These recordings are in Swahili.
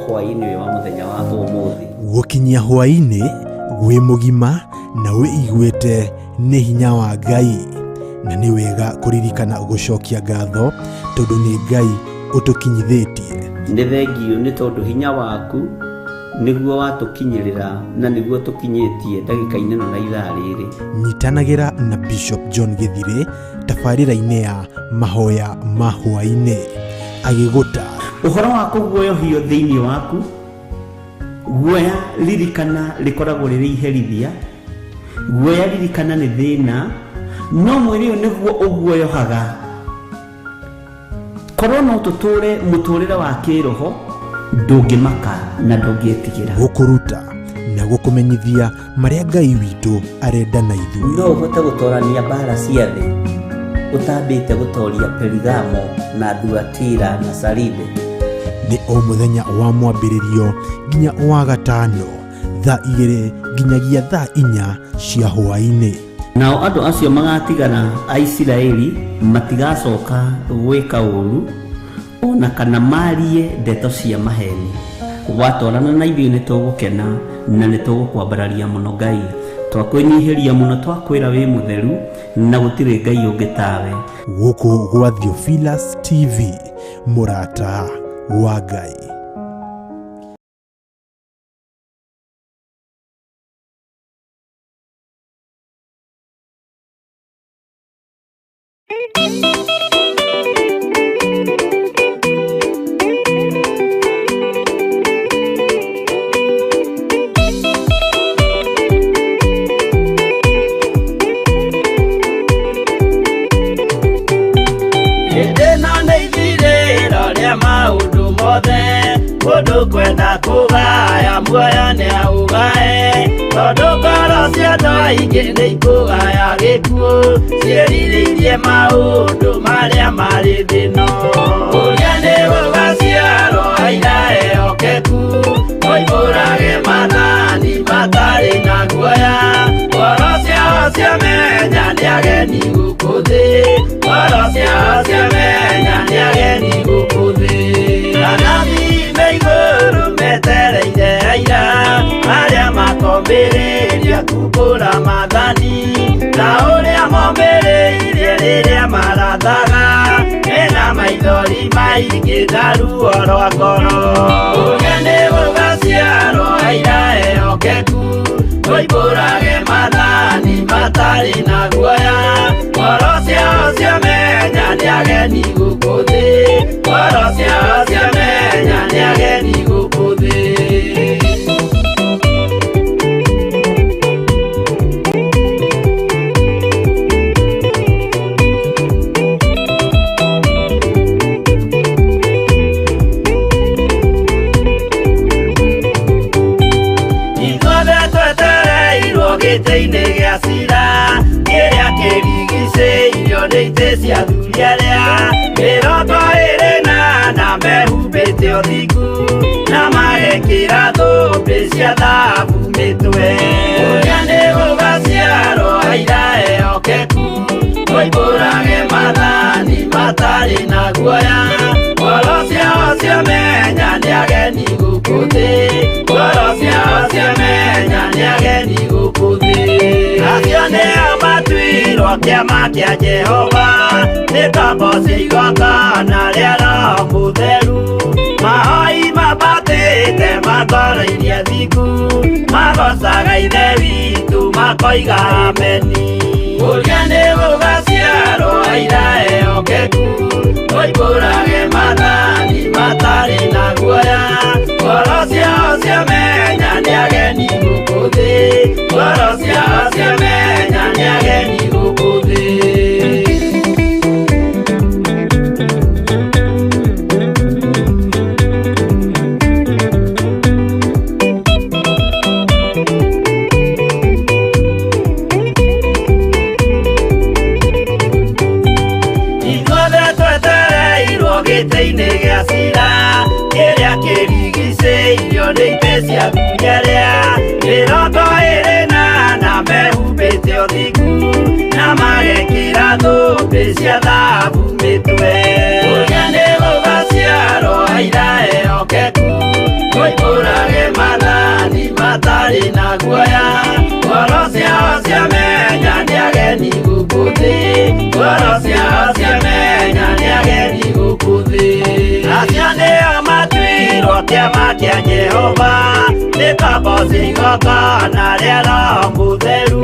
hwaini wa muthenya wa umuthi gukinyia hwaini gwi mugima na wĩiguĩte nĩ hinya wa Ngai na nĩ wega kuririkana gucokia ngatho tondu nĩ Ngai utukinyithĩtie. Nĩ thengio nĩ tondu hinya waku nĩguo watukinyĩrĩra na nĩguo tukinyĩtie ndagĩka-inĩ na ithaa rĩrĩ. Nyitanagĩra na Bishop John Githire tabarĩra-inĩ ya mahoya ma hwainĩ agĩgũta ũhoro wa kũguoyohio thĩinĩ waku. Guoya ririkana rĩkoragwo rĩrĩ iherithia. Guoya ririkana nĩ thĩna, no mwĩrĩ ũyũ nĩguo ũguoyohaga. Korwo no tũtũre mũtũrĩre wa kĩroho, ndũngĩmaka na ndũngĩetigĩra. Gũkũruta na gũkũmenyithia marĩa Ngai witũ arenda na ithuĩ. No ũhote gũtorania mbara cia thĩ ũtambĩte gũtoria Perigamo na Thuatira na Saride. Nĩ o mũthenya wa mwambĩrĩrio nginya wa gatano thaa 2 nginyagia thaa 4 cia hwainĩ. Nao andũ acio magatigana a Isiraeli matigacoka gwĩka ũru ona kana marie ndeto cia maheni. Watwarana na ithuĩ nĩ tũgũkena na nĩ tũgũkwambararia mũno Ngai. Twakwĩnyihĩria mũno, twakwĩra wĩ mũtheru na gũtirĩ Ngai ũngĩ tawe. Gũkũ gwa Theophilus TV, mũrata wa Ngai. Mundu kwenda kugaya muoyo ni augae, tondu ngoro cia andũ aingĩ nĩ ikũgaya gĩkuũ, ciĩrirĩirie maũndũ marĩa marĩ thĩno. Ũrĩa nĩ gũgaciarwo aira ehokeku, moimbũrage mathani matarĩ na guoya. Ngoro ciao ciamenya nĩ ageni gũkũ thĩ, ngoro ciao ciamenya nĩ ageni gũkũ thĩ. Anathi me igũrũ metereire aira arĩa makombĩrĩria kumbũra mathani, na ũrĩa mombĩrĩirie rĩrĩa marathaga mena maithori maingĩ na ruo rwa ngoro. Ũrĩa nĩ gũgaciarwo aira ehokeku, moimbũrage mathani matarĩ na guoya. Ngoro ciao ciamenya nĩ ageni gũkũ thĩ, ngoro ciao ciamenya nĩ ageni gũkũ thĩ. Ithuothe twetereirwo gĩtĩ-inĩ gĩa cira kĩrĩa kĩrigicĩirio nĩ itĩ cia athuri arĩa 28 mehumbĩte ũthingu na magekĩra thũmbĩ cia thahabu mĩtwe. Ũrĩa nĩ gũgaciarwo aira ehokeku, moimbũrage mathani matarĩ na guoya. Ngoro ciao ciamenya nĩ ageni gũkũ thĩ, ngoro ciao ciamenya nĩ ageni gũkũ thĩ. Acio nĩo matuirwo kĩama kĩa Jehova, nĩ ngombo cia igongona rĩa Roho Mũtheru. Mahoi mabatĩte matoro-irie thingu, magocaga ithe witũ makoiga ameni. Ũrĩa nĩ gũgaciarwo aira ehokeku, moimbũrage mathani matarĩ na guoya. Ngoro ciao ciamenya nĩ ageni gũkũ thĩ, ngoro ciao ciamenya nĩ ageni gũkũ thĩ. Gĩtĩ-inĩ gĩa cira kĩrĩa kĩrigicĩirio nĩ itĩ cia athuri arĩa 28 mehumbĩte ũthingu na magekĩra thũmbĩ cia thahabu mĩtwe. Ũrĩa nĩ gũgaciarwo aira ehokeku, matari na guoya ngoro ciao ciamenya nĩ ageni gũkũ thĩ ngoro ciao ciamenya nĩ ageni gũkũ thĩ acio nĩo matuirwo kĩama kĩa Jehova nĩ kambo cigongona rĩa Roho Mũtheru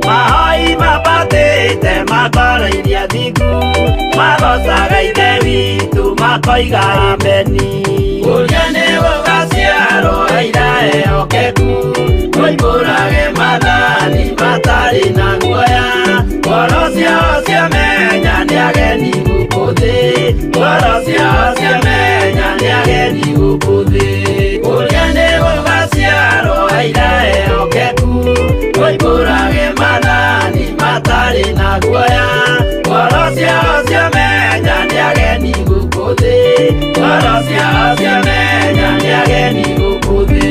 mahoi mabatĩte makoreirie thingu magocaga Ithe witũ makoiga ameni ũrĩa nĩ gũgaciarwo aira ehokeku moimbũrage mathani matarĩ na guoya ngoro ciao ciamenya nĩ ageni gũkũ thĩ ngoro ciao ciamenya nĩ ageni gũkũ thĩ ũrĩa nĩ gũgaciarwo aira ehokeku moimbũrage mathani matarĩ na guoya ngoro ciao ciamenya nĩ ageni gũkũ thĩ ngoro ciao ciamenya nĩ ageni gũkũ thĩ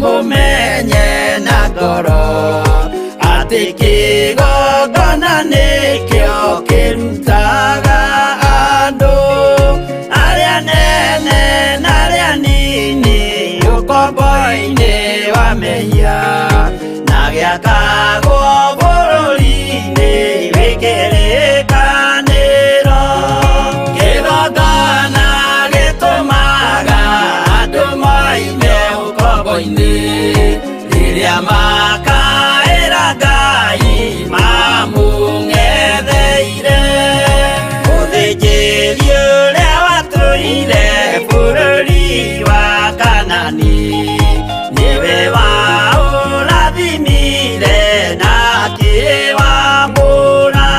mũmenye na ngoro atĩ kĩgongona nĩkĩo kĩrutaga andũ arĩa nene na arĩa nini ũkombo-inĩ wa mehia na gĩakagwo bũrũri-inĩ wĩkĩrĩkanĩro. Kĩgongona gĩtũmaga andũ moime ũkombo-inĩ rĩrĩa makaĩra Ngai mamũng'etheire. Mũthĩnjĩri ũrĩa watũire bũrũri wa Kanani nĩwe waũrathimire na akĩwamũra.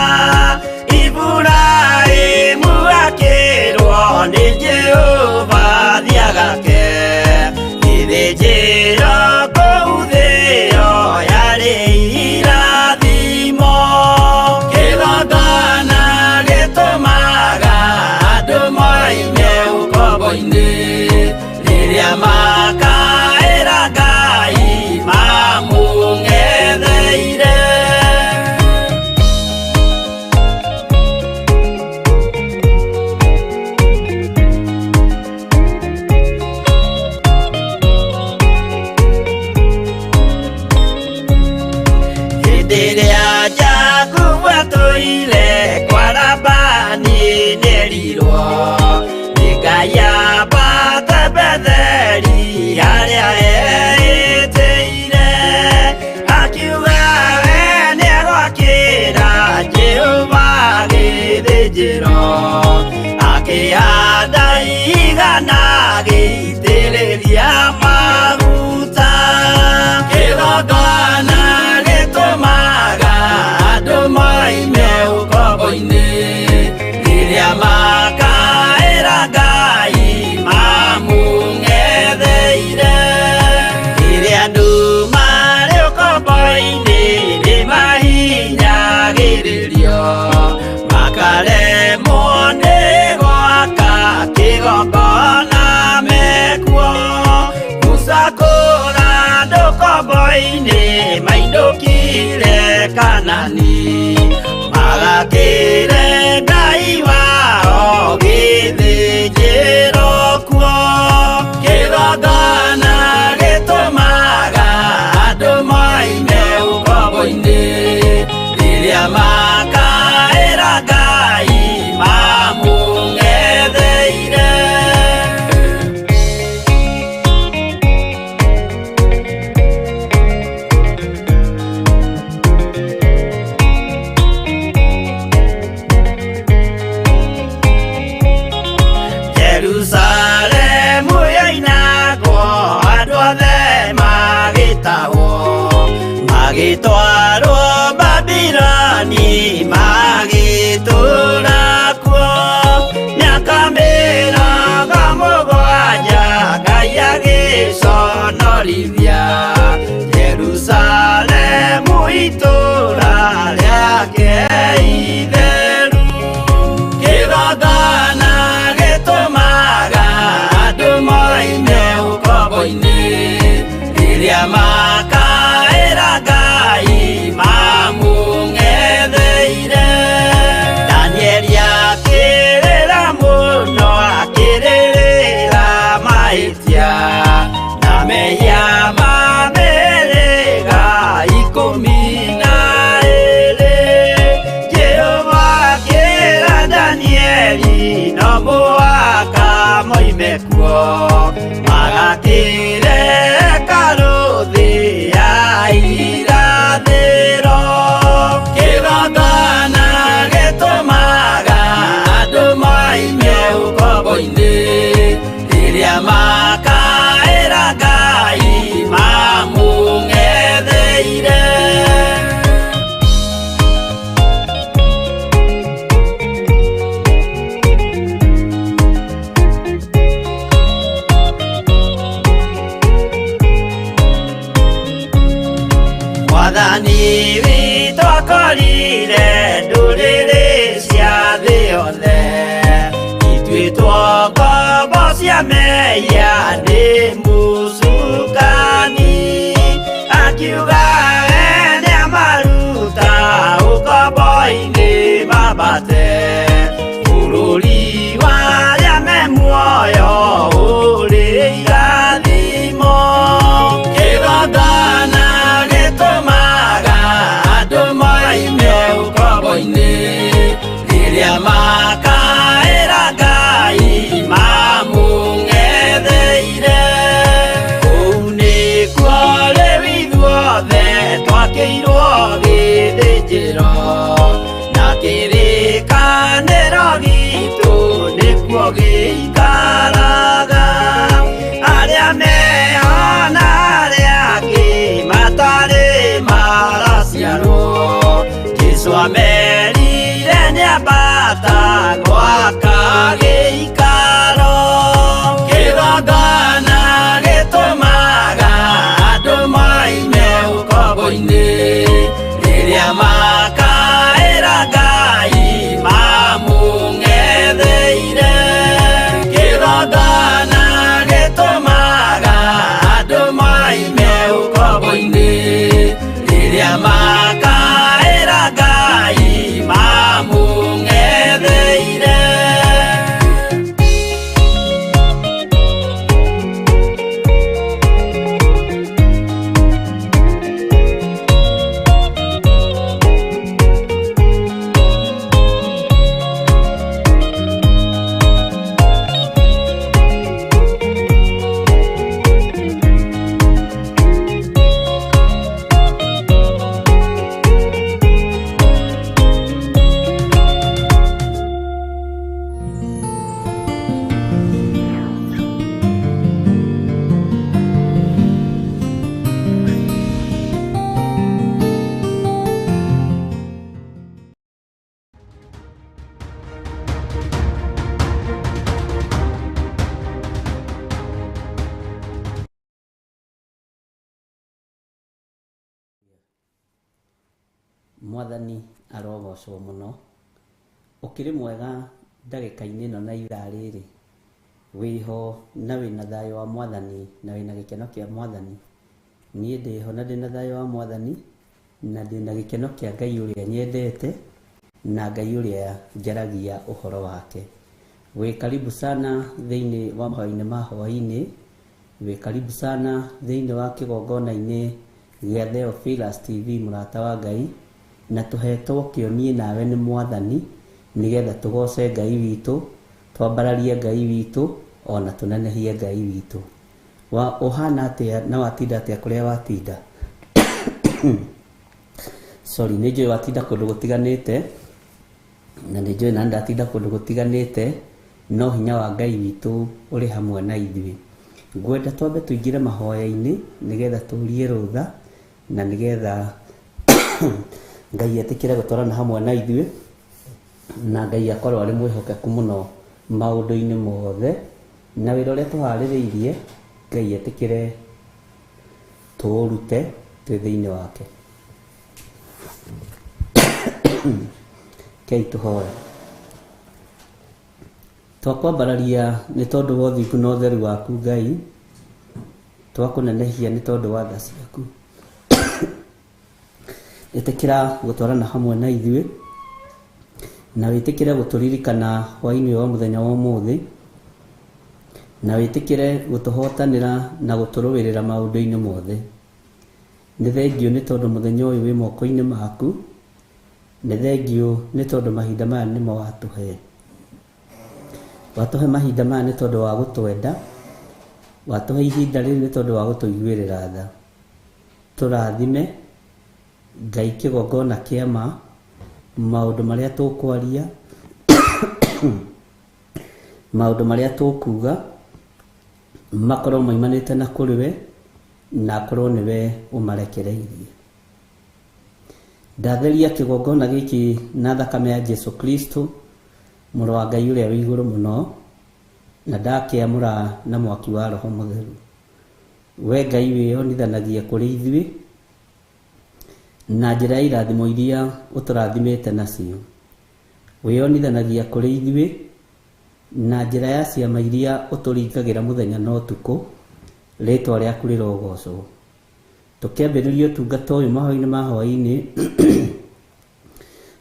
Iburahĩmu akĩrwo nĩ Jehova thiagake gĩthĩnjĩro kũu thĩ ĩyo yarĩ irathimo. Kĩgongona gĩtũmaga andũ moime ũkombo-inĩ rĩrĩa makaĩra Ngai mamũng'etheire. Hĩndĩ ĩrĩa Jakubu atũire kwa Labani nĩerirwo nĩ Ngai ambate Betheli harĩa eĩtĩire, akiuga we nĩegwakĩra Jehova gĩthĩnjĩro, akĩhanda igana gĩitĩrĩria maguta. Kĩgongona gĩtũmaga andũ moime ũkombo-inĩ rĩrĩa makaĩra Ngai mamũng'etheire. Rĩrĩa andũ marĩ ũkombo-inĩ nĩmahinyagĩrĩrio makaremwo nĩ gwaka kĩgongona mekuo. Gũcakũra andũ ũkombo-inĩ mainũkire Kanani magakĩre Ngai wao gĩthĩnjĩro kuo. Kĩgongona gĩtũmaga andũ moime ũkombo-inĩ rĩrĩa makaĩra Ngai mamũng'etheire. Jerusalemu yainagwo andũ othe magĩtahwo magĩtwarwo Babironi magĩtũũra kuo. Mĩaka mĩrongo mũgwanja Ngai agĩconorithia Jerusalemu itũũra rĩake itheru. Kĩgongona gĩtũmaga andũ moime ũkombo-inĩ rĩrĩa makaĩra Ngai mamũng'etheire. Danieli akĩrĩra mũno akĩrĩrĩra mahĩtia na mehia ma mĩhĩrĩga 12. Jehova akĩra Danieli no mũhaka moime kuo magakĩre hekarũ thĩ ya irathĩro. Kĩgongona gĩtũmaga andũ moime ũkombo-inĩ rĩrĩa makaĩra Ngai mamũng'etheire. Mwathani witũ akorire ndũrĩrĩ cia thĩ yothe, ituĩtwo ngombo cia mehia nĩ mũcukani. twakĩirwo gĩthĩnjĩro na kĩrĩkanĩro gitũ nĩkuo gĩikaraga. Arĩa mehana arĩa angĩ matarĩ maraciarwo, Jesũ amerire nĩambata gwaka gĩikaro. Kĩgongona gĩtũmaga andũ maime ũkombo-inĩ rĩrĩa makaĩra Ngai mamũng'etheire. Kĩgongona gĩtũmaga andũ maime ũkombo-inĩ rĩrĩa makaĩra Ngai mamũng'etheire. Mwathani arogocwo mũno. Ũkĩrĩ mwega ndagĩka-inĩ ĩno na ithaa rĩrĩ, wĩho na wĩna thayũ wa Mwathani na wĩna gĩkeno kĩa Mwathani. Niĩ ndĩho na ndĩna thayũ wa Mwathani na ndĩna gĩkeno kĩa Ngai ũrĩa nyendete na Ngai ũrĩa njaragia ũhoro wake. Wĩ karibu sana thĩinĩ wa mahoya-inĩ ma hwaĩ-inĩ, wĩ karibu sana thĩinĩ wa kĩgongona-inĩ gĩa Theophilus TV mũrata wa Ngai, na tũhetwo kĩonie nawe nĩ Mwathani nĩgetha tũgoce Ngai witũ, twambararie Ngai witũ, ona tũnenehie Ngai witũ. Ũhana atĩa na watinda atĩa kũrĩa watinda? Sorry, nĩ njũĩ watinda kũndũ gũtiganĩte, na nĩ njũĩ na ndatinda kũndũ gũtiganĩte, no hinya wa Ngai witũ ũrĩ hamwe na ithuĩ. Ngwenda twambe tũingĩre mahoya-inĩ nĩgetha tũrie rũtha na nĩgetha Ngai etĩkĩre gũtwarana hamwe na ithuĩ, na Ngai akorwo arĩ mwĩhokeku mũno maũndũ-inĩ mothe, na wĩra ũrĩa tũharĩrĩirie Ngai etĩkĩre tũũrute twĩ thĩinĩ wake. Kei tũhoe. Twakwambararia nĩ tondũ wa ũthingu na ũtheru waku Ngai, twakũnenehia nĩ tondũ wa tha ciaku. Etĩkĩra gũtwarana hamwe na ithuĩ, na wĩtĩkĩre gũtũririkana hwaĩ-inĩ wa mũthenya wa ũmũthĩ, na wĩtĩkĩre gũtũhotanĩra na gũtũrũĩrĩra maũndũ-inĩ mothe. Nĩ thengiũ nĩ tondũ mũthenya ũyũ wĩ moko-inĩ maku, nĩ thengiũ nĩ tondũ mahinda maya nĩmo watũhe. Watũhe mahinda maya nĩ tondũ wa gũtwenda, watũhe ihinda rĩrĩ nĩ tondũ wa gũtũiguĩrĩra tha. Tũrathime Ngai kĩgongona kĩa ma, maũndũ marĩa tũkwaria, maũndũ marĩa tũkuga makorwo maimanĩte na kũrĩ we, na akorwo nĩwe ũmarekereirie. Ndatheria kĩgongona gĩkĩ na thakame ya Jesũ Kristo, mũrũ wa Ngai ũrĩa wĩ igũrũ mũno, na ndakĩamũra na mwaki wa Roho Mũtheru. We Ngai wĩyonithanagia kũrĩ ithuĩ na njĩra ya irathimo iria ũtũrathimĩte nacio. Wĩyonithanagia kũrĩ ithuĩ na njĩra ya ciama iria ũtũringagĩra mũthenya na ũtukũ, rĩtwa rĩaku rĩrogocwo. Tũkĩambĩrĩria ũtungata ũyũ mahoya-inĩ ma hwaĩ-inĩ,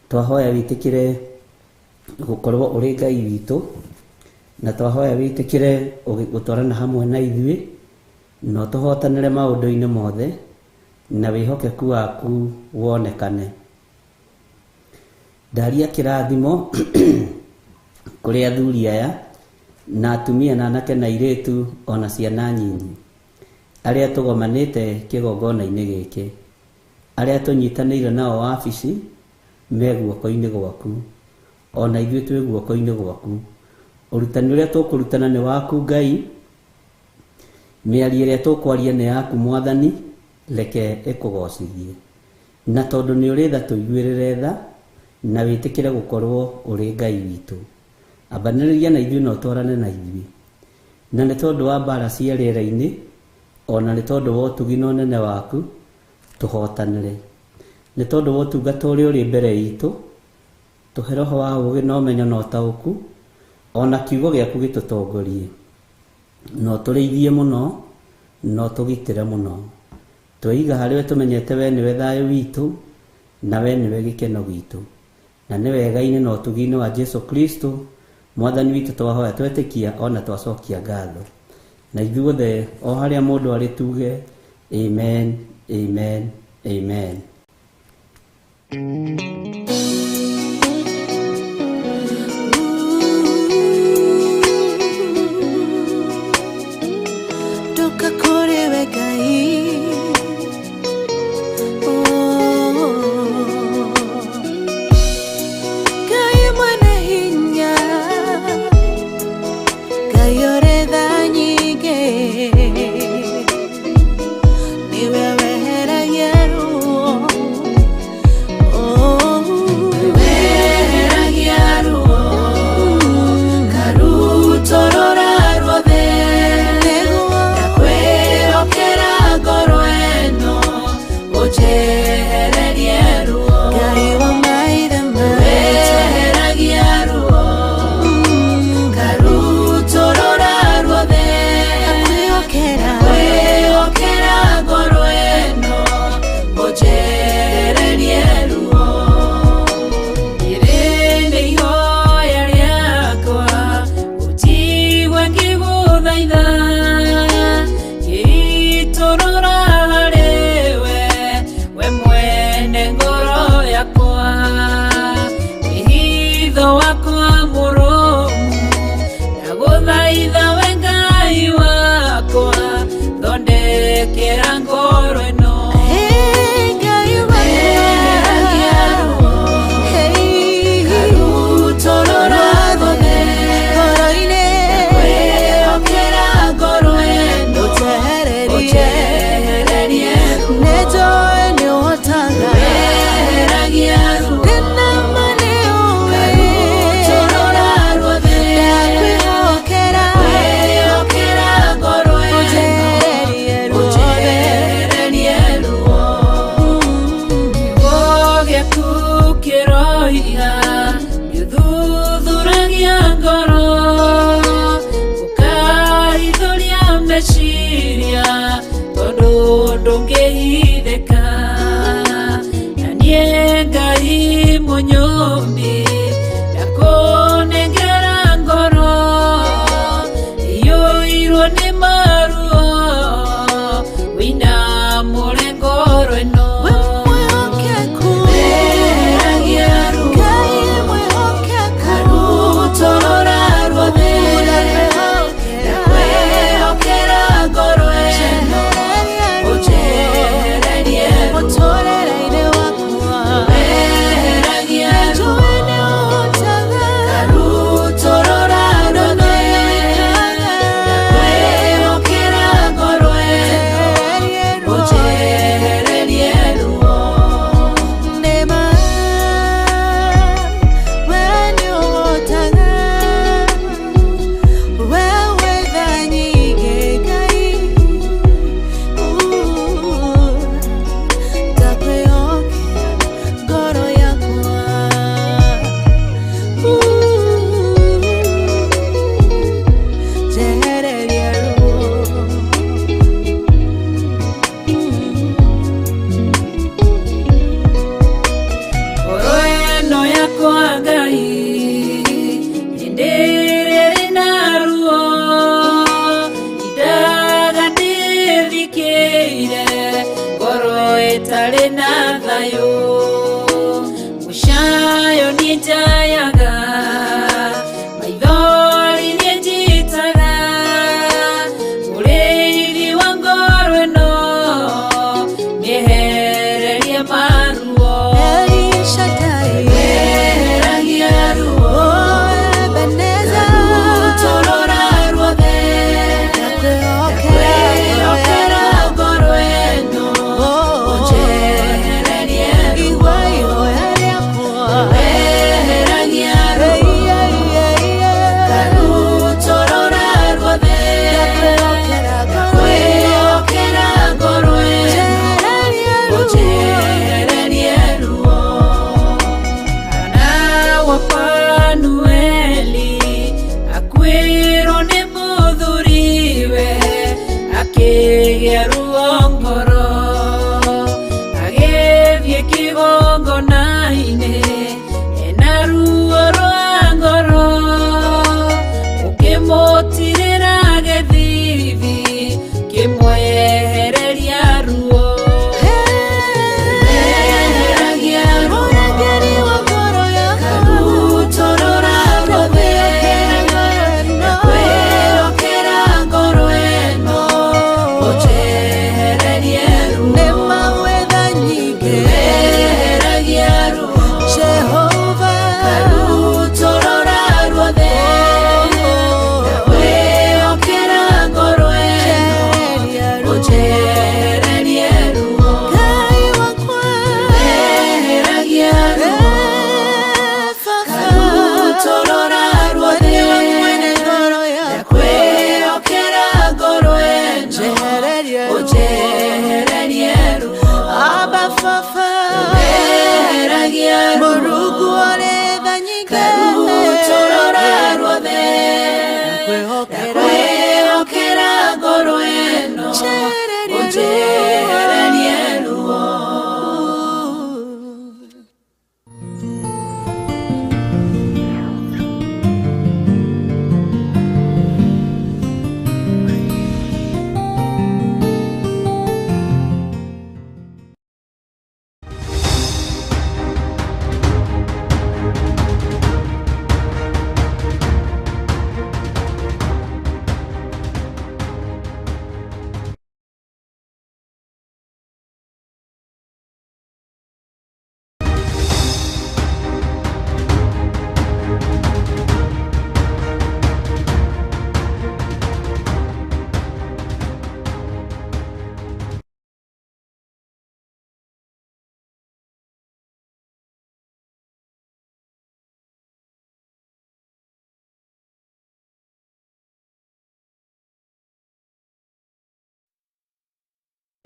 twahoya wĩtĩkĩre gũkorwo ũrĩ Ngai witũ, na twahoya wĩtĩkĩre gũtwarana hamwe na ithuĩ, na tũhotanĩre maũndũ-inĩ mothe, na wĩhokeku waku wonekane. Ndaria kĩrathimo kũrĩ athuri aya na atumia na anake na airĩtu ona ciana nyinyi arĩa tũgomanĩte kĩgongona-inĩ gĩkĩ. aria tunyitanĩire nao wabici me guoko-inĩ gwaku, ona ithuĩ twĩ guoko-inĩ gwaku. Ũrutani ũrĩa tũkũrutana nĩ waku Ngai, mĩario ĩrĩa tũkwaria nĩ yaku Mwathani, reke ĩkũgocithie. Na tondũ nĩ ũrĩ tha tũiguĩrĩre tha na wĩtĩkĩre gũkorwo ũrĩ Ngai witũ. Ambanĩrĩria na ithuĩ na ũtwarane na ithuĩ. Na nĩ tondũ wa mbara cia rĩera-inĩ, ona nĩ tondũ wa ũtugi na ũnene waku, tũhotanĩre. Nĩ tondũ wa ũtungata ũrĩa ũrĩ mbere itũ, tũhe roho wa ũũgĩ na ũmenyo na ũtaũku, ona kiugo gĩaku gĩtũtongorie. No tũrĩithie mũno, no tũgitĩre mũno. Tweiga harĩwe tũmenyete we nĩwe thayũ witũ, na we nĩwe gĩkeno gitũ. Na nĩ wega-inĩ na ũtugi-inĩ wa Jesu Kristo, Mwathani witũ twahoya twetĩkia ona twacokia ngatho. Na ithuothe o harĩa mũndũ arĩ tuge, amen, amen, amen. rwendo unjererie ruo.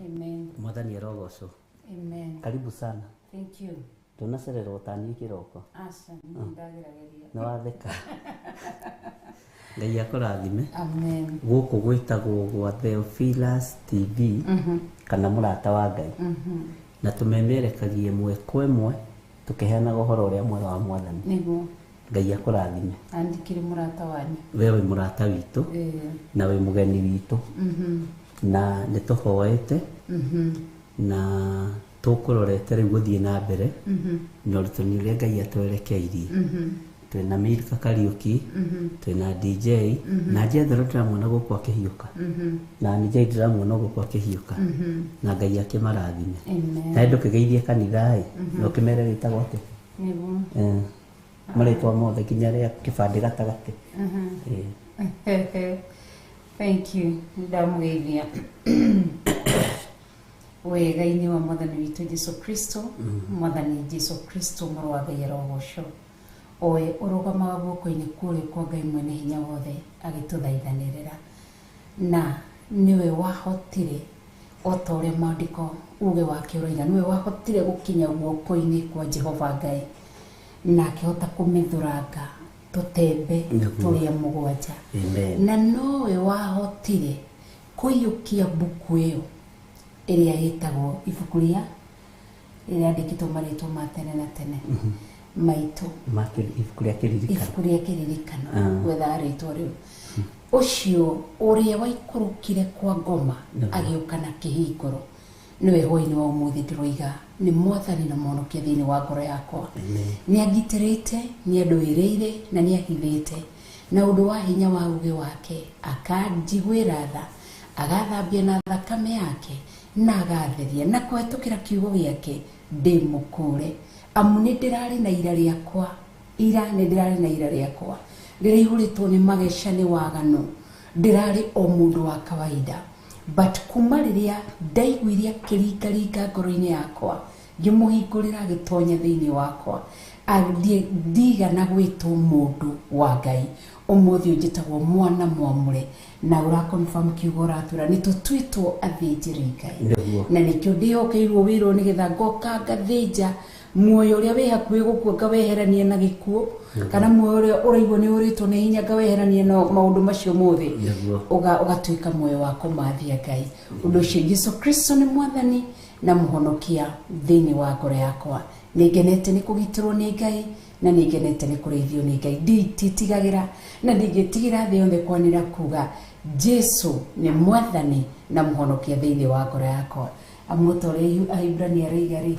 Amen. Mwathani arogoco. Amen. Karibu sana. Thank you. Tunacererwo tani kiroko. Asa, ndagerageria. Na watheka. Ngai akũrathime. Amen. Gũkũ gwĩtagwo gwa Theophilus TV kana mũrata wa Ngai. Na tũmemerekagie ĩmwe kwa ĩmwe tũkĩheanaga ũhoro ũrĩa mwega wa Mwathani. Nĩguo. Ngai akũrathime. Andikire mũrata wanyu. We wĩ mũrata witũ na wĩ mũgeni witũ. Na nĩtũhoete na tũkũrorete rĩu gũthiĩ na mbere na ũrutani ũrĩa Ngai atwerekeirie. Twĩna Milka Kariuki, twĩna DJ na Jethro ndĩramwona gũkũ akĩhiũka, na nĩ Jay ndĩramwona gũkũ akĩhiũka, na Ngai akĩmarathime. Na ndũkĩgeithie kanitha no kĩmere wĩtagwo atĩ Nĩguo. Marĩtwa mothe nginya rĩa kĩbandĩ gatagatĩ. Thank you. Ndamugeithia. Wega-inĩ wa Mwathani witũ Jesu Kristo, Mwathani Jesu Kristo mũrũ wa Ngai arogoco. Oe ũrũgamaga guoko-inĩ kũrĩa kwa Ngai mwene hinya wothe agĩtũthaithanĩrĩra. Na niwe wahotire o ta ũrĩa maandĩko uge wake ũroiga, niwe wahotire gũkinya guoko-inĩ kwa Jehova Ngai na akĩhota kũmĩthũranga tũtembe tũrĩa mũgwanja. Na nowe wahotire kũiyũkia mbuku ĩyo ĩrĩa ĩtagwo ibuku rĩrĩa rĩandĩkĩtwo marĩtwa ma tene na tene maitũ, ibuku rĩa kĩririkano gwetha rĩtwa rĩu. Ũcio ũrĩa waikũrũkire kwa ngoma agĩũka na kĩhingũro niwe hwaĩ-inĩ wa ũmũthĩ ndĩroiga nĩ Mwathani na Mũhonokia thĩinĩ wa ngoro yakwa. Nĩ agitĩrĩte, nĩ andũĩrĩire na nĩ ahithĩte, na ũndũ wa hinya wa uge wake akanjiguĩra tha, agathambia na thakame yake na agatheria na kũhetũkĩra kiugo gĩake ndĩmũkũre. Amu nĩ ndĩrarĩ na ira rĩakwa, nĩ ndĩrarĩ na ira rĩakwa rĩrĩa ihũrĩtwo nĩ mageca nĩ waganu, ndĩrarĩ o mũndũ wa kawaida. But kuma rĩrĩa ndaiguire akĩringaringa ngoro-inĩ yakwa, ngĩmũhingũrĩra agĩtonya thĩinĩ wakwa, ndigana gwĩtwo mũndũ wa Ngai. Ũmũthĩ njĩtagwo mwana mwamũre, na ũrakonfirm kiugo ũratwĩra nĩ tũtuĩtwo athĩnjĩri Ngai. Na nĩkĩo ndĩhokeirwo wĩrwo nĩgetha ngoka ngathĩnja muoyo ũrĩa wĩ hakuhĩ gũkua ngaweherania na gĩkuũ, kana muoyo ũrĩa ũraigua nĩ ũrĩtwo nĩ hinya ngaweherania na maũndũ macio mothe, ũgatuĩka muoyo wa kũmathia Ngai. Ũndũ ũcio Jesu Kristo nĩ Mwathani na Mũhonokia thĩinĩ wa ngoro yakwa. Nĩngenete nĩ kũgitĩrwo nĩ Ngai na nĩngenete nĩ kũrĩithio nĩ Ngai. Ndititigagĩra na ndingĩtigĩra thĩ yothe kwanĩra kuga Jesu nĩ Mwathani na Mũhonokia thĩinĩ wa ngoro yakwa. Amu ta ũrĩa Ahibirania arauga rĩ,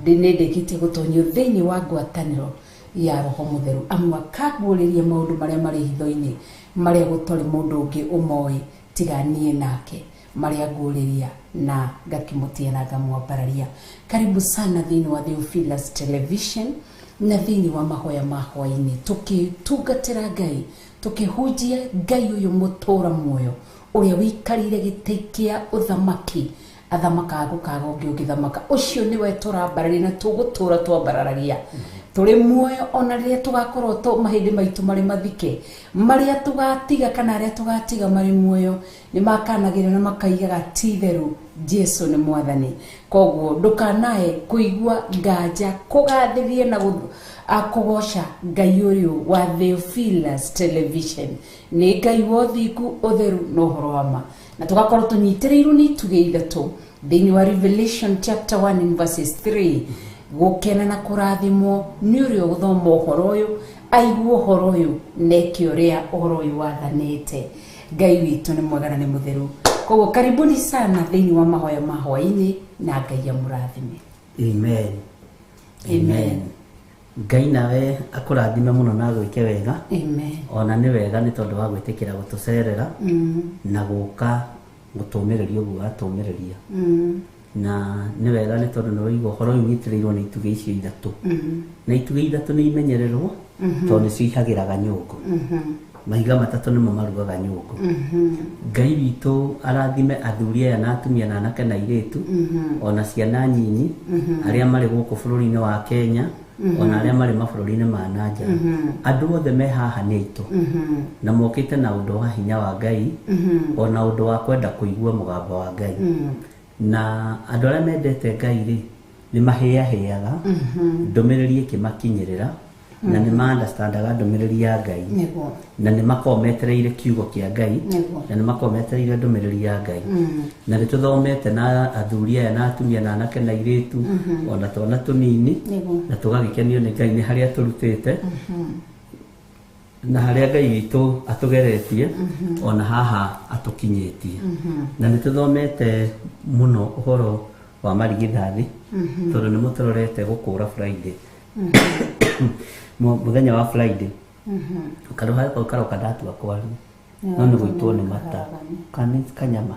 nĩndĩkĩtie gũtonyio thĩinĩ wa ngwatanĩro ya Roho Mũtheru, amu akaguũrĩria maũndũ marĩa marĩ hitho-inĩ marĩa gũtarĩ mũndũ ũngĩ ũmoĩ tiga niĩ nake, marĩa nguũrĩria na ngakĩmũtia na ngamwambararia. Karibu sana thĩinĩ wa Theophilus Television na thĩinĩ wa mahoya ma hwaĩ-inĩ, tũkĩtungatĩra Ngai, tũkĩhunjia Ngai ũyũ mũtũra muoyo ũrĩa wĩikarĩire gĩtĩ kĩa ũthamaki, athamakaga gũkaga ũngĩ ũngĩthamaka. Ũcio nĩwe tũrambararia na tũgũtũra twambararagia tũrĩ muoyo ona rĩrĩa tũgakorwo mahĩndĩ maitũ marĩ mathike, marĩa tũgatiga kana arĩa tũgatiga marĩ muoyo nĩ makanagĩra na makaigaga ti-itherũ Jesu nĩ Mwathani. Koguo ndũkanae kũigua nganja kũgathĩrie na kũgoca Ngai ũyũ wa Theophilus Television. Nĩ Ngai wa ũthingu, ũtheru na ũhoro wa ma, na tugakorwo tunyitiriirwo ni tuge ithatu thini wa Revelation chapter 1 and verses 3 gukena na kurathimwo ni urio guthoma uhoro uyu aigua uhoro uyu neki uria uhoro uyu wathanite. Ngai witu ni mwega na ni mutheru, koguo karibuni sana thini wa mahoya mahoya-ini na Ngai amurathime. Amen. Amen. Ngai nawe akurathime muno na gwike wega. Amen. Ona ni wega ni tondu wa gwitikira gutucerera na guka gutumireria uguo atumireria. Na ni wega ni tondu no igwo horo nyitiriirwo ni ituge icio ithatu. Na ituge ithatu ni imenyererwo tondu ciihagiraga nyungu. Mahiga matatu nimo marugaga nyungu. Ngai witu arathime athuri aya na atumia na anake na iritu ona ciana nyinyi aria mari guku bururi-ini wa Kenya ona aria mari mabururi-ini ma nanja. Andu othe me haha ni itu na mokite na undu wa hinya wa Ngai ona undu wa kwenda kuigua mugambo wa Ngai. Na andu aria mendete Ngai ri ni maheaga ndumiriri ikimakinyirira na ni ma understandaga ndumiriri ya Ngai na ni makometereire kiugo kia Ngai na ni makometereire ndumiriri ya Ngai na ni tuthomete na athuri aya na atumia na anake na iritu ona twana tunini na tugagikenio ni Ngai ni haria turutite na haria Ngai witu atugeretie ona haha atukinyetie. Na ni tuthomete muno uhoro wa marigithathi tondu ni muturorete gukura Friday muthenya wa Friday ukaruha kwa ukaroka ndatu akwari no ni gwitwo ni mata kani kanyama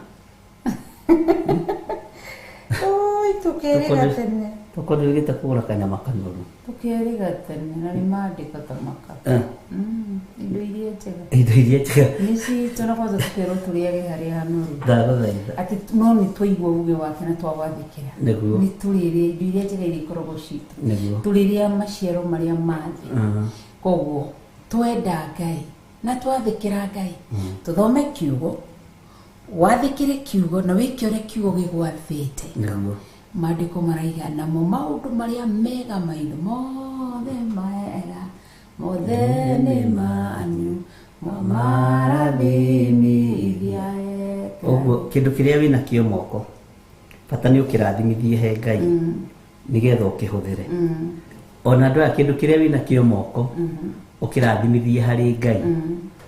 oi tukeriga tene tukodirigite kugura kanyama kanuru tukeriga tene na ni maandika tamaka indo iria njega nisi tunakoza tukero turiage haria hanuru ndaguthaitha ati no ni twaigua uge wake na twawathikira ni turire indo iria njega iri ikorogo citu turiria maciaro maria mathi koguo twenda Ngai na twathikira Ngai tuthome kiugo wathikire kiugo na wikiore kiugo gigwathite maandiko maraiga namo maundu maria mega maindu mothe maega mothe ni manyu marathimithia oguo kindu kiria wina kio moko bata ni ukirathimithie he Ngai nigetha ukihuthire ona ndu kindu kiria wina kio moko ukirathimithie hari Ngai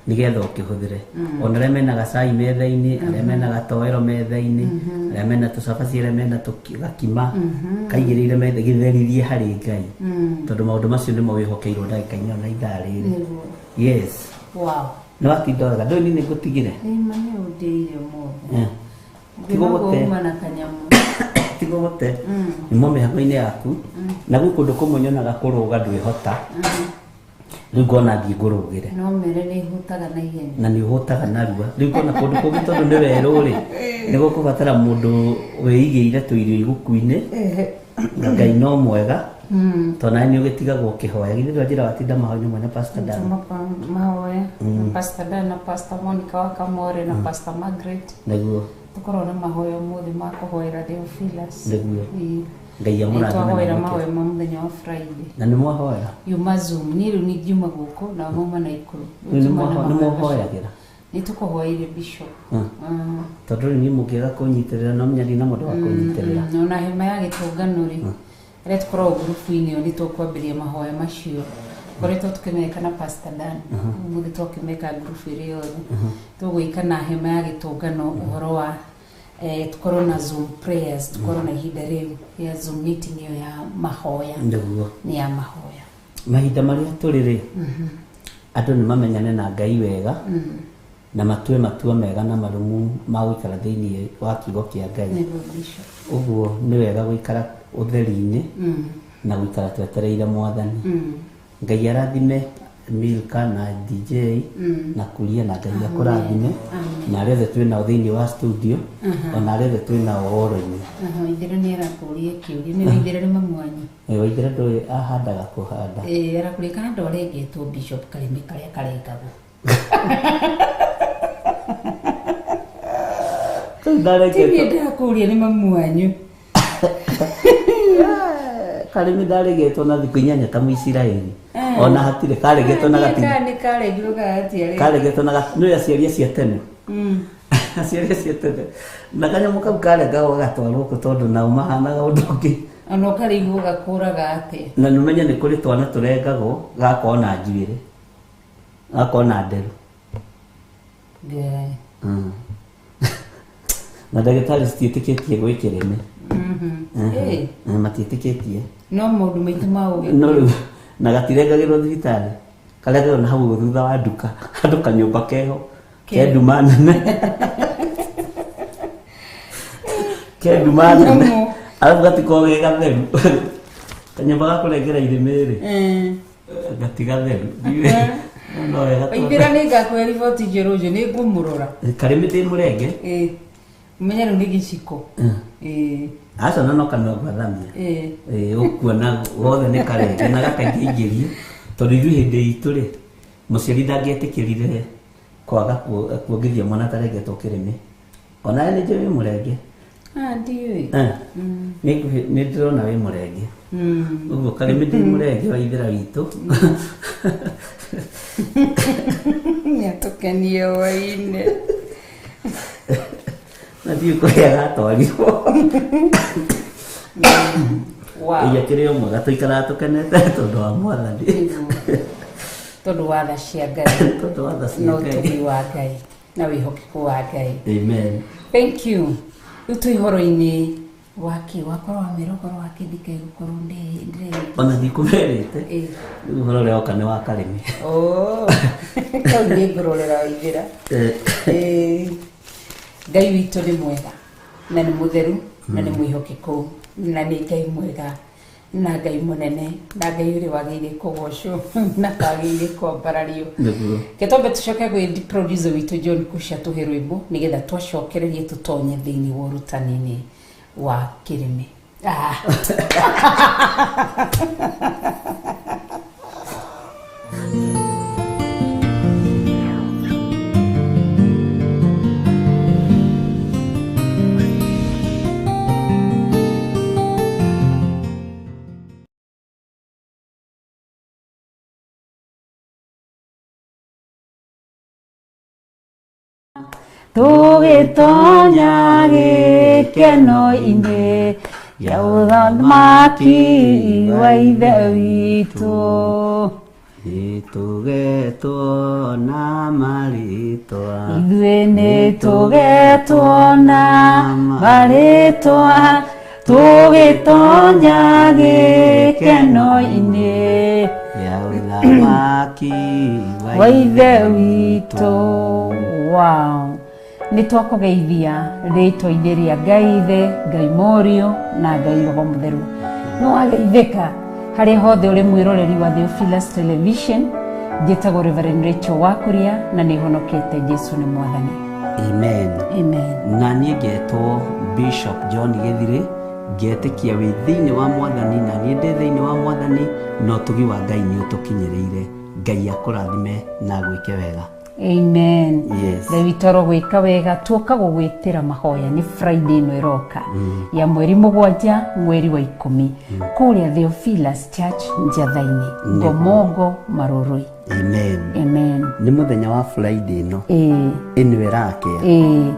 nigetha ukihuthire ona aria mena gacai metha-ini aria mena gatoero metha-ini aria mena tucabaci aria mena gakima kaigirire metha githeririe hari Ngai tondu maundu macio nimo wihokeirwo ndagika-ini ona ithaa riri. Yes. Wow. No atindoraga ndo ni ngutigire mane undeire mothe tigogote na kanyamu tigogote ni mo mihango-ini yaku na guku ndu kumunyonaga kuruga ndwihota riu ngona thii ngurugire no mere ni hutaga na ihenya na ni hutaga narua riu ngona kundu kungi tondu ni weru ri ni gukubatara mundu weigiire tuirio iguku-ini Ngai no mwega tona ni ugitigagwo kihoya githira njira watinda mahoya mwanya Pastor Dan mahoya Pastor Dan na Pastor Monica wa Kamore na Pastor Margaret niguo tukorwo na mahoya mothe ma kuhoera Theophilus niguo Ngai amurathime twahoera mahoya ma muthenya wa Friday na ni mwahoera yuma Zoom ni riu ni ngiuma guku na mama na ikuru ni mwahoyagira ni tukuhoire bishop tondu ni mugiga kunyitirira no mnyari na mundu wa kunyitirira na hema ya gitungano ri ria tukorwo gurupu-ini yo ni tukwambiria mahoya macio koretwo tukimeka na Pastor Dan muthi tukimeka gurupu iri yothe tugwika na hema ya gitungano uhoro wa tukorwo na Zoom prayers tukorwo na ihinda riu ya Zoom meeting yo ya mahoya niguo ni ya mahoya mahinda maria turi ri andu ni mamenyane na Ngai wega na matue matua mega na marumu ma guikara thiini wa kiugo kia Ngai uguo ni wega guikara utheri-ini na guikara twetereire mwathani Ngai arathime Milka na DJ na kuria na Ngai akurathime na aria twina thiini wa studio ona aria twina ohoro-ini ithire ni arakuria kiuria ni ithire ni mamwanyi ithire ndo ahandaga kuhanda arakurikana ndo arengetwo Bishop Karimi karia karengagwo Tibida kuria ni mamwanyu Karimi ndarigetwo na thiku 8 ta Muisiraeli ona hatire karegetwo na gatinda ni karegirwo gati ari karegetwo na no ya ciaria cia tene ciarä cietene na kanyamå kau karengagwo gatwarwo kå tondå nao mahanaga å ndå å ngä ona ũkarigwo gakũraga atĩa na nä menya nä kå rä twana tå rengagwo gakorwo na njuä rä gakorwo na nderu na ndagĩtarĩ citiĩtĩkĩtie gwĩkä rĩme matiĩtĩkĩtie no maũndũ maitũ ma ũgĩ no rĩu na gatirengagĩrwo thibitarĩ karengagwo na hau thutha wa nduka handũ kanyũmba keho ke nduma nene ke nduma nene arabu gatikorwo ge gatheru kanyũmba gakũrengera irĩmĩ rĩ gatigatheru no wega Waithĩra nĩ ngakũhe riboti njerũ nje nĩ ngũmũrora karĩmĩ ndĩ mũrenge ũmenya rĩu nĩ gĩciko aca no kana gũathamia ũkuona wothe nĩ karenge na gakaingĩingĩrie tondũ ithuĩ hĩndĩ itũ rĩ mũciari ndangĩetĩkĩrire kwaga kuongithia mwana tarengetwo kĩrĩmĩ onawe nĩ njũĩ wĩ mũrenge ndiũĩ nĩ ndĩrona wĩ mũrenge ũguo karĩmĩ ndĩ mũrenge Waithĩra witũ nĩatũkenie hwainĩ na thiĩ kũrĩa gatwarirwo ĩya kĩrĩ ũmwe gatũikaraga tũkenete tondũ wa Mwathani tondũ wa tha cia Ngai tondũ wa tha cia no Ngai ũtugi wa Ngai na wĩhokeku wa Ngai amen thank you rĩu twĩ horo-inĩ waki wakorwo wa mĩrogoro wa kĩndika gũkorwo ndĩrĩ ona ndikũmerĩte rĩu ũhoro ũrĩa oka nĩ wa karĩmĩ kau nĩ ngũrorera Waithĩra Ngai witũ nĩ mwega na nĩ mũtheru na nĩ mwĩhokeku na nĩ Ngai mwega na Ngai mũnene na Ngai ũrĩa wagĩrĩire kũgocwo na kagĩrĩire kwambarario ke twambe tũcoke gwĩ producer witũ John Kusha tũhe rwĩmbo nĩgetha twacokererie tũtonye thĩinĩ wa ũrutani-inĩ wa kĩrĩmĩ tũgĩtonya gĩkeno-inĩ gĩa ũthamaki wa Ithe witũ nĩtũgetwo na marĩtwa ithuĩ nĩtũgetwo na marĩtwa tũgĩtonya gĩkeno-inĩ gĩa ũthamaki wa Ithe witũ. Wow, nĩ twakũgeithia rĩtwa-inĩ rĩa Ngai Ithe, Ngai Mũriũ na Ngai Roho Mũtheru. Nĩ wageithĩka harĩa hothe ũrĩ mwĩroreri wa Theophilus Television. Njĩtagwo Reverend Rachel Wakuria na nĩ honokete Jesũ nĩ Mwathani. amen Amen. na niĩ ngetwo Bishop John Gĩthirĩ ngetĩkia wĩ thĩinĩ wa Mwathani na niĩ ndĩ thĩinĩ wa Mwathani na ũtugi wa Ngai nĩ ũtũkinyĩrĩire. Ngai akũrathime na gwĩke wega. Amen. Yes. Ngai witũ gwĩka wega tuoka gũgwĩtĩra mahoya nĩ Friday ĩno ĩroka ya mweri 7 mweri wa 10 kũrĩa Theophilus Church Njatha-inĩ Ngomongo Marũrũi. Amen. Amen. nĩ mũthenya wa Friday ĩno ĩno ĩrakĩa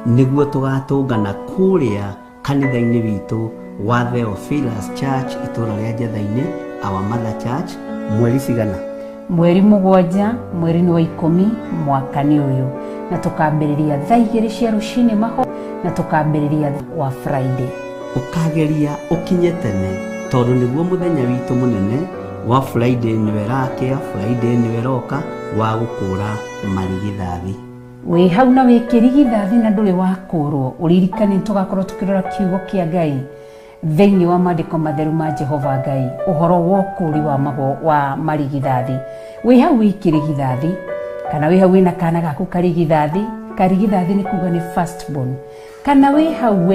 nĩguo tũgatũngana kũrĩa kanitha-inĩ witũ wa Theophilus Church itũra rĩa Njatha-inĩ Our Mother Church mweri cigana mweri 7 mweri wa 10 mwaka-inĩ ũyũ na tũkambĩrĩria thaa 2 cia rũcinĩ maho na tũkambĩrĩria wa Friday. ũkageria ũkinye tene tondũ nĩguo mũthenya witũ mũnene wa Friday nĩwe ĩrakĩa Friday nĩwe ĩroka wa gũkũra marigithathi. Wĩ hau na wĩkĩrigithathi na ndũrĩ wakũrwo ũririkane tũgakorwo tũkĩrora kiugo kĩa Ngai thĩinĩ wa maandĩko matheru ma Jehova Ngai ũhoro wa ũkũri wa marigithathi. Wĩ hau wĩkĩrigithathi kana wĩ hau wĩna kana gaku karigithathi nĩ kuga nĩ first born kana wĩ hau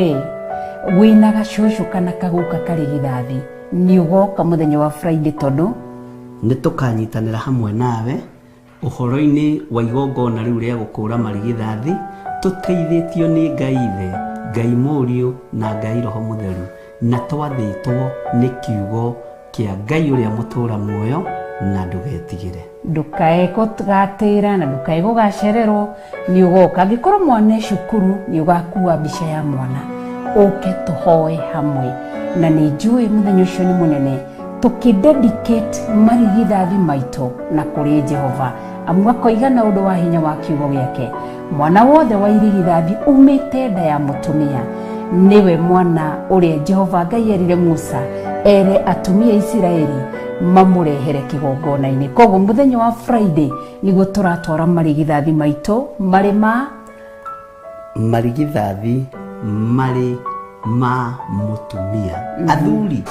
wĩna gacũcũ kana kaguka karigithathi nĩ ũgoka mũthenya wa Friday tondũ nĩ tũkanyitanĩra hamwe nawe ũhoro-inĩ wa igongona rĩu rĩa gũkũra marigithathi tũteithĩtio nĩ Ngai Ithe, Ngai Mũriũ na Ngai Roho Mũtheru na twathĩtwo nĩ kiugo kĩa Ngai ũrĩa mũtũra muoyo na ndũgetigĩre. ndukae gũgatĩra na ndukae gũgacererwo, nĩ ũgoka angĩkorwo mwana cukuru nĩ ũgakua mbica ya mwana ũke tũhoe hamwe, na nĩ njũĩ mũthenya ũcio nĩ mũnene tũkĩdedicate marigithathi maitũ na kũrĩ Jehova, amu akoiga na ũndũ wa hinya wa kiugo gĩake, mwana wothe wa irigithathi umĩte nda ya mũtumia niwe mwana ũrĩa Jehova Ngai erire Musa ere atumia Isiraeli mamũrehere kĩgongona-inĩ. Koguo mũthenya wa Friday nĩguo tũratwara marigithathi maitũ marĩ ma mũtumia. Athuri,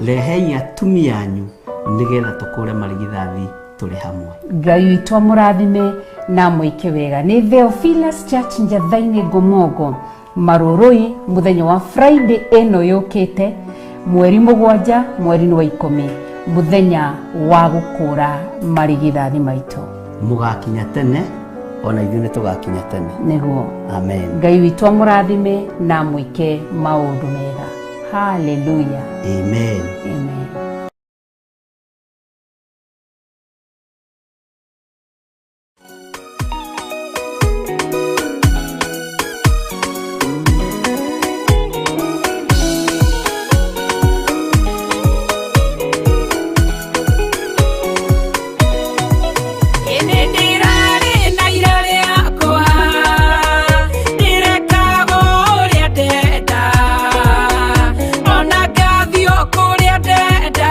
rehei atumia anyu nĩgetha tũkũre marigithathi tũrĩ hamwe. Ngai witũ amũrathime na mwĩke wega. Nĩ Theophilus Church Njatha-inĩ Ngomongo Marũrũi, mũthenya wa Friday ĩno yũkĩte mweri 7 mweri wa 10, mũthenya wa gũkũra marigithathi maitũ. Mũgakinya tene, ona ithuĩ nĩ tũgakinya tene. Nĩguo. Amen. Ngai witũ amũrathime na mwĩke maũndũ mega. Hallelujah. Amen. Amen. Ona gathio kuria ndenda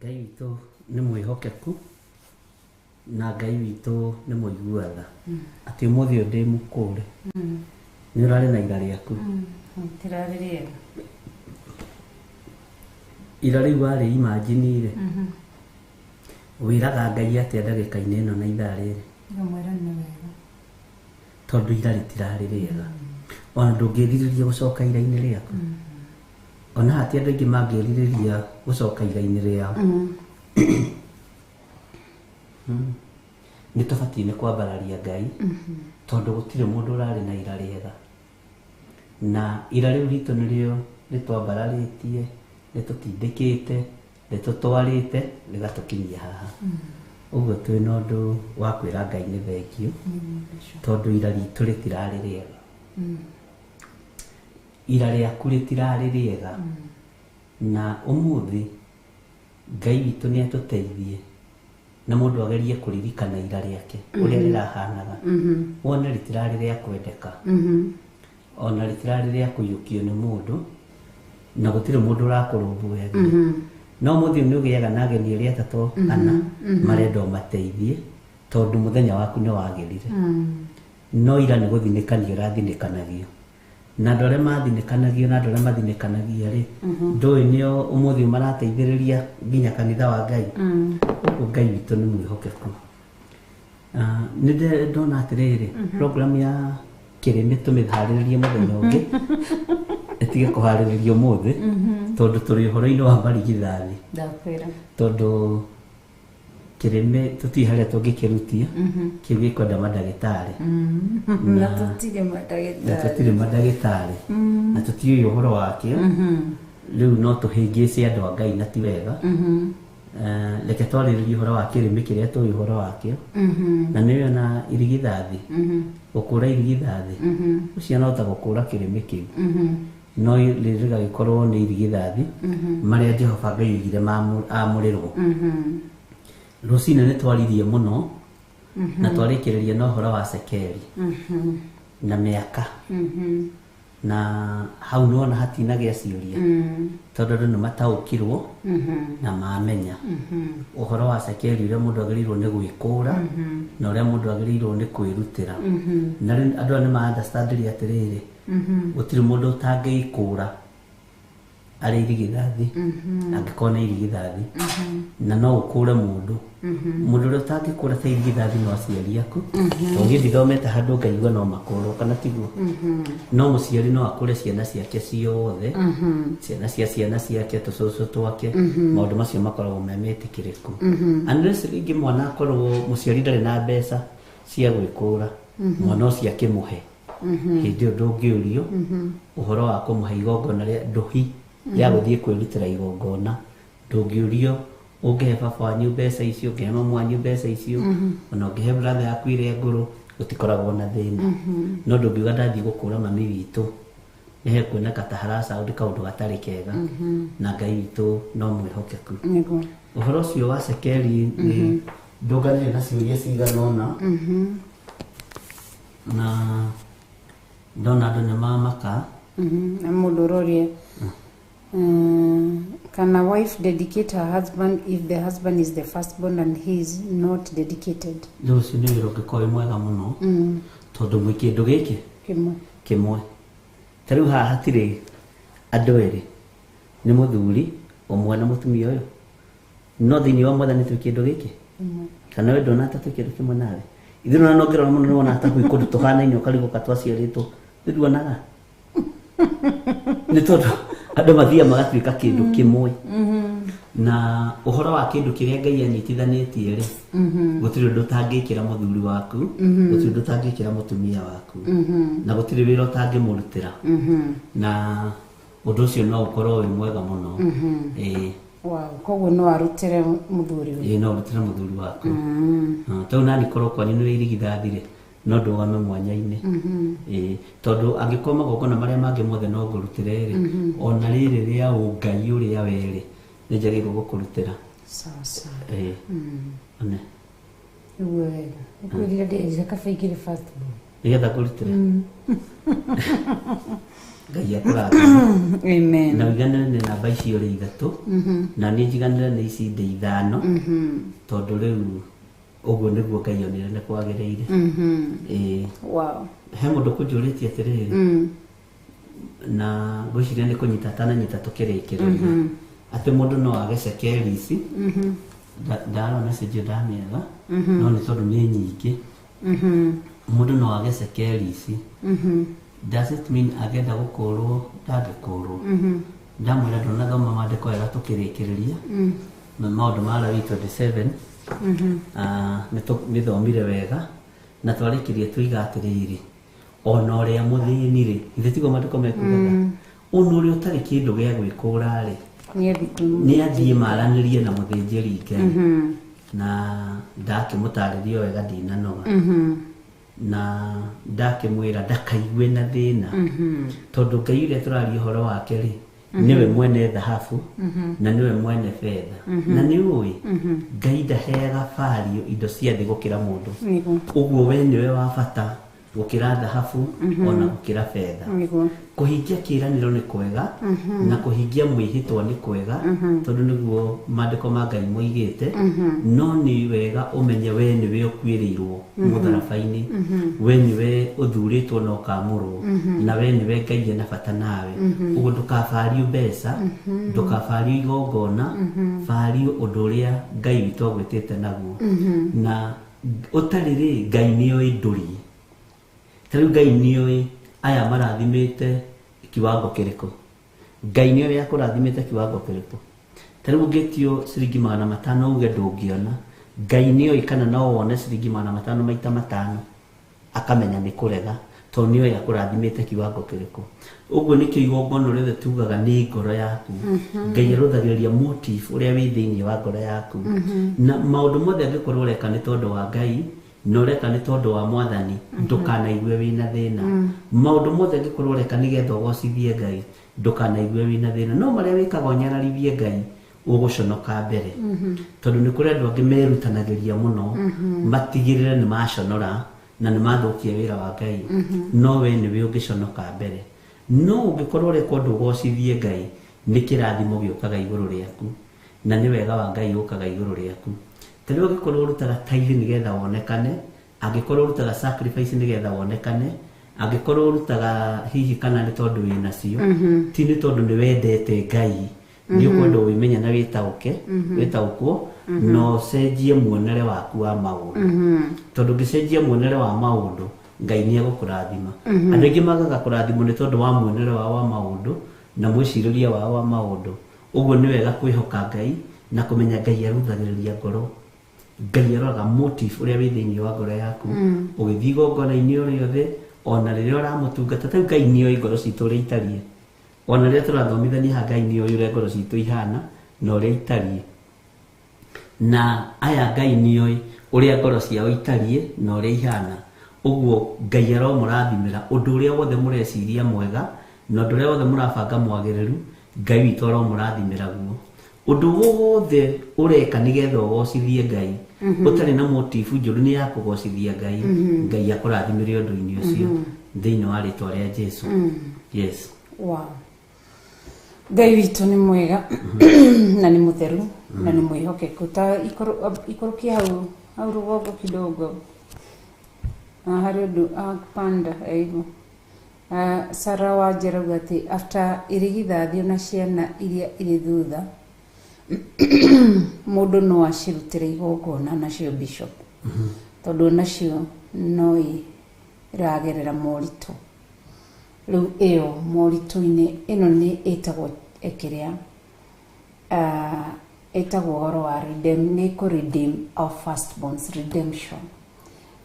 Ngai witũ nĩ mwĩhokeku na Ngai witũ nĩ mũiguaga atĩ ũmũthĩ ũyũ ndĩ mũkũre nĩ ũrarĩ na ira rĩaku tirarĩ rĩega ira rĩu warĩ imagine-ire wĩraga Ngai atĩa ndagĩka-inĩ ĩno na ithaa rĩrĩ ngamwĩra nĩ wega tondũ ira rĩtirarĩ rĩega ona ndũngĩrirĩria gũcoka ira-inĩ rĩaku ona hati andũ aingĩ mangĩrirĩria gũcoka ira-inĩ rĩao nĩ tũbatiĩ nĩ kwambararia Ngai tondũ gũtirĩ mũndũ ũrarĩ na ira rĩega na ira rĩu ritũ nĩrĩo rĩtwambararĩtie rĩtũtindĩkĩte rĩtũtwarĩte rĩgatũkinyia haha ũguo twĩ na ũndũ wa kwĩra Ngai nĩ thengio tondũ ira ritũ rĩtirarĩ rĩega ira rĩaku rĩtirarĩ rĩega na ũmũthĩ Ngai witũ nĩ atũteithie na mũndũ agerie kũririkana ira rĩake ũrĩa rĩrahanaga wone rĩtirarĩ rĩa kwendeka ona rĩtirarĩ rĩa kũiyũkio nĩ mũndũ na gũtirĩ mũndũ ũrakũrũmbũyagia no mũthĩ nĩ ũgĩaga na ageni erĩ atatũ ana marenda ũmateithie tondũ mũthenya waku nĩ wagĩrire no ira nĩ gũthinĩkanio ũrathinĩkanagio na andũ arĩa mathinĩkanagio na andũ arĩa mathinĩkanagia rĩ ndũĩ nĩo ũmũthĩ marateithĩrĩria nginya kanitha wa Ngai ũguo Ngai witũ nĩ mwĩhokeku nĩ ndona atĩrĩrĩ program ya kĩrĩmĩ tũmĩharĩrĩrie mũthenya ũngĩ ĩtige kũharĩrĩrio ũmũthĩ tondũ tũrĩ ũhoro-inĩ wa marigithathi tondũ kĩrĩmĩ tũtirĩ harĩa tũngĩkĩrutia kĩu gĩkwenda mandagĩtarĩ na tũtirĩ mandagĩtarĩ na tũtiũĩ ũhoro wakĩo rĩu no tũhĩngĩce andũ a Ngai na ti wega reke twarĩrĩrie ũhoro wa kĩrĩmĩ kĩrĩa tũĩ ũhoro wakĩo na nĩ ona irigithathi gũkũra irigithathi ũcio no ta gũkũra kĩrĩmĩ kĩu no rĩgagĩkorwo nĩ irigithathi marĩa Jehova Ngai oigire amũrĩrwo rũcinĩ nĩ twaririe mũno na twarĩkĩrĩria na ũhoro wa cekeri na mĩaka na hau nĩwona hatinagĩa ciũria tondũ andũ nĩ mataũkirwo na mamenya ũhoro wa cekeri ũrĩa mũndũ agĩrĩirwo nĩ gwĩkũra na ũrĩa mũndũ agĩrĩirwo nĩ kwĩrutĩra na andũ nĩ ma-understandire atĩrĩrĩ gũtirĩ mũndũ ũtangĩkũra arĩ irigithathi angĩkorwo nĩ irigithathi na no ũkũre mũndũ ũrĩa ũtangĩkũra ta irigithathi no aciari aku tondũ ndithomete handũ ngaigua no makũrwo kana tiguo no mũciari no akũre ciana ciake ciothe ciana cia ciana ciake tũcũcũ twake maũndũ macio makoragwo me metĩkĩrĩku unless rĩngĩ mwana akorwo mũciari ndarĩ na mbeca cia gwĩkũra mwana ũcio akĩmũhe hĩndĩ ĩyo ndũngĩũrio ũhoro wa kũmũhe igongona rĩa ndũhi ya gũthiĩ kwĩrutĩra igongona ndũngĩũrio ũngĩhe baba wanyu mbeca icio ũngĩhe mamu wanyu mbeca icio ona ũngĩhe brother yaku ĩrĩa ngũrũ gũtikoragwo na thĩna no ndũngiuga ndathiĩ gũkũra mami witũ nĩhe kuoneka ta haracaũndi kaũndũ gatarĩ kega na Ngai witũ no mwĩhokeku ũhoro ũcio wa cekeri nĩ ndũnganire na ciũria cigana ũna na ndona andũ nĩ mamaka na mũndũ ũroria can a wife dedicate her husband if the husband is the firstborn and he is not dedicated? Rũciũ nĩ wĩra ũngĩkorwo mwega mũno tondũ mwĩ kĩndũ gĩkĩ kĩmwe ta rĩu haha hatirĩ andũ erĩ nĩ mũthuri ũmwe na mũtumia ũyũ no thĩinĩ wa mwathani twĩ kĩndũ gĩkĩ kana we ndona ta twĩ kĩndũ kĩmwe nawe ithuĩ no nongerera mũno nĩwona ta gwĩ kũndũ tũhanaine ũkarigũka twaciarĩtwo ndũonaga nĩ tondũ andũ mathiaga magatuĩka kĩndũ kĩmwe na ũhoro wa kĩndũ kĩrĩa Ngai anyitithanĩtie rĩ gũtirĩ ũndũ ũtangĩkĩra mũthuri waku gũtirĩ ũndũ ũtangĩkĩra mũtumia waku na gũtirĩ wĩra ũtangĩmũrutĩra na ũndũ ũcio no ũkorwo wĩ mwega mũno koguo no arutĩre mũthuri no arutĩre mũthuri waku tondũ nani korwo kwanyu nĩ irigithathi rĩ no ndũgame mwanya-inĩ tondũ angĩkorwo magongona marĩa mangĩ mothe no ngũrutĩre rĩ ona rĩrĩ rĩa ũngai ũrĩa werĩ nĩ njagĩrĩirwo gũkũrutĩra one ũguo wega ũkwĩrire ndĩrĩire kaba igĩrĩ firstborn nĩgetha ngũrutĩre ngai akũrathime Amen. na wiganane na namba icio rĩ ithatũ na niĩ njiganĩre nĩ ici ndĩ ithano tondũ rĩu ũguo nĩguo ngai onire nĩ kwagĩrĩire. Wow. He mũndũ kũnjũrĩtie atĩrĩrĩ na ngwĩciria nĩ kũnyita atananyita tũkĩrĩkĩrĩria atĩ mũndũ no ageceke ici ndarora message ndamĩetha no nĩ tondũ nĩ nyingĩ mũndũ no ageceke ici. Does it mean agenda gũkũrwo ndangĩkũrwo? Ndamwĩra ndũnathoma maandĩko wega tũkĩrĩkĩrĩria maũndũ ma Lawi 27 nĩthomire wega na twarĩkĩrie tũiga atĩrĩrĩ ona ũrĩa mũthĩni rĩ ithe tiguo maandĩko mekugaga ona ũrĩa ũtarĩ kĩndũ gĩa gwĩkũra rĩ nĩ athiĩ maranĩrie na mũthĩnjĩri Ngai na ndakĩmũtarĩria wega ndinanoga na ndakĩmwĩra ndakaigue na thĩna tondũ Ngai ũrĩa tũraria ũhoro wake rĩ niwe mwene thahabu na niwe mwene fedha na nĩ ũĩ Ngai ndaheaga Bario indo cia thĩ gũkĩra mũndũ ũguo we nĩwe wa bata gũkĩra thahabu ona gũkĩra fedha. Kũhingia kĩĩranĩro nĩ kwega na kũhingia mwĩhĩtwa nĩ kwega tondũ nĩguo maandĩko ma Ngai moigĩte no nĩ wega ũmenye we nĩwe ũkuĩrĩirwo mũtharaba-inĩ we nĩwe ũthurĩtwo na ũkamũrwo na we nĩwe Ngai ena bata nawe ũguo ndũkabario mbeca ndũkabario igongona bario ũndũ ũrĩa Ngai witũ agwĩtĩte naguo na ũtarĩ rĩ Ngai nĩoĩ ndũri tarĩu Ngai nĩoĩ aya marathimĩte kiwango kĩrĩkũ Ngai nĩoĩ akũrathimĩte kiwango kĩrĩkũ tarĩu ũngĩtio ciringi 500 uge ndũngĩona Ngai nĩoĩ kana no wone ciringi 500 maita 5 akamenya nĩ kũrega tondũ nĩoĩ akũrathimĩte kiwango kĩrĩkũ ũguo nĩkĩo igongona rĩothe tugaga nĩ ngoro yaku Ngai arũthagĩrĩria motive ũrĩa wĩ thĩinĩ wa ngoro yaku na maũndũ mothe angĩkorwo ũreka nĩ tondũ wa Ngai na ũreka nĩ tondũ wa Mwathani ndũkanaigue wĩna thĩna maũndũ mothe angĩkorwo ũreka nĩgetha ũgocithie Ngai ndũkanaigue wĩna thĩna no marĩa wĩkaga ũnyararithie Ngai ũgũconoka mbere tondũ nĩ kũrĩ andũ angĩ merutanagĩria mũno matigĩrĩre nĩ maconora na nĩ mathũkia wĩra wa Ngai no we nĩwe ũngĩconoka mbere no ũngĩkorwo ũreka ũndũ ũgocithie Ngai nĩ kĩrathimo gĩũkaga igũrũ rĩaku na nĩ wega wa Ngai ũkaga igũrũ rĩaku. Tarĩu angĩkorwo ũrutaga tithe nĩgetha wonekane angĩkorwo ũrutaga sacrifice nĩgetha wonekane angĩkorwo ũrutaga hihi kana nĩ tondũ wĩna cio ti nĩ tondũ nĩ wendete Ngai nĩ ũkwenda wĩmenye na wĩtaũkwo na ũcenjie muonere waku wa maũndũ tondũ ũngĩcenjia muonere wa maũndũ Ngai nĩ egũkũrathima. Andũ aingĩ magaga kũrathimwo nĩ tondũ wa muonere wao wa maũndũ na mwĩcirĩrie wao wa maũndũ ũguo nĩ wega kwĩhoka Ngai na kũmenya Ngai aruthagĩrĩria ngoro Ngai aroraga motive ũrĩa wĩ thĩinĩ wa ngoro yaku ũgĩthiĩ igongona-inĩ o rĩothe ona rĩrĩa ũramũtungata tarĩu Ngai nĩoĩ ngoro citũ ũrĩa itariĩ ona rĩrĩa tũrathomithania ha Ngai nĩoĩ ũrĩa ngoro citũ ihana na ũrĩa itariĩ na aya Ngai nĩoĩ ũrĩa ngoro ciao itariĩ na ũrĩa ihana ũguo Ngai aromũrathimĩra ũndũ ũrĩa wothe mũreciria mwega na ũndũ ũrĩa wothe mũrabanga mwagĩrĩru Ngai witũ aromũrathimĩra guo ũndũ wothe ũreka nĩgetha ũgocithie Ngai ũtarĩ na motive njũru nĩ ya kũgocithia Ngai Ngai akũrathimĩre ũndũ-inĩ ũcio thĩinĩ wa rĩtwa rĩa Jesũ. Yes. Wow. Ngai witũ nĩ mwega na nĩ mũtheru na nĩ mwĩhokeku ta ikũrũkia hau rũgongo kidogo harĩ ũndũ akpanda aigu Sara Wanjĩra auga atĩ after irigithathio na ciana iria irĩ thutha mũndũ no acirutĩre igongona nacio bishop tondũ nacio no iragerera moritũ rĩu ĩyo moritũ-inĩ ĩno nĩ ĩtagwo ĩkĩrĩa ĩtagwo ũhoro wa nĩ kũ-redeem our firstborns redemption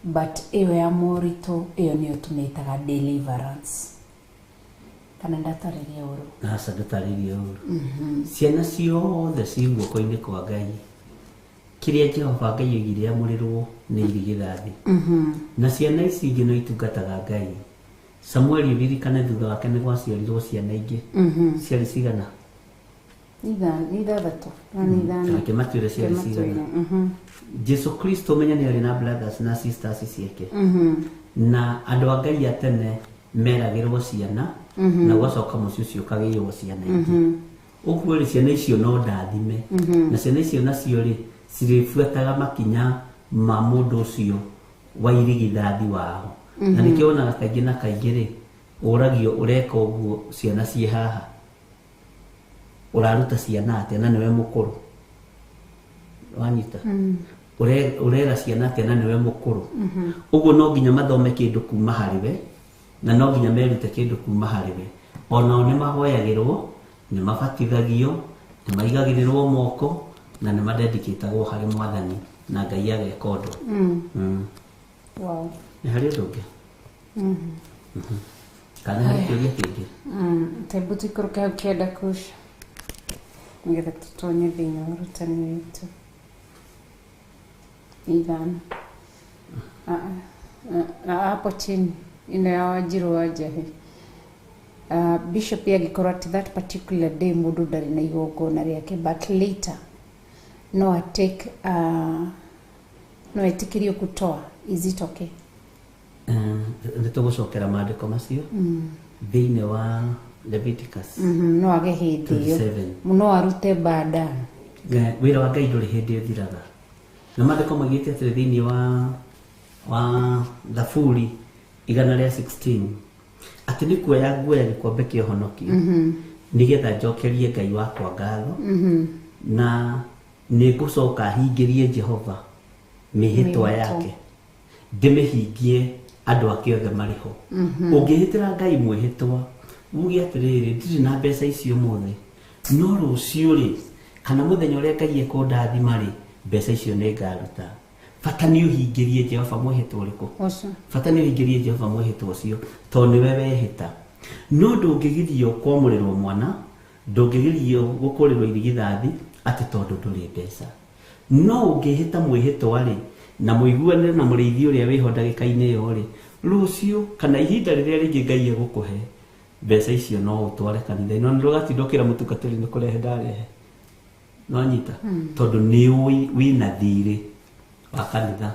but ĩyo ya moritũ ĩyo nĩyo tũmĩtaga deliverance kana ndatarĩria ũru aca ndatarĩria ũru ciana ciothe ci guoko-inĩ kwa Ngai kĩrĩa Jehova Ngai oigire amũrĩrwo nĩ irigithathi na ciana ici ingĩ no itungataga Ngai. Samueli uririkane thutha wake nĩ gwaciarirwo ciana ingĩ ciarĩ cigana nĩ ithathatũ na nĩ ithano akĩmatuĩra ciarĩ cigana Jesu Kristo menya nĩ arĩ na brothers na sisters ciake na andũ a Ngai a tene meragĩrwo ciana na gwacoka muciĩ ũcio ũkagĩo ciana ingĩ ũguo rĩ ciana icio no ndathime na ciana icio nacio rĩ cirĩbuataga makinya ma mũndũ ũcio wa irigithathi wao na nĩkĩo wonaga kaingĩ na kaingĩ rĩ ũragio ũreka ũguo ciana ciĩ haha ũraruta ciana atĩa na nĩwe mũkũrũ wanyita urera ciana atĩa na nĩwe mũkũrũ ũguo no nginya mathome kĩndũ kuma harĩwe na no nginya merute kĩndũ kuma harĩwe onao nĩ mahoyagĩrwo nĩ mabatithagio nĩ maigagĩrĩrwo moko na nĩ madedicatagwo harĩ mwathani na Ngai ageka ũndũ wow nĩ harĩ ũndũ ũngĩ kana harĩ kĩũria kĩngĩ tebu tikũrũka hau kĩenda kusha nĩgetha tũtonye thĩinĩ wa ũrutani witũ ithano hapo chini ino ya Wanjiru wa Njahi bishop angĩkorwo at that particular day mũndũ ndarĩ na igongona rĩake but later no atake no etĩkĩrio kutoa is it okay nĩtũgũcokera maandĩko macio thĩinĩ wa Leviticus no age hĩndĩ ĩyo no arute baada wĩra wa Ngai ndũrĩ hĩndĩ ũthiraga na maandĩko magĩte atĩ thĩinĩ wa Thaburi 116 atĩ nĩ kuoya nguoya gĩkombe kĩa ũhonokio nĩgetha njokerie Ngai wakwa ngatho na nĩ ngũcoka hingĩrie Jehova mĩhĩtwa yake ndĩmĩhingie andũ ake othe marĩ ho ũngĩhĩtĩra Ngai mwĩhĩtwa uge atĩrĩrĩ ndirĩ na mbeca icio mothe no rũciũ rĩ kana mũthenya ũrĩa Ngai ekũndathima rĩ mbeca icio nĩ ngaruta bata nĩ ũhingĩrie Jehova mwĩhĩtwa ũrĩkũ bata nĩ ũhingĩrie Jehova mwĩhĩtwa ũcio tondũ nĩwe wehĩta no ndũngĩgirio kwamũrĩrwo mwana ndũngĩgirio gũkũrĩrwo irigithathi atĩ tondũ ndũrĩ mbeca no ũngĩhĩta mwĩhĩtwa rĩ na mũiguanĩre na mũrĩithi ũrĩa wĩho ndagĩka-inĩ ĩyo rĩ rũciũ kana ihinda rĩrĩa rĩngĩ Ngai egũkũhe mbeca icio no ũtware kanitha no ndũgatindũkĩra mũtungatĩri nĩ kũrehe ndarehe no nyita tondũ nĩ wĩna thirĩ wa kanitha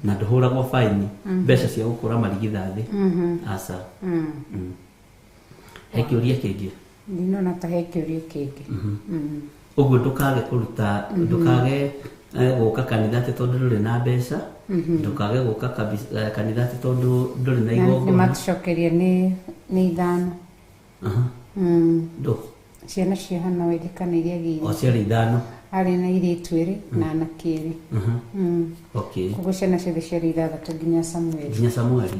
na ndũhũragwo faini mbeca cia gũkũra marigithathi aca he kĩũria kĩngĩ ndinona ta he kĩũria kĩngĩ ũguo ndũkage kũruta ndũkage gũka kanitha atĩ tondũ ndũrĩ na mbeca ndũkage gũka kanitha atĩ tondũ ndũrĩ na igongona nĩmatucokeria nĩ ithano ndũ ciana ciahana wendekana iria gĩire o ciarĩ ithano arĩ na airĩtu erĩ na anake erĩ okay koguo ciana ciothe ciarĩ ithathatũ nginya Samueli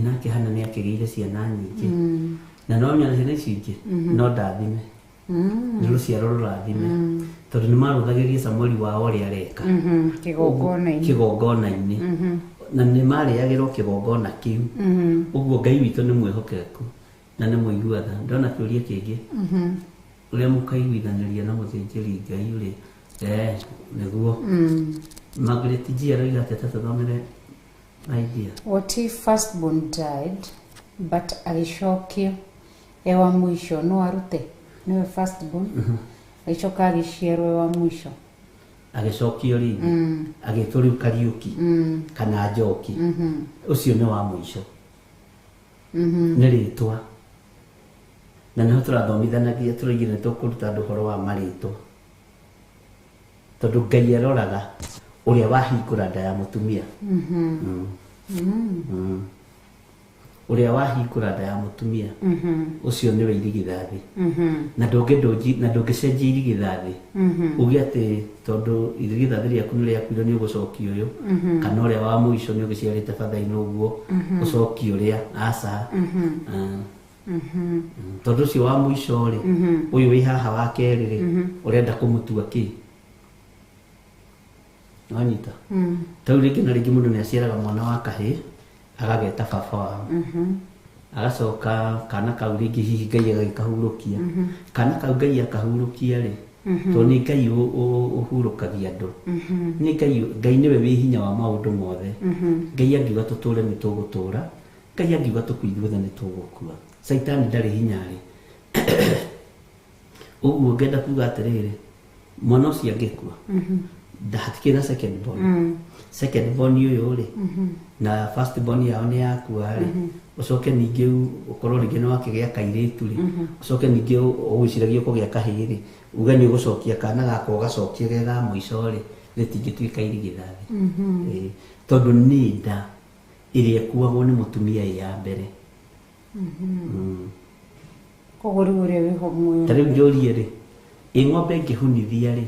nake hana nĩ akĩgĩire ciana nyingĩ na no nyana ciana ici ingĩ no ndathime nĩ rũciaro rũrathime tondũ nĩ marũthagĩria Samueli wao ũrĩa areka kĩgongona-inĩ na nĩ marĩagĩrwo kĩgongona kĩu ũguo Ngai witũ nĩ mwĩhokeku na nĩ mũiguatha ndona kĩũria kĩngĩ ũrĩa mũkaiguithanĩria na mũthĩnjĩri Ngai ũrĩ nĩguo Margaret G aroiga atĩ tũthomere idea what if firstborn died but agĩcokio wa mũico no arute nĩwe firstborn agĩcoka agĩciarwo wa mũico agĩcokio rĩngĩ agĩtwo rĩu Kariuki kana Njoki ũcio nĩ wa mũico nĩ rĩtwa na nĩho tũrathomithanagia tũroigire nĩ tũkũruta andũ ũhoro wa marĩtwa tondũ Ngai aroraga ũrĩa wahingũra nda ya mũtumia ũrĩa wahingũra nda ya mũtumia ũcio nĩwe irigithathi na ndũngĩcenjia irigithathi uge atĩ tondũ irigithathi rĩaku nĩ rĩakuire nĩ ũgũcokia ũyũ kana ũrĩa wa mũico nĩ ũgĩciarĩte batha-inĩ ũguo ũcokia ũrĩa aca tondũ ũcio wa mũico rĩ ũyũ wĩ haha wa kerĩ rĩ ũrenda kũmũtua kĩ wanyita tau rĩngĩ na rĩngĩ mũndũ nĩ aciaraga mwana wa kahĩĩ agageta baba wao agacoka kana kau rĩngĩ hihi Ngai agagĩkahurũkia kana kau Ngai akahurũkia rĩ tondũ nĩ Ngai ũhurũkagia andũ nĩ Ngai nĩwe wĩ hinya wa maũndũ mothe Ngai angiuga tũtũre nĩ tũgũtũra Ngai angiuga tũkũiguitha nĩ tũgũkua Saitani ndarĩ hinya rĩ ũguo ngenda kuga atĩrĩrĩ mwana ũcio angĩkua ndahatikira second born second born uyu ri na first born yao ni yakua ri ucoke ningi ukorwo ringi no akigea kairitu ri ucoke ningi uguciragia kugea kahiri uga ni ugucokia kana gako ugacokia getha muico ri ritingituika irigithathi tondu ni nda iria kuagwo ni mutumia ya mbere kogori uria wiho muoyo tari njorie ri ing'ombe ngihunithia ri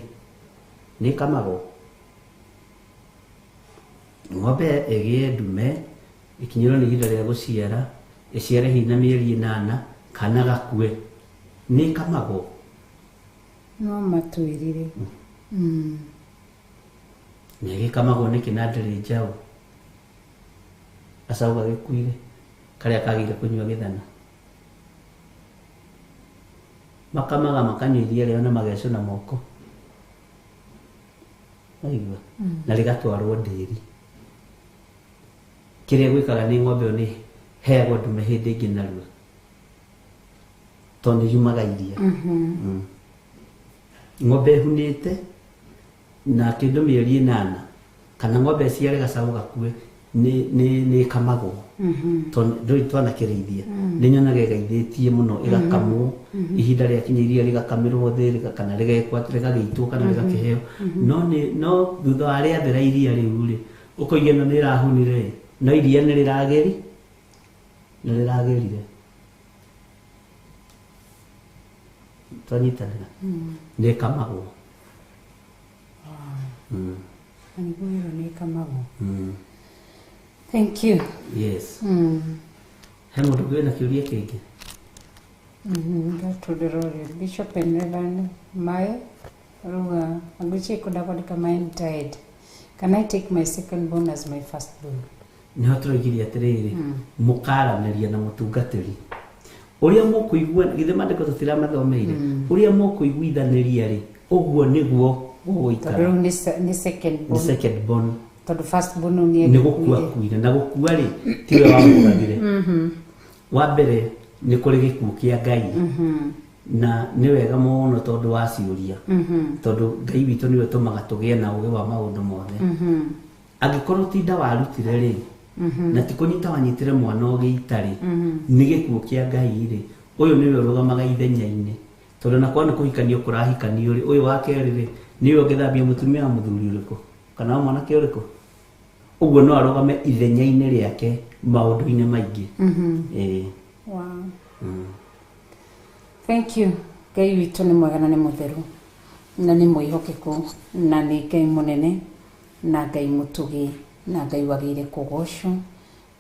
ni kamago ng'ombe egie ndume ikinyiro ni ihinda ria guciara iciare hina mieri 8 kana gakue ni kamago no matwirire ni kamago ni kinandiri njau asauga gikuire karia kagire kunywa githana makamaga makanywa iria rĩo na mageco na moko aigua na rigatwarwo ndĩri kĩrĩa gwĩkaga nĩ ng'ombe ĩyo nĩ heagwo ndume hĩndĩ ĩngĩ narua tondũ nĩ yumaga iria ng'ombe ĩhunĩte na kĩndũ mĩeri 8 kana ng'ombe ciare gacaũ gakue nĩ kamagwo tondũ ndũrĩ twanakĩrĩithia nĩ nyonaga ĩgaithĩtie mũno ĩgakamwo ihinda rĩakinya iria rĩgakamirwo thĩ kana rĩgagĩitwo kana rĩgakĩheo no thutha wa rĩathera iria rĩu rĩ ũkoiga ĩno nĩ ĩrahunire no iria nĩ rĩragerire twanyitanĩra nĩ kamagwo aniguiro nĩ kamagwo thank you yes he mũndũ ũngĩ na kĩũria kĩngĩ ngatũndĩrore Bishop and Reverend Mae ruga angĩchikunda kwandĩka my died can I take my second born as my first born nĩho tũroigire atĩrĩrĩ mũkaranĩria na mũtungatĩri ũrĩa mũkũiguana githĩ maandĩko tũtiramathomeire ũrĩa mũkũiguithanĩria rĩ ũguo nĩguo gũgũikara tondũ nĩ second born tondũ first born nĩ gũkua kuire na gũkua rĩ tiwe wamũragire wa mbere nĩ kũrĩ gĩkuũ kĩa Ngai na nĩ wega mũno tondũ wa ciũria tondũ Ngai witũ nĩwe tũmaga tũgĩe na ũgĩ wa maũndũ mothe angĩkorwo ti nda warutire rĩ na ti kũnyita wanyitire mwana ũgĩitarĩ nĩ gĩkuũ kĩa Ngai rĩ ũyũ nĩwe ũrũgamaga ithenya-inĩ tondũ na kwa nĩ kũhikanio kũrahikanio rĩ ũyũ wa kerĩ rĩ nĩwe ũngĩthambia mũtumia wa mũthuri ũrĩkũ kana mwanake ũrĩkũ ũguo no arũgame ithenya-inĩ rĩake maũndũ-inĩ maingĩ wow thank you Ngai witũ nĩ mwega na nĩ mũtheru na nĩ mwĩhokeku na nĩ Ngai mũnene na Ngai mũtũgĩ na Ngai wagĩrĩire kũgocwo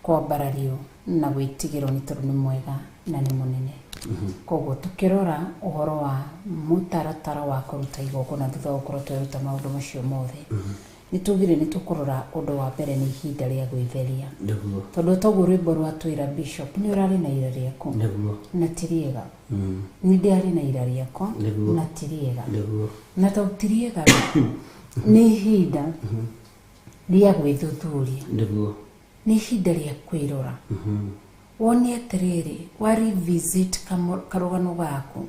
kwambarario na gwĩtigĩrwo nĩ tondũ nĩ mwega na nĩ mũnene koguo tũkĩrora ũhoro wa mũtaratara wa kũruta igongona thutha wa gũkorwo tweruta maũndũ macio mothe nĩ tugire nĩ tũkũrora ũndũ wa mbere nĩ ihinda rĩa gwĩtheria tondũ toguo rwĩmbo rwatwĩra Bishop nĩ ũrarĩ na ira rĩakwa na ti rĩega nĩ ndĩarĩ na ira rĩakwa na ti rĩega na tondũ ti rĩega nĩ ihinda rĩa gwĩthuthuria nĩ ihinda rĩa kwĩrora wone atĩrĩrĩ wa revisit karũgano gaku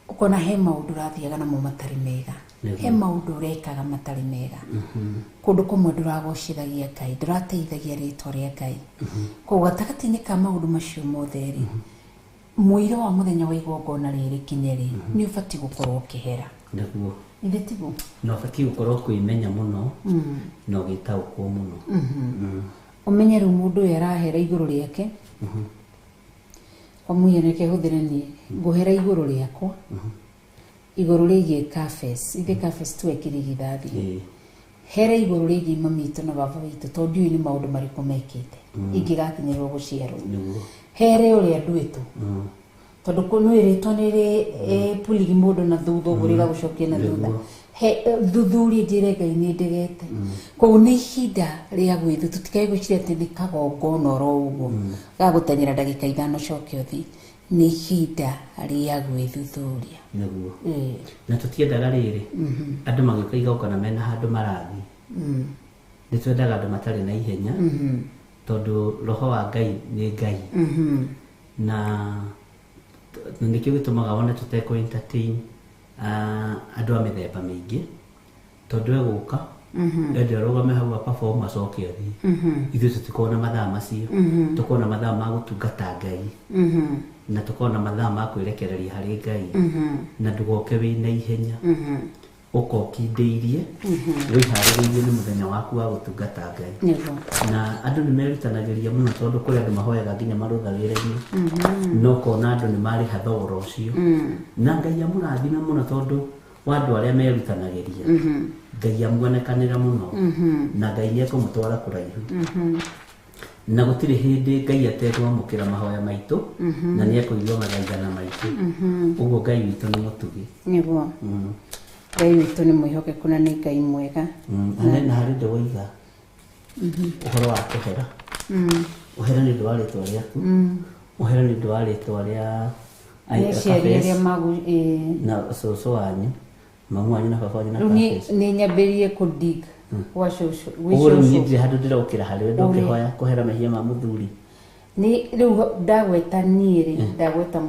ũkona he maũndũ ũrathiaga namo matarĩ mega he maũndũ ũrekaga matarĩ mega kũndũ kũmwe ndũragocithagia Ngai ndũrateithagia rĩtwa rĩa Ngai koguo gatagatĩ-inĩ ka maũndũ macio mothe rĩ mũiro wa mũthenya wa igongona rĩrĩ kinye rĩ nĩ ũbatiĩ gũkorwo ũkĩhera ithe tiguo na ũbatiĩ gũkorwo kwĩmenya mũno na ũgĩtaũkwo mũno ũmenye rĩu mũndũ ũyũ arahera igũrũ rĩake kwa mũhiano reke hũthĩre niĩ ngũhera igũrũ rĩakwa igũrũ rĩgiĩ Cafes ithe Cafes twekire githathi here igũrũ rĩgiĩ mami witũ na baba witũ tondũ ndiũĩ nĩ maũndũ marĩkũ mekĩte ingĩgakinyĩrwo gũciarwo here ũrĩa nduĩtwo tondũ nĩ rĩtwa nĩ puligi mũndũ na thutha ũguo rĩgagũcokia na thutha thuthuria njĩre Ngai nĩ ndegete koguo nĩ ihinda rĩa gwĩthu tũtikae gwĩciria atĩ nĩ kagongona oro ũguo gagũteng'era ndagĩka 5 coke ũthi nĩ ihinda rĩa gwĩthuthuria na tũtiendaga rĩrĩ andũ magĩũka igongona mena handũ marathiĩ nĩ twendaga andũ matarĩ na ihenya tondũ roho wa Ngai nĩ Ngai na nĩkĩo gĩtũmaga wone tũtekũ entertain andũ a mĩthemba mĩingĩ tondu eguka ende arugame hau a perform acoke athii ithuĩ tũtikona mathaa macio tukona mathaa ma gũtungata Ngai na tukona mathaa ma kwĩrekereria harĩ Ngai na ndugoke wĩna ihenya ukokindĩirie wĩharĩrĩirie nĩ mũthenya waku wa gũtungata Ngai na andũ nĩ merutanagĩria mũno tondũ kũrĩ andũ mahoyaga nginya marũtha wĩra-inĩ no kona andũ nĩ marĩha thogora ũcio na Ngai amũrathime mũno tondũ wa andũ arĩa merutanagĩria Ngai amuonekanĩra mũno na Ngai nĩ ekũmũtwara kũraihu na gũtirĩ hĩndĩ Ngai ategwamũkĩra mahoya maitũ na nĩ ekũigua mathaithana maitũ ũguo Ngai witũ nĩ mũtugi nĩguo Ngai witũ nĩ mwĩhokeku na nĩ Ngai mwega na harĩ ndĩwoiga ũhoro wa kũhera ũhera nĩ ũndũ wa rĩtwa rĩaku ũhera nĩ ũndũ wa rĩtwa rĩa na cũcũ wanyu mamu wanyu na baba wanyu na Kabeci nĩ nyambĩrĩrie kũdig wa cũcũ ũguo rĩu niĩ ndirĩ handũ ndĩrokĩra harĩ ndokĩhoya kũhera mehia ma mũthuri nĩ rĩu ndagweta niĩ rĩ ndagweta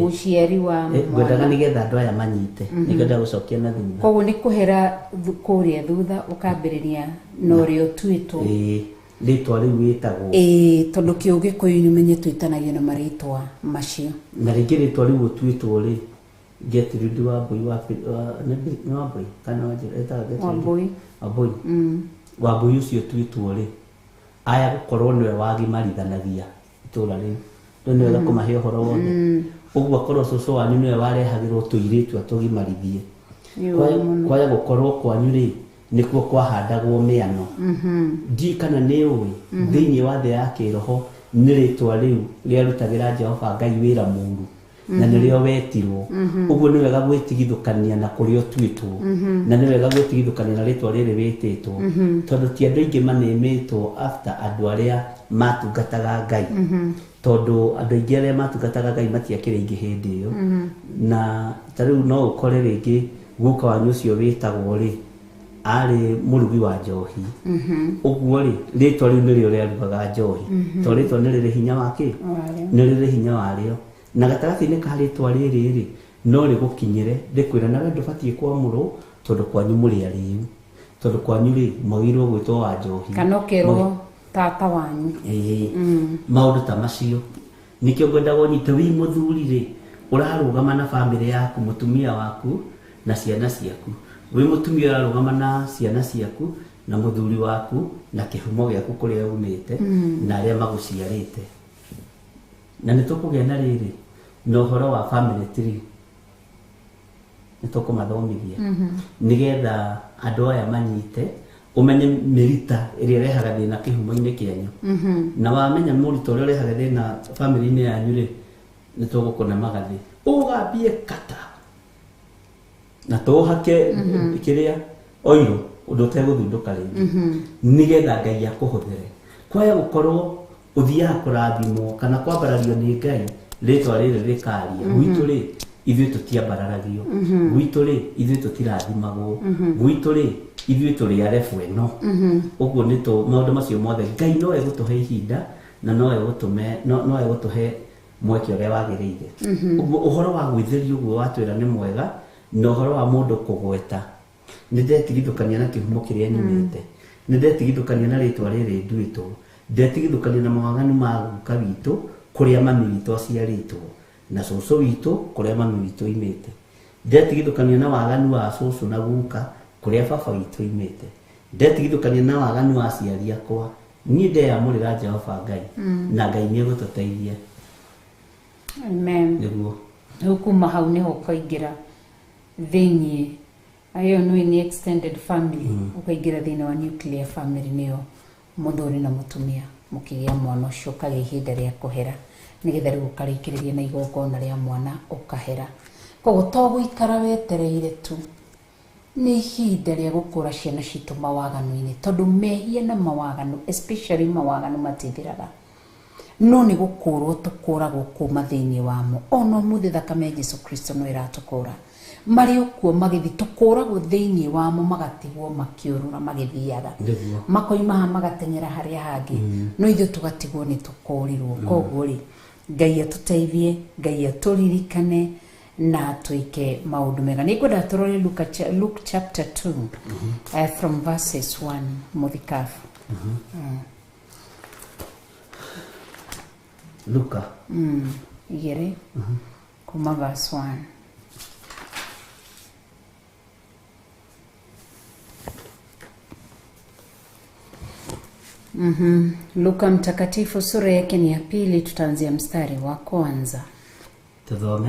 mũciari wa ngwendaga nĩgetha andũ aya manyite nĩgetha gũcokia na thutha koguo nĩ kũhera kũrĩa thutha ũkambĩrĩria na ũrĩa ũtuĩtwo rĩtwa rĩu wĩtagwo tondũ Kĩũgĩkũyũ-inĩ menye twĩtanagio na marĩtwa macio na rĩngĩ rĩtwa rĩu ũtuĩtwo rĩ Gertrude Wambui nĩ Wambui kana Wambui ũcio ũtuĩtwo rĩ aya gũkorwo nĩwe wagimarithanagia itũra rĩu nĩ wega kũmahe ũhoro wothe ũguo akorwo cũcũ wanyu nĩwe warehagĩrwo tũirĩtu atũgimarithie kwaga gũkorwo kwanyu rĩ nĩkuo kwahandagwo mĩano ndiĩ kana nĩ ũĩ thĩinĩ wa thĩ ya kĩroho nĩ rĩtwa rĩu rĩarutagĩra Jehova Ngai wĩra mũru na nĩrĩo wetirwo ũguo nĩ wega gwĩtigithũkania na kũrĩa ũtuĩtwo na nĩ wega gwĩtigithũkania na rĩtwa rĩrĩ wĩtĩtwo tondũ ti andũ aingĩ manĩmĩtwo after andũ arĩa matungataga Ngai tondũ andũ aingĩ arĩa matungataga Ngai matiakĩrĩ aingĩ hĩndĩ ĩyo na ta rĩu no ũkore rĩngĩ guka wanyu ũcio wĩtagwo rĩ arĩ mũrugi wa njohi ũguo rĩ rĩtwa rĩu nĩrĩo rĩarugaga njohi tondũ rĩtwa nĩ rĩrĩ hinya wakĩ nĩ rĩrĩ hinya warĩo na gatagatĩ-inĩ ka rĩtwa rĩrĩ rĩ no rĩgũkinyĩre rĩkwĩra nawe ndũbatiĩ kwamũrwo tondũ kwanyu mũrĩ arĩu tondũ kwanyu rĩ mwagĩrĩirwo gwĩtwo wa njohi kana ũkerwo tata wanyu maũndũ ta macio nĩkĩo ngwendaga ũnyite wĩ mũthuri rĩ ũrarũgama na bamĩrĩ yaku mũtumia waku na ciana ciaku wĩ mũtumia ũrarũgama na ciana ciaku na mũthuri waku na kĩhumo gĩaku kũrĩa umĩte na arĩa magũciarĩte na nĩtũkũgĩa na rĩrĩ na ũhoro wa family tree nĩtũkũmathomithia nĩgetha andũ aya manyite umenye mĩrita ĩrĩa ĩrehaga thĩna kĩhumo-inĩ kĩanyu na wamenya mũrita ũrĩa ũrehaga thĩna family-inĩ yanyu rĩ nĩtũgũkũne magathĩ ũgambie kata na tũhake kĩrĩa oiro ũndũ ũtegũthundũka rĩngĩ nĩgetha Ngai akũhũthĩre kwaya gũkorwo ũthiaga kũrathimwo kana kwambarario nĩ Ngai rĩtwa rĩrĩ rĩkaria gwitũ rĩ ithuĩ tũtiambararagio gwitũ rĩ ithuĩ tũtirathimagwo gwitũ rĩ ithuĩ tũrĩ arebu ĩno ũguo nĩ maũndũ macio mothe Ngai no egũtũhe ihinda na no egũtũhe mweke ũrĩa wagĩrĩire ũguo ũhoro wa gwĩtheria ũguo watwĩra nĩ mwega na ũhoro wa mũndũ kũgweta nĩ ndetigithũkania na kĩhumo kĩrĩa nyumĩte nĩ ndetigithũkania na rĩtwa rĩrĩ nduĩtwo ndetigithũkania na mawaganu ma guka witũ kũrĩa mami witũ aciarĩtwo na cũcũ witũ kũrĩa mami witũ imĩte ndetigithũkania na waganu wa cũcũ na guka kũrĩa baba witũ imĩte ndetigithũkania na waganu wa aciari akwa niĩ ndeyamũrĩra Jehova Ngai na Ngai nĩ egũtũteithia amen nĩguo rĩu kuma hau nĩho ũkaingĩra thĩinĩ ayo nĩ extended family ũkaingĩra thĩinĩ wa nuclear family nĩyo mũthuri na mũtumia mũkĩgĩa mwana ũcio ũkagĩa ihinda rĩa kũhera nĩgetha rĩu ũkarĩkĩrĩria na igongona rĩa mwana ũkahera koguo to gũikara wetereire tu nĩ ihinda rĩa gũkũra ciana citũ mawaganu-inĩ tondũ mehia na mawaganu especially mawaganu matithiraga no nĩ gũkũrwo tũkũragwo kuma thĩinĩ wamo ona ũmũthĩ thakame Jesũ Kristo no ĩratũkũra marĩ okuo magĩthi tũkũragwo thĩinĩ wamo magatigwo makĩũrũra magĩthiaga makoimaha magateng'era harĩa hangĩ no ithuĩ tũgatigwo nĩ tũkũrirwo koguo rĩ Ngai atũteithie Ngai atũririkane na tuike maundu mega. Nikwenda turore Luke chapter 2 from verses 1 muthikafu. Luka igere kuma verse 1. Luka mtakatifu sura yake ni ya 2, tutaanzia mstari wa kwanza. Tuthome.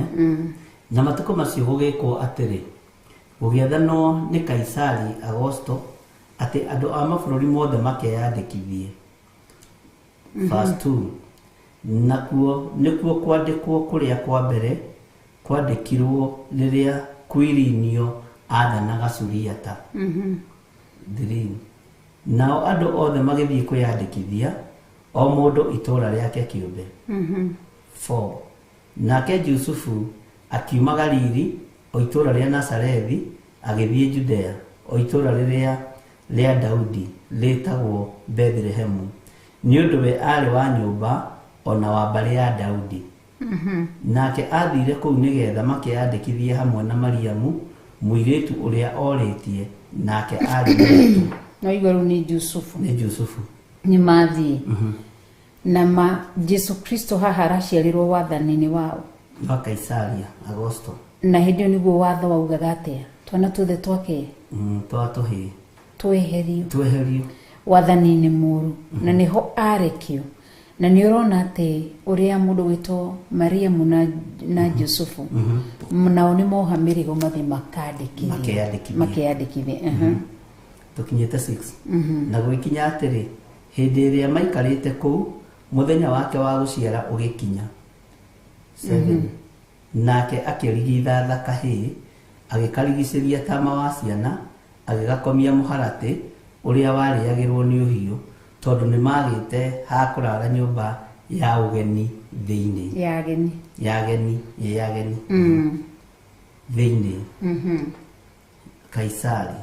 Na matuko macio gugikwo atiri gugiathanwo ni Kaisari Augusto ati andu a mabũrũri mothe makeyandĩkithie. Verse 2. Nakuo nĩkuo kwandĩkwo kũrĩa kwa mbere kwandĩkirwo rĩrĩa Kwirinio athanaga Suriata. 3. Nao andũ othe magĩthiĩ kwĩyandĩkithia o mũndũ itũũra rĩake kĩũmbe. 4. Nake Jusufu akiuma Galili o itũũra rĩa Nazarethi agĩthiĩ Judea o itũũra rĩa Daudi rĩtagwo Bethlehemu, nĩ ũndũ we arĩ wa nyũmba ona wa mbarĩ ya Daudi. Nake athire kũu nĩgetha makĩyandĩkithie hamwe na Mariamu mũirĩtu ũrĩa orĩtie, nake arĩ mũirĩtu. No igũrũ ni Jusufu. Ni Jusufu. Ni mathiĩ. Na Jesu Kristo haha araciarirwo wathani-inĩ wao wa Kaisaria Augusto. Na hĩndĩ ĩyo nĩguo watho waugaga atĩa? Twana tuothe twake twatũhĩ tweherio wathani-inĩ mũru. Na nĩho arekio. Na nĩ ũrona atĩ ũrĩa mũndũ wĩtwo Mariamu na Jusufu nao nĩ moha mĩrigo mathiĩ makeyandĩkithie. Tukinyĩte 6. Na gũikinya atĩrĩ, hĩndĩ ĩrĩa maikarĩte kũu mũthenya wake wa gũciara ũgĩkinya. 7. Nake akĩrigitha kahĩĩ agĩkarigicĩria tama wa ciana agĩgakomia mũharatĩ ũrĩa warĩagĩrwo nĩ ũhiũ, tondũ nĩ magĩte ha kũrara nyũmba ya ũgeni thĩinĩ. Ya ageni thĩinĩ. Kaisari.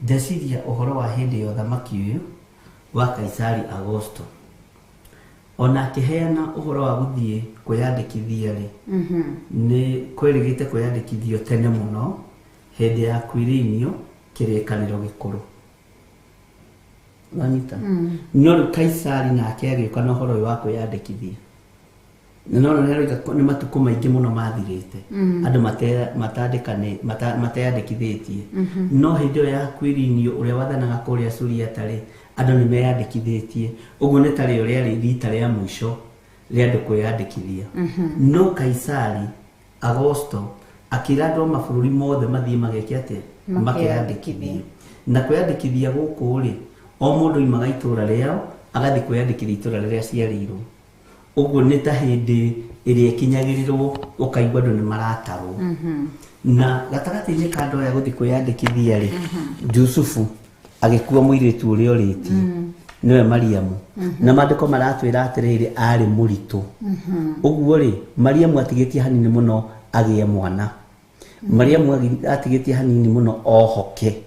Ndeciria ũhoro wa hĩndĩ ya ũthamaki ũyũ wa Kaisari Augusto. Ona akĩheana ũhoro wa gũthiĩ kwĩyandĩkithia rĩ, nĩ kwĩrĩgĩte kwĩyandĩkithio tene mũno hĩndĩ ya Kwirinio kĩrĩkanĩro gĩkũrũ. Wanita. No Kaisari nake agĩũka na ũhoro wa kwĩyandĩkithia. No nĩ matukũ maingĩ mũno mathirĩte. Andũ mateyandĩkithĩtie. No hĩndĩ ĩyo ya Kwirinio ũrĩa wathanaga kũrĩa Suriata rĩ, andũ nĩ meyandĩkithĩtie. Ũguo nĩ tarĩ ũrĩa rĩ rita rĩa mũico rĩa andũ kwĩyandĩkithia. No Kaisari Augusto akĩra andũ mabũrũri mothe mathiĩ mageke atĩ makeyandĩkithie. Na kwĩyandĩkithia gũkũ rĩ, o mũndũ oimaga itũũra rĩao agathiĩ kwĩyandĩkithia itũũra rĩrĩa ciarĩirwo. Ũguo nĩ ta hĩndĩ ĩrĩa ikinyagĩrĩrwo ũkaigua andũ nĩ maratarwo. Na gatagatĩ-inĩ ka andũ aya gũthiĩ kwĩyandĩkithia rĩ, Jusufu agĩkua mũirĩtu ũrĩa orĩtie, nĩwe Mariamu. Na maandĩko maratwĩra atĩrĩrĩ arĩ mũritũ. Ũguo rĩ, Mariamu atigĩtie hanini mũno agĩe mwana. Mariamu atigĩtie hanini mũno ohoke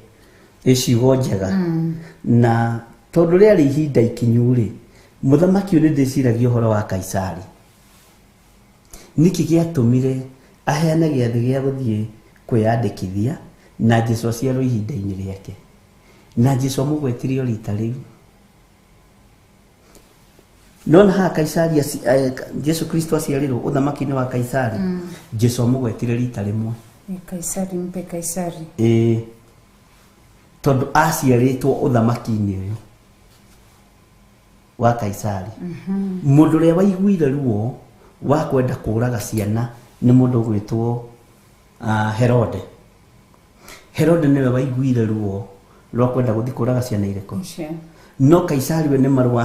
icigo njega. Na tondũ rĩarĩ ihinda ikinyu rĩ, mũthamaki ũyũ ndĩciragia ũhoro wa Kaisari. Nĩkĩ gĩatũmire aheane gĩathĩ gĩa gũthiĩ kwĩyandĩkithia na Jesũ aciarwo ihinda-inĩ rĩake. Na Jesũ amũgwetirio rita rĩu. Nona haha Kaisari Jesũ Kristo aciarirwo ũthamaki-inĩ wa Kaisari. Jesũ amũgwetire rita rĩmwe. Kaisari mpe Kaisari. Tondũ aciarĩtwo ũthamaki-inĩ ũyũ wa Kaisari. Mũndũ ũrĩa waiguire ruo wa kwenda kũraga ciana nĩ mũndũ gwĩtwo Herode. Herode nĩwe waiguire ruo rwa kwenda gũthiĩ kũraga ciana irĩkũ. No Kaisari we nĩ marũa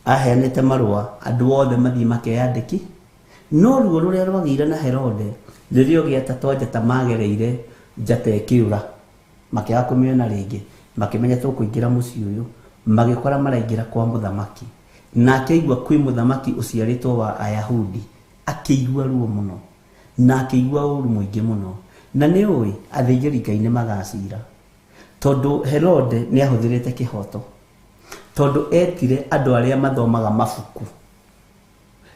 aheanĩte marũa andũ othe mathiĩ makeyandĩki. No ruo rũrĩa rwagĩire na Herode rĩrĩa gĩata Njata magereire Njata ĩkĩũra, makĩaga kũmĩona rĩngĩ, makĩmenya tũkũingĩra mũciĩ ũyũ, magĩkora maraingĩra kwa mũthamaki. Na akĩigua kwĩ mũthamaki ũciarĩtwo wa Ayahudi, akĩigua ruo mũno na akĩigua ũru mũingĩ mũno. Na nĩ ũĩ athĩnjĩri Ngai nĩ magacira, tondũ Herode nĩ ahũthĩrĩte kĩhoto, tondũ etire andũ arĩa mathomaga mabuku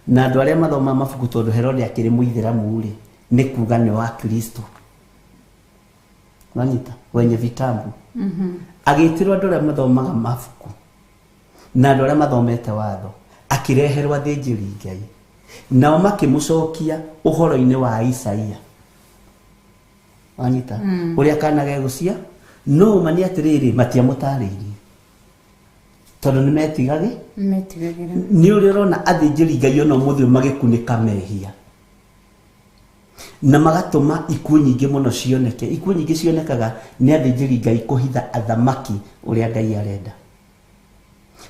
na andũ arĩa mathoma mabuku tondũ Herode akĩrĩ mũithĩramu rĩ nĩ kuga nĩ wa Kristo wanita wenye vitabu agĩtĩrwo andũ arĩa mathomaga mabuku na andũ arĩa mathomete watho akĩreherwo athĩnjĩri Ngai nao makĩmũcokia ũhoro-inĩ wa Isaia wanita ũrĩa kana gegũcia no mani atĩrĩrĩ matiamũtarĩirie tondũ nĩ metigagĩra nĩ ũrĩa ũrona athĩnjĩri Ngai ona ũmũthĩ magĩkunĩka mehia na magatũma ikuũ nyingĩ mũno cioneke. Ikuũ nyingĩ cionekaga nĩ athĩnjĩri Ngai kũhitha athamaki ũrĩa Ngai arenda.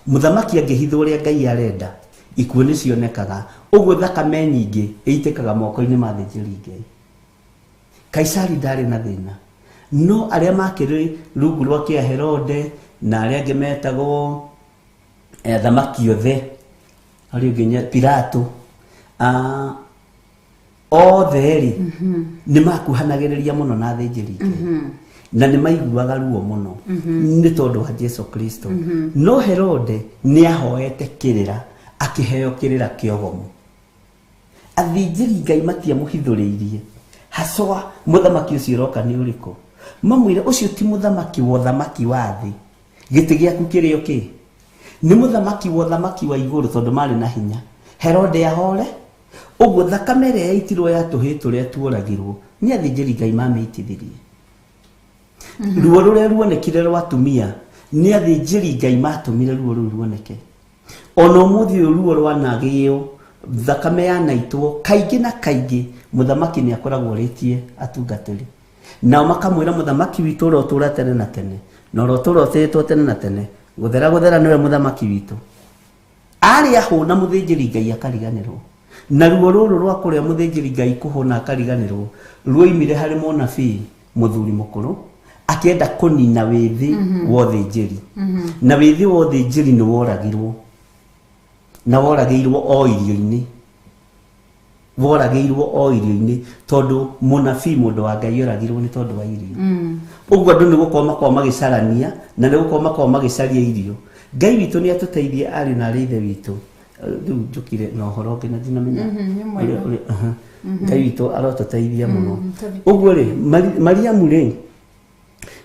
Mũthamaki angĩhitha ũrĩa Ngai arenda ikuũ nĩ cionekaga, ũguo thakame nyingĩ ĩitĩkaga moko-inĩ ma athĩnjĩri Ngai. Kaisari ndarĩ na thĩna, no arĩa makĩrĩ rungu rwa kĩa Herode na arĩa angĩ metagwo athamaki othe arĩ nginya Pilato othe rĩ nĩ makuhanagĩrĩria mũno na athĩnjĩri Ngai na nĩ maiguaga ruo mũno nĩ tondũ wa Jesu Kristo. No Herode nĩ ahoete kĩrĩra akĩheo kĩrĩra kĩogomu. Athĩnjĩri Ngai matiamũhithũrĩirie haswa mũthamaki ũcio ũroka nĩ ũrĩkũ, mamwĩre ũcio ti mũthamaki wa ũthamaki wa thĩ, gĩtĩ gĩaku kĩrĩ kĩ nĩ mũthamaki wa ũthamaki wa igũrũ tondũ marĩ na hinya. Herode ahore ũguo thakame ĩrĩa yaitirwo ya tũhĩĩ tũrĩa tuoragirwo nĩ athĩnjĩri Ngai mamĩitithirie. Ruo rũrĩa ruonekire rwa atumia nĩ athĩnjĩri Ngai matũmire ruo rũu ruoneke. Ona ũmũthĩ ũyũ ruo rwanagĩo thakame yanaitwo kaingĩ na kaingĩ mũthamaki nĩ akoragwo rĩtie atungatĩri nao makamwĩra mũthamaki witũ ũrĩa ũtũũra tene na tene na ũrĩa ũtũũra ũtĩĩtwo tene na tene gũthera gũthera nĩwe mũthamaki witũ. Arĩa hũna mũthĩnjĩri Ngai akariganĩrwo, na ruo rũrũ rwa kũrĩa mũthĩnjĩri Ngai kũhũna akariganĩrwo ruoimire harĩ mũnabii mũthuri mũkũrũ akĩenda kũnina wĩthĩ wa ũthĩnjĩri. Na wĩthĩ wa ũthĩnjĩri nĩ woragirwo na woragĩirwo o irio-inĩ, woragĩirwo o irio-inĩ tondũ mũnabii mũndũ wa Ngai oragirwo nĩ tondũ wa irio. Ũguo andũ nĩ gũkorwo makorwo magĩcarania na nĩ gũkorwo makorwo magĩcaria irio. Ngai witũ nĩ atũteithie arĩ na arĩ ithe witũ. Rĩu njũkire na ũhoro ũngĩ na ndinamenya Ngai witũ arotũteithia mũno. Ũguo rĩ Mariamu rĩ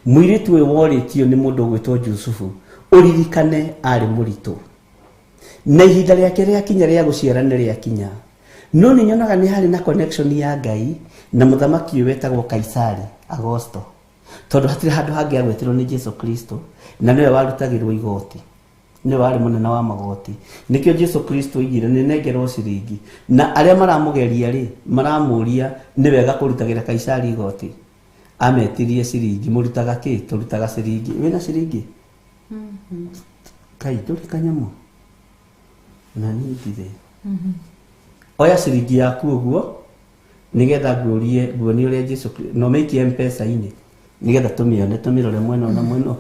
mũirĩtu ũyũ worĩtio nĩ mũndũ ũgwĩtwo Jusufu ũririkane arĩ mũritũ na ihinda rĩake rĩakinya rĩa gũciara nĩ rĩakinya. No nĩ nyonaga nĩ harĩ na connection ya Ngai na mũthamaki ũyũ wetagwo Kaisari Augusto tondũ hatirĩ handũ hangĩ agweterwo nĩ Jesu Kristo na nĩwe warutagĩrwo igoti, nĩwe warĩ mũnene wa magoti. Nĩkĩo Jesu Kristo oigire nĩ nengerwo ciringi na arĩa maramũgeria rĩ maramũria nĩ wega kũrutagĩra Kaisari igoti. Ametirie ciringi, mũrutaga kĩ? Tũrutaga ciringi. Wĩna ciringi? Kai ndũrĩ kanyamũ na niĩ ndirĩ. Oya ciringi yaku ũguo nĩgetha nguonie ũrĩa Jesu no mĩikie M-Pesa-inĩ nĩgetha tũmĩone tũmĩrore mwena na mwena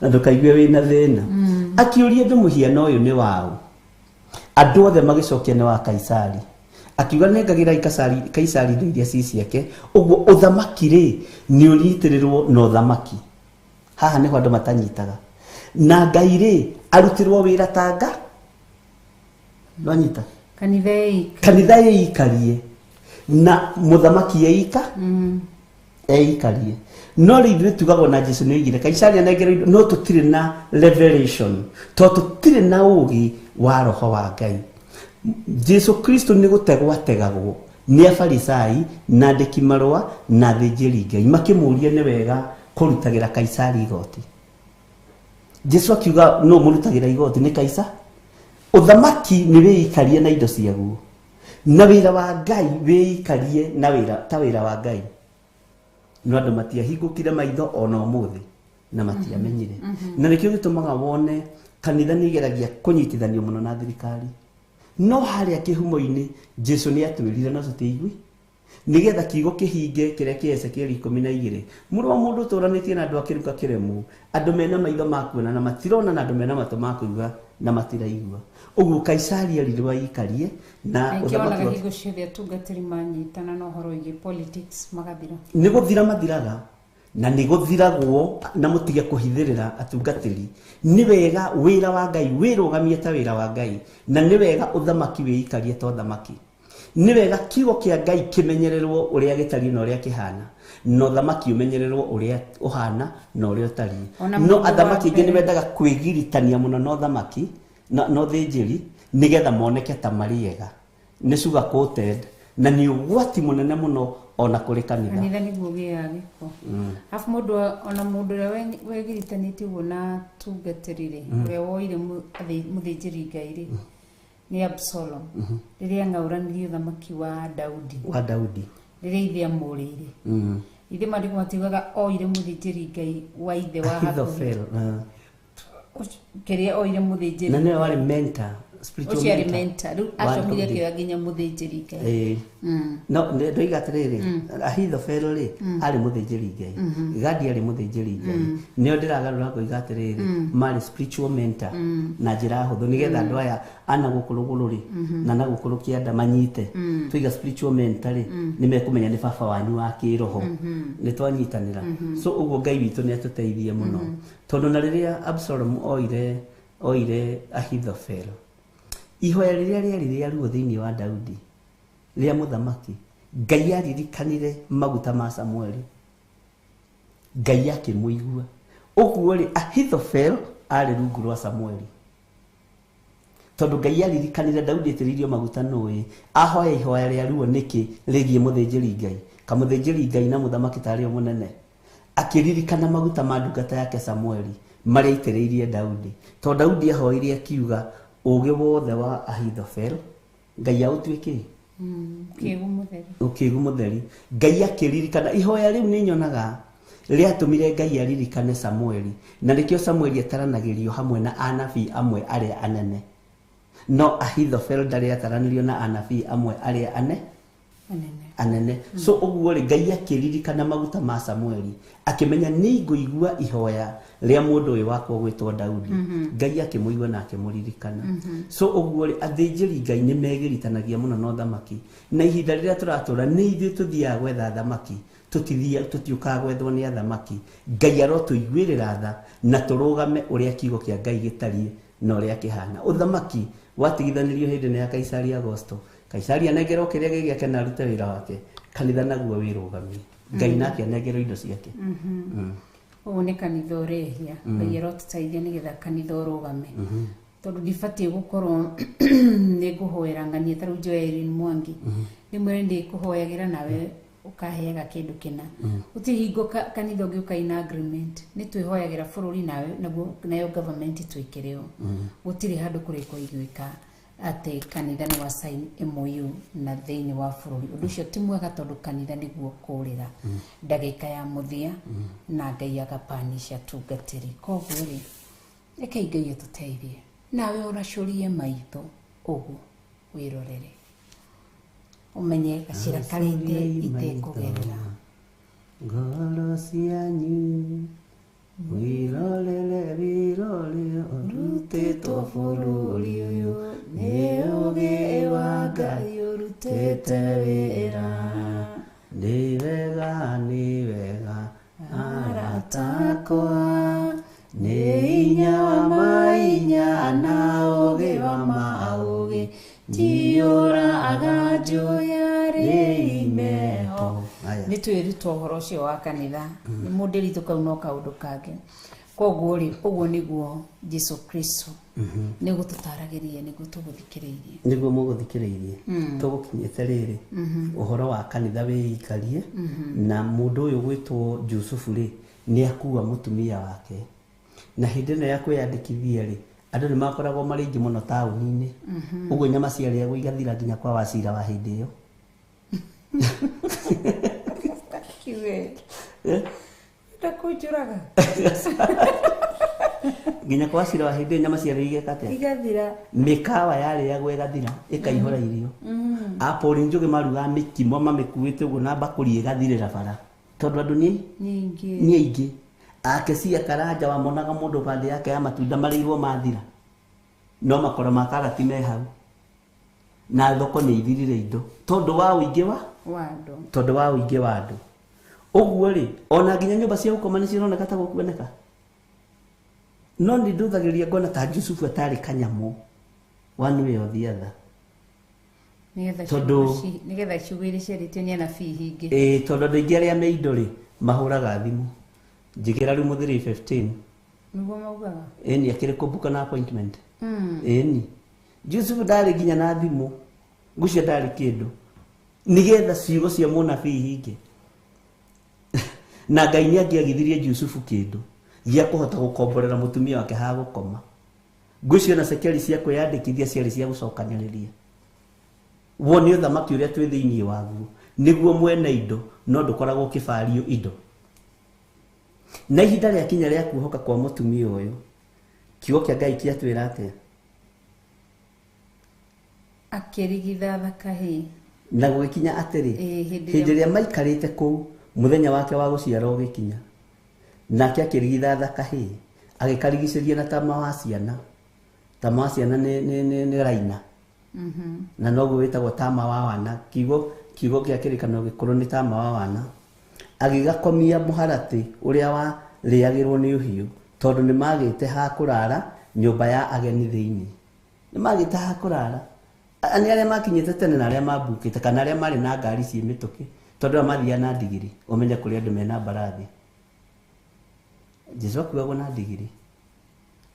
na ndũkaigue wĩna thĩna. Akĩũria andũ mũhiano ũyũ nĩ wao, andũ othe magĩcokia nĩ wa Kaisari. Akiuga nengagĩra Kaisari indo iria ci ciake. Ũguo ũthamaki rĩ nĩ ũnyitĩrĩrwo na ũthamaki. Haha nĩho andũ matanyitaga. Na Ngai rĩ arutirwo wĩra tanga nwanyita kanitha yeikarie na mũthamaki yeika eikarie. No rĩu ithuĩ tugagwo na Jesu nĩoigire Kaisari anengerwo no tũtirĩ na revelation tondũ tũtirĩ na ũũgĩ wa roho wa Ngai. Jesu Kristo nĩ gũtegwo ategagwo nĩ afarisai na andĩki marũa na athĩnjĩri Ngai makĩmũria nĩ wega kũrutagĩra Kaisari igoti. Jesu akiuga no mũrutagĩra igoti nĩ Kaisari. Ũthamaki nĩ wĩikarie na indo ciaguo na wĩra wa Ngai wĩikarie na wĩra ta wĩra wa Ngai. No andũ matiahingũkire maitho ona ũmũthĩ na matiamenyire. Na nĩkĩo gĩtũmaga wone kanitha nĩ igeragia kũnyitithanio mũno na thirikari. No harĩa kĩhumo-inĩ Jesu nĩ atwĩrire no tũtigui nĩgetha kiugo kĩhinge kĩrĩa kĩa Ezekieli 12 mũrũ wa mũndũ ũtũranĩtie na andũ akĩruka kĩremu, andũ mena maitho ma kuona na matirona na andũ mena matũ ma kũigua na matiraigua. Ũguo Kaisari arirwo aikarie na ũthamaki hingo ciothe atungatĩri manyitana na ũhoro wĩgiĩ politics magathira. Nĩ gũthira mathiraga na nĩ gũthiragwo na mũtige kũhithĩrĩra atungatĩri. Nĩ wega wĩra wa Ngai wĩrũgamie ta wĩra wa Ngai, na nĩ wega ũthamaki wĩikarie ta ũthamaki. Nĩ wega kiugo kĩa Ngai kĩmenyererwo ũrĩa gĩtariĩ na ũrĩa kĩhana, no thamaki ũmenyererwo ũrĩa ũhana na ũrĩa ũtariĩ. No athamaki aingĩ nĩ mendaga kwĩgiritania mũno na ũthamaki no thĩnjĩri nĩgetha moneke ta mariega, nĩ sugar coated, na nĩ ũgwati mũnene mũno ona kũrĩ kanitha. Kanitha nĩguo gĩaga gĩko. Alafu mũndũ ona mũndũ ũrĩa wegiritanĩtie ũguo na tungatĩri-rĩ, ũrĩa woire mũthĩnjĩri Ngai-rĩ, ni Absalom. Rĩrĩa ang'aũranirie ũthamaki wa Daudi. Rĩrĩa ithe amũrĩire. Ithe maandĩko matiugaga oire mũthĩnjĩri Ngai wa ithe wa hakuhĩ. Kĩrĩa oire mũthĩnjĩri. Na nĩwe warĩ mentor, spiritual mentor. Ũcio arĩ mentor. Rĩu acokire kĩoya nginya mũthĩnjĩri Ngai. No ndoiga atĩrĩrĩ, Ahithofeli-rĩ arĩ mũthĩnjĩri Ngai, Gadi arĩ mũthĩnjĩri Ngai. Nĩo ndĩragarũra ngoiga atĩrĩrĩ, marĩ spiritual mentor na njĩra hũthũ nĩgetha andũ aya ana gũkũ rũgũrũ-rĩ na na gũkũ rũkĩanda manyite. Twiga spiritual mentor-rĩ nĩ mekũmenya nĩ baba wanyu wa kĩroho, nĩ twanyitanĩra. So ũguo Ngai witũ nĩ atũteithie mũno, tondũ na rĩrĩa Absalom oire Ahithofeli, ihoya rĩrĩa rĩarĩ rĩa ruo thĩinĩ wa Daudi rĩa mũthamaki, Ngai aririkanire maguta ma Samueli, Ngai akĩmũigua. Ũguo-rĩ Ahithofeli arĩ rungu rwa Samueli, tondũ Ngai aririkanire Daudi etĩrĩirio maguta nũĩ ahoya ihoya rĩa ruo nĩkĩ rĩgiĩ mũthĩnjĩri Ngai, kamũthĩnjĩri Ngai na mũthamaki tarĩ o mũnene, akĩririkana maguta ma ndungata yake Samueli marĩa aitĩrĩirie Daudi, tondũ Daudi ahoire akiuga ũgĩ wothe wa Ahithofeli Ngai aũtuĩke ũkĩgu mũtheri. Ngai akĩririkana ihoya rĩu nĩ nyonaga rĩatũmire Ngai aririkane Samueli, na nĩkĩo Samueli ataranagĩrio hamwe na anabii amwe arĩa anene, no Ahithofeli ndarĩ ataranĩrio na anabii amwe arĩa anene. So ũguo-rĩ Ngai akĩririkana maguta ma Samueli, akĩmenya nĩ ngũigua ihoya rĩa mũndũ ũyũ wakwa gwĩtwo Daudi. Ngai akĩmũigua na akĩmũririkana. So ũguo-rĩ athĩnjĩri Ngai nĩ megiritanagia mũno na ũthamaki, na ihinda rĩrĩa tũratũra nĩ ithuĩ tũthiaga gwetha thamaki, tũtiũkaga gwethwo nĩ athamaki. Ngai arotũiguĩrĩra tha na tũrũgame ũrĩa kiugo kĩa Ngai gĩtariĩ na ũrĩa kĩhana. Ũthamaki watigithanĩrio hĩndĩ ya Kaisari Augusto, Kaisari anengerwo kĩrĩa gĩgĩake na arute wĩra wake, kanitha naguo wĩrũgamie, Ngai nake anengerwo indo ciake. Ũguo nĩ kanitha ũrehia, Ngai arotũteithia nĩgetha kanitha ũrũgame, tondũ ndibatiĩ gũkorwo nĩ ngũhoera ng'ania ta rĩu Joel Mwangi, rĩmwe ndĩkũhoyagĩra nawe ũkaheaga kĩndũ kĩna, ũtihingo kanitha ũngĩ ũkaina agreement, nĩ twĩhoyagĩra bũrũri nayo government twĩkĩre o, gũtirĩ handũ kũrĩkwo igwĩka atĩ kanitha nĩ wa sign MOU na thĩinĩ wa bũrũri. Ũndũ ũcio ti mwega tondũ kanitha nĩguo kũrĩra ndagĩka ya mũthia na Ngai agapanisha tungatĩri. Koguo-rĩ reke Ngai atũteithie, nawe ũracũrie maitho ũguo wĩrorere, ũmenye gacĩra karĩte itekũgerera ngoro cianyu wirorere ũrutĩtwo bũrũri ũyũ nĩ ũgĩ wa Ngai ũrutĩte wĩra. Nĩ wega aratakwa, nĩ hinya wa mainya na ũgĩ wa maũgĩ, tiũraga njoya rĩ imeho. Nĩ twĩrutwo ũhoro ũcio wa kanitha, nĩ mũndĩritũ kau no kaũndũ kangĩ. Koguo-rĩ ũguo nĩguo Jesu Kristo nĩ gũtũtaragĩria, nĩguo tũgũthikĩrĩirie, nĩguo mũgũthikĩrĩirie tũgũkinyĩte rĩrĩ ũhoro wa kanitha wĩikarie. Na mũndũ ũyũ gwĩtwo Jusufu-rĩ nĩ akua mũtumia wake, na hĩndĩ ĩno ya kwĩyandĩkithia-rĩ andũ nĩ makoragwo marĩ aingĩ mũno taũni-inĩ, ũguo nyama ciarĩagwo igathira nginya kwa Wachira wa hĩndĩ ĩyo. Ndakũnjũraga nginya kwa Wachira wa hĩndĩ ĩyo nyama ciarĩ igekate igathira, mĩkawa yarĩagwo ĩgathira ĩkaihũra irio. Apple Njũgĩ marugaga mĩkimo mamĩkuĩte ũguo na mbakũri ĩgathirĩra bara, tondũ andũ nĩ aingĩ. Ake cia Karanja wamonaga mũndũ bande yake ya matunda marĩirwo mathira, no makoro ma karati me hau na thoko nĩ ithirire indo tondũ wa ũingĩ wa andũ. Oguo ri ona nginya nyumba cia gukoma ni cironeka ta gukuoneka. No ndi nduthagiria ngona ta Yusufu atari kanyamu one way or the other. Nigetha ciugire ciaritio ni anabii hingi. Tondu andu aingi aria me indo ri mahuraga thimu. Njigira riu muthiri 15. Niguo maugaga. Ni akiri kumbuka na appointment. Ni Yusufu ndari nginya na thimu. Gucio ndari kindu. Nigetha ciugo cia munabii hingi. Na Ngai ni angiagithirie Yusufu kindu gia kuhota gukomborera mutumia wake ha gukoma. Gucio na sekeri cia kwiyandikithia ciari cia gucokaniriria. Woni uthamaki uria twi thiini waguo niguo mwene indo no ndukoragwo kibario indo. Na ihinda ria kinya ria kuhoka kwa mutumia uyu kiugo kia Ngai kiatwira atia akirigitha thakahi na gugikinya atiri hindi ria maikarite kuu muthenya wake wa guciara ugikinya nake akirigitha thakahi agikarigiciria na tama wa ciana ni raina na noguo witagwo tama wa wana kiugo kia kirikano gikuru ni tama wa wana agigakomia muharati uria wa riagirwo ni uhiu tondu ni magite ha kurara nyumba ya ageni thiini ni magite ha kurara ani aria makinyite tene na aria mabukite kana aria mari na ngari cie mituki tondu amathia na ndigiri umenye kuri andu mena barathi Jesu akuagwo na ndigiri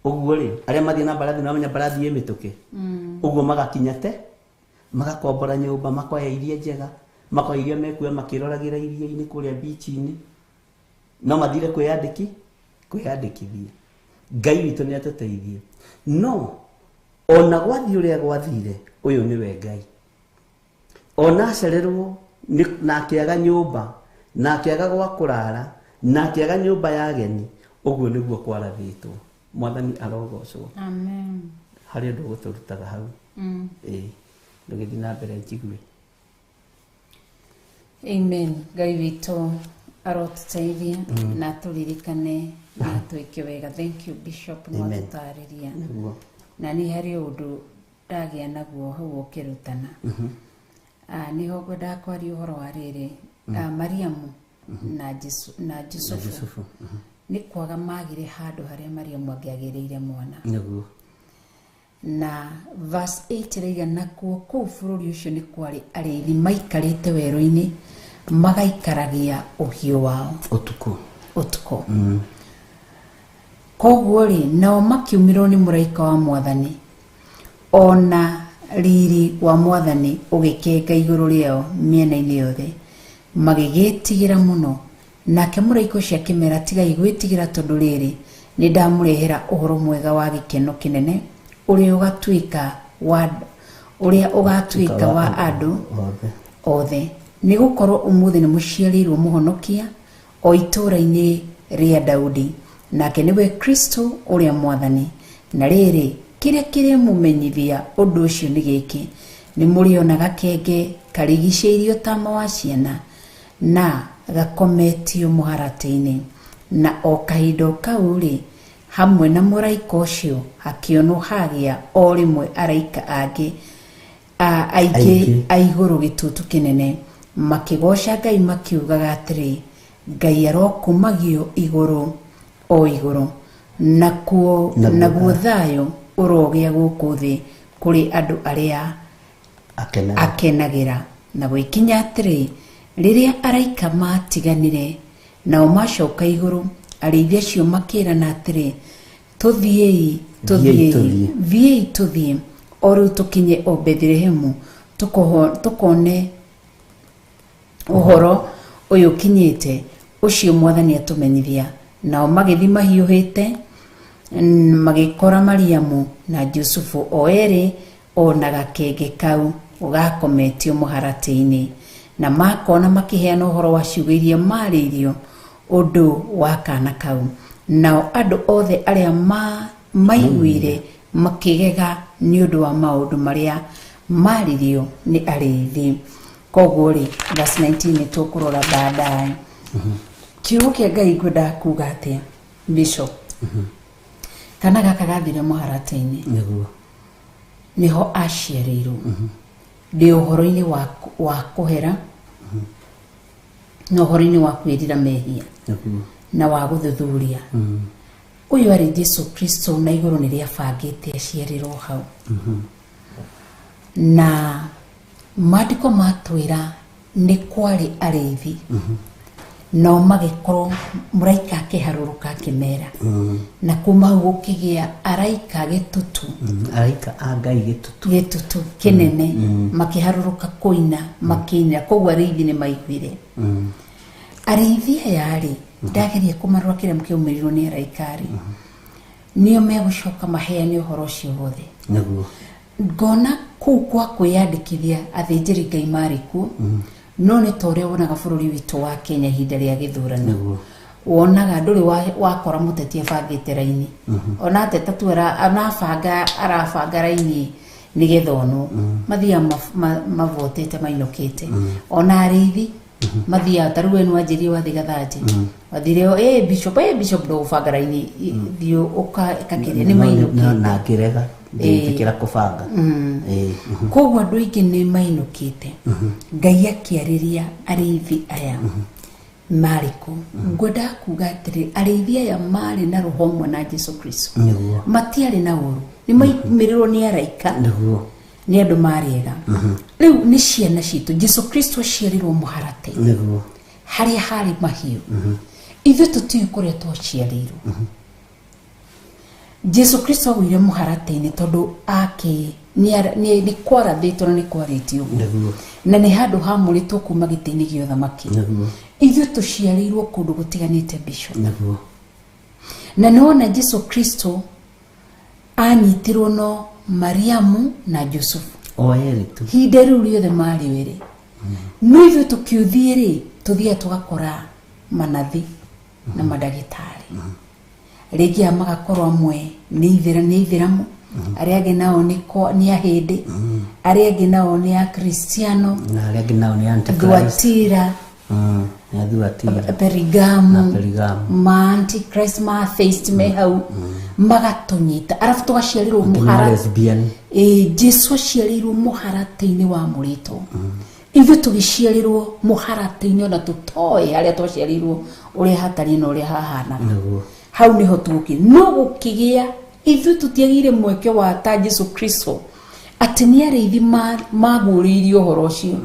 uguo ri aria mathia na barathi na menya barathi ye mituki uguo magakinyate magakombora nyumba makoya iria njega makoya iria mekuya makiroragira iria-ini kuria beach-ini no mathire kwiyandikithia Ngai witu ni atuteithie no ona gwathi uria gwathire uyu niwe Ngai ona acererwo na akiaga nyumba na akiaga gwa kurara na akiaga nyumba ya ageni uguo niguo kwarathitwo mwathani arogocwo amen hari andu guturutaga hau ndugithi na mbere njigue amen. Ngai witu arotuteithia na turirikane na twike wega. Thank you Bishop no tutariria na ni hari undu ndagia naguo hau ukirutana niho ngwenda kwaria uhoro wa riri Mariamu na Jusufu ni kwaga magire handu haria Mariamu angiagiriire mwana niguo na verse 8 reiga nakuo kuu bururi ucio ni kwari arithi maikarite weru-ini magaikaragia uhiu wao utuko koguo ri nao makiumirwo ni muraika wa mwathani ona riri wa mwathani ugikenga iguru riao miena-ini yothe magigitigira muno nake muraika ucio akimera tigai gwitigira tondu riri ni ndamurehera uhoro mwega wa gikeno kinene uria ugatuika wa andu othe ni gukorwo umuthi ni muciarirwo muhonokia o itura-ini ria Daudi nake niwe Kristo uria mwathani na riri kiria kiria mumenyithia undu ucio ni giki ni muriona gakenge karigiceirio tama wa ciana na gakometio muharati-ini na o kahindo kau ri hamwe na muraika ucio hakionwo hagia o rimwe araika angi aingĩ aiguru gitutu kinene makigoca Ngai makiugaga atiri Ngai arokumagio iguru o iguru naguo thayo urogia guku thi kuri andu aria akenagira na gwikinya atiri riria araika matiganire nao macoka iguru arithia acio makirana atiri tuthiei o riu tukinye o Bethlehemu tukone uhoro uyu kinyite ucio mwathani atumenyithia nao magithi mahiuhite magikora Mariamu na Jusufu o eri ona gakenge kau ugakometio muharati-ini na makona makiheana uhoro wa ciugo iria maririo undu wa kana kau nao andu othe aria maiguire makigega ni undu wa maundu maria maririo ni arithi koguo ri verse 19 ni tukurora baadaye kiugo kia Ngai ngwenda kuga atia Bishop kana gaka gathire muharati-ini niho aciarirwo ndi uhoro-ini wa kuhera no hori-inĩ wa kwĩrira mehia na wa gũthuthuria ũyũ arĩ Jesu Kristo na igũrũ nĩrĩa bangĩte aciarĩrwo hau na maandĩko matwĩra nĩ kwarĩ arĩithi no magĩkorwo mũraika akĩharũrũka akĩmera na kuma hau gũkĩgĩa araika gĩtutu araika a Ngai gĩtutu kĩnene makĩharũrũka kũina makĩina koguo arĩithi nĩ maiguire arĩithi aya rĩ ndageria kũmarora kĩrĩa kĩaumĩrirwo nĩ araikari nĩo megũcoka maheane ũhoro ũcio wothe ngona kũu kwa kwĩyandĩkithia athĩnjĩri Ngai marĩ kuo no nĩ ta ũrĩa wonaga bũrũri witũ wa Kenya ihinda rĩa gĩthurano wonaga ndũrĩ wakora mũteti abangĩte raini ona ateta tu arabanga raini nĩgetha ono mathiaga mavotete mainũkĩte ona arĩithi mathiaga tarĩu ĩno anjĩrie wathi gathanjĩ wathire bishop ndo ũbanga raini thiũ ũkakĩrĩa nĩ mainũkĩte na ngĩrega ndĩkĩra kũbanga koguo andũ aingĩ nĩ mainũkĩte Ngai akĩarĩria arĩithi aya marĩkũ ngwenda kuga atĩrĩ arĩithi aya marĩ na roho ũmwe na Jesu Kristo matiarĩ na ũru nĩ maimĩrĩrwo nĩ araika nĩ andũ marĩega rĩu nĩ ciana citũ Jesu Kristo aciarirwo mũharatĩ harĩa harĩ mahiũ ithuĩ tũtiũĩ kũrĩa twaciarĩirwo Jesu Kristo agũire mũharatĩ-inĩ tondũ nĩ kwarathĩtwo na nĩ kwarĩtio na nĩ handũ hamũrĩtwo kuma gĩtĩ-inĩ gĩa ũthamaki ithuĩ tũciarĩirwo kũndũ gũtiganĩte bishop na nĩwona Jesu Kristo anyitirwo no Mariamu na Jusufu hinda rĩu rĩothe marĩ wĩrĩ no ithuĩ tũkĩũthiĩ rĩ tũthiaga tũgakora manathi na madagĩtarĩ rĩngĩ magakorwo amwe nĩ ithĩramu arĩa angĩ nao nĩ ahĩndĩ arĩa angĩ nao nĩ akristiano na arĩa angĩ nao nĩ Thuatira Perigamo ma antichrist ma atheist me hau magatũnyita arabu tũgaciarĩrwo mũharatĩ Jesu aciarĩirwo mũharatĩ-inĩ wa mũrĩtwo ithuĩ tũgĩciarĩrwo mũharatĩ-inĩ ona tũtoĩ harĩa twaciarĩirwo ũrĩa hatariĩ na ũrĩa hahanaga hau niho tũgũkĩ no gũkĩgĩa ithuĩ tũtiagĩire mweke wa ta Jesu Kristo atĩ nĩ arĩithi magũrĩirio ũhoro ũcio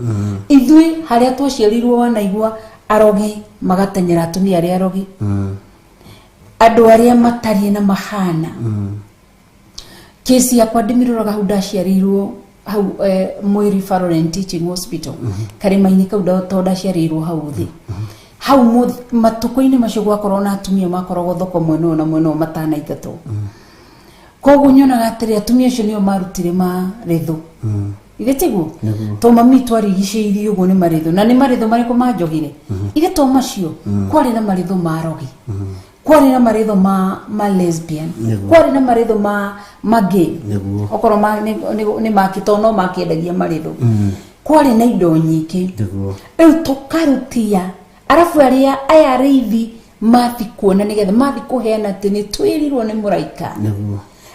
ithuĩ harĩa twaciarĩirwo wanaigua arogi magateng'era atumia arĩa arogi andũ arĩa matariĩ na mahana kesi yakwa ndĩmĩroraga hau ndaciarĩirwo hau Mwĩrĩ Referral Teaching Hospital karĩma-inĩ kau ndaciarĩirwo hau thĩ hau matukũ-inĩ macio gwakorwo na atumia makoragwo thoko mwena na mwena matanaingatwo koguo nyonaga atĩrĩ atumia acio nĩo marutire maretho ithe tiguo to mami twarigicĩirie ũguo nĩ maretho na nĩ maretho marĩkũ manjogire ithe to macio kwarĩ na maretho ma rogi kwarĩ na maretho ma lesbian kwarĩ na maretho ma gay okorwo nĩ makĩtwo no makĩendagia maretho kwarĩ na indo nyingĩ rĩu tũkarutia arabu aya arĩithi mathi kuona nĩgetha mathi kũheana atĩ nĩ twĩrirwo nĩ mũraika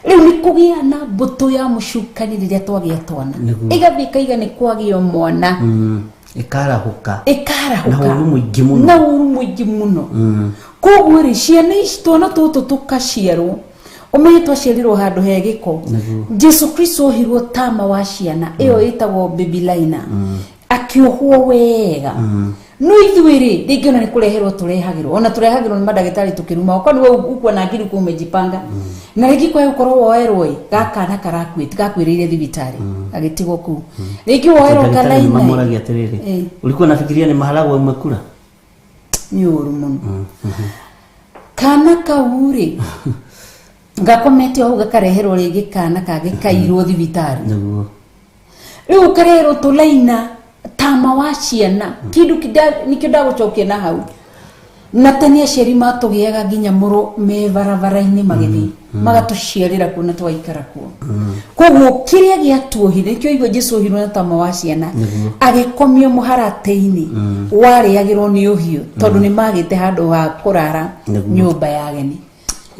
rĩu nĩ kũgĩa na mbũtũ ya mũcukani rĩrĩa twagĩa twana ĩgathiĩ ikaiga nĩ kwagĩa mwana ĩkarahũka na ũru mũingĩ mũno koguo rĩ ciana ici twana tũtũ tũkaciarwo ũmenye twaciarirwo handũ he gĩko Jesu Kristo ohirwo tama wa ciana ĩyo ĩtagwo baby liner akĩohwo wega no ithuĩ rĩ rĩngĩ ona nĩ kũreherwo tũrehagĩrwo ona tũrehagĩrwo nĩ mandagĩtarĩ tũkĩruma okorwo nĩ wewe ũkuona ngiri kuo umejipanga na rĩngĩ kwa gũkorwo woerwo gakana karakuĩte gakwĩrĩire thibitarĩ agĩtigwo kuu rĩngĩ woerwo kalaina mamũragia atĩrĩrĩ ulikuwa nafikiria ni mahala wa umekula ni ũru mũno kana kau rĩ gakomete hau gakareherwo rĩngĩ kana kangĩ kairwo thibitarĩ rĩu kareherwo tũlaina tama wa ciana kindu nikio ndagũcokia na hau na tani aciari matũgĩaga nginya mũrũ me barabara-inĩ magĩthiĩ magatũciarĩra kuo na twaikara kuo koguo kĩrĩa gĩatuohire kĩo igua Jesu ohirwo na tama wa ciana agĩkomio mũharatĩ-inĩ warĩagĩrwo nĩ ũhiũ tondũ nĩ magĩte handũ ha kũrara nyũmba ya ageni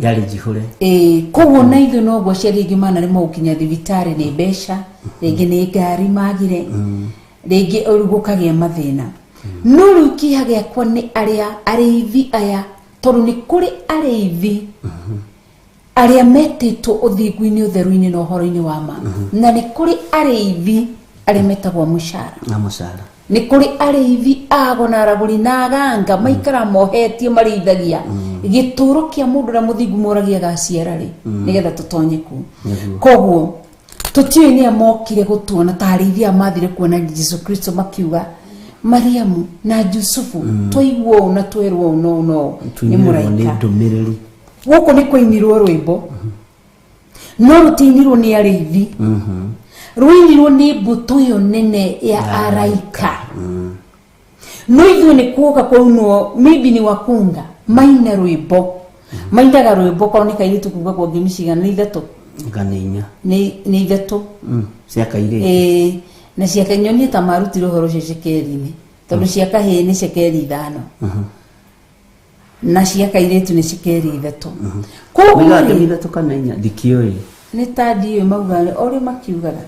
yarĩ njihũre koguo na ithuĩ noguo aciari aingĩ manaremwo gũkinya thibitarĩ nĩ mbeca rĩngĩ nĩ ngari magire rĩngĩ gũkagĩa mathĩna no riu kiha giakwa ni ariithi aya tondu ni kuri ariithi aria metitwo uthingu-ini utheru-ini na uhoro-ini wa ma na ni kuri ariithi aria metagwo mucara na mucara ni kuri ariithi ago na araguri na aganga maikara mohetie marithagia gituro kia mundu na muthingu moragia gaciara ri nigetha tutonye ku koguo tutioi ni amokire gutuona tarithia mathire kuona Jesu Kristo makiuga Mariamu na Jusufu twaiguo na twerwo no ni muraika guko ni kuinirwo rwimbo no rutinirwo ni ariithi ruinirwo ni mbuto yo nene ya araika no ithuĩ nĩ kuoka kwaunwo maybe ni wakunga maina rwimbo maindaga rwimbo korwo nĩ kairĩtu kuga kwa ngimi cigana nĩ ithatũ kana inya nĩ ithatũ cia kairĩtu na cia kanyonie ta marutire ũhoro ũcio cekeri-inĩ tondũ cia kahĩĩ nĩ cekeri 5 na cia kairĩtu nĩ cekeri 3 koguo nĩ ithatũ kana inya ndikĩũĩ nĩ ta ndiũĩ maugaga o rĩo makiugaga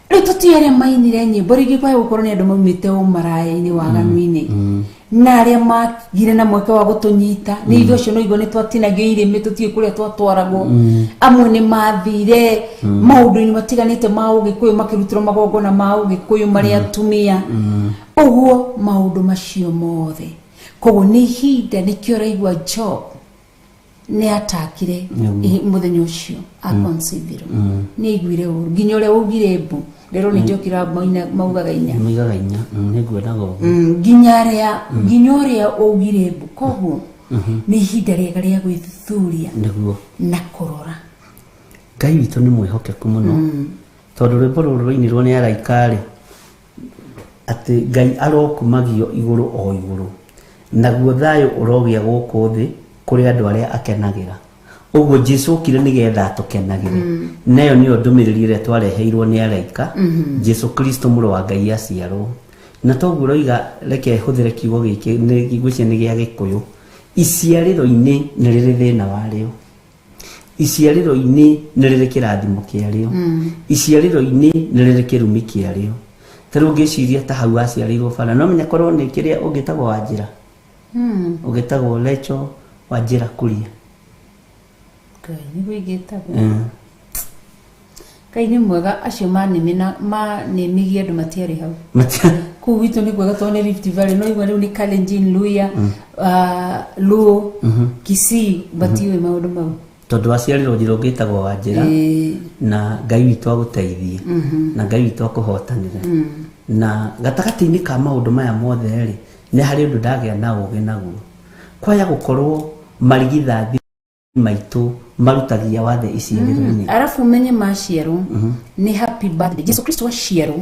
rĩu tũtiĩ arĩa mainire nyĩmbo rĩngĩ kwaya gũkorwo nĩ andũ maumĩte ũmaraya-inĩ waganu-inĩ na arĩa magire na mweke wa gũtũnyita nĩ ithuĩ acio no igua nĩ twatinagio irĩmĩ tũtiĩ kũrĩa twatwaragwo amwe nĩ mathire maũndũ-inĩ matiganĩte ma ũgĩkũyũ makĩrutĩrwo magongona ma ũgĩkũyũ marĩ atumia ũguo maũndũ macio mothe koguo nĩ ihinda nĩkĩo ũraigua Job nĩ atakire mũthenya ũcio akonsiderwo nĩ aiguire ũru nginya ũrĩa ugire mbu rero nĩ njokira maugaga inya nĩguonaga ũguo nginya ũrĩa ugire mbu koguo nĩ ihinda rĩega rĩa gwĩthuthuria na kũrora Ngai witũ nĩ mwĩhokeku mũno tondũ rwĩmbo rũrũ rũinirwo nĩ araika-rĩ atĩ Ngai arokumagio igũrũ o igũrũ naguo thayũ ũrogĩa gũkũ thĩ kuri andu aria akenagĩra ũguo Jesu okire nigetha tũkenagĩre nayo nĩyo ndũmĩrĩri ĩrĩa twareheirwo nĩ araika Jesu Kristo mũrũ wa Ngai aciarwo na toguo roiga reke hũthĩre kiugo gĩkĩ nĩ gĩgwĩcia nĩ gĩa Gĩkũyũ iciarĩro-inĩ nĩ rĩrĩ thĩna warĩo iciarĩro-inĩ nĩ rĩrĩ kĩrathimo kĩarĩo iciarĩro-inĩ nĩ rĩrĩ kĩrumi kĩarĩo tarĩu ngĩciria ta hau aciarĩirwo bara no menya korwo nĩ kĩrĩa ũngĩtagwo Wanjĩra ũngĩtagwo Lecho Wanjĩra Kuria Ngai nĩ gwĩgĩtagwo Ngai nĩ mwega acio manĩmigie andũ matiarĩ hau kũu gwitũ nĩ kwega tondũ nĩ Rift Valley no igua rĩu nĩ Kalenjin Luhya Luo Kisii batiũĩ maũndũ mau tondũ aciarĩrwo njĩra ũngĩtagwo Wanjĩra na Ngai witũ agũteithie na Ngai witũ akũhotanĩre na gatagatĩ-inĩ ka maũndũ maya mothe-rĩ nĩ harĩ ũndũ ndagĩa na ũgĩ naguo kwaya gũkorwo marigithathi maitũ marutagia wathe iciarĩro-inĩ arabu menye maciarwo nĩ happy birthday Jesu Kristo aciarwo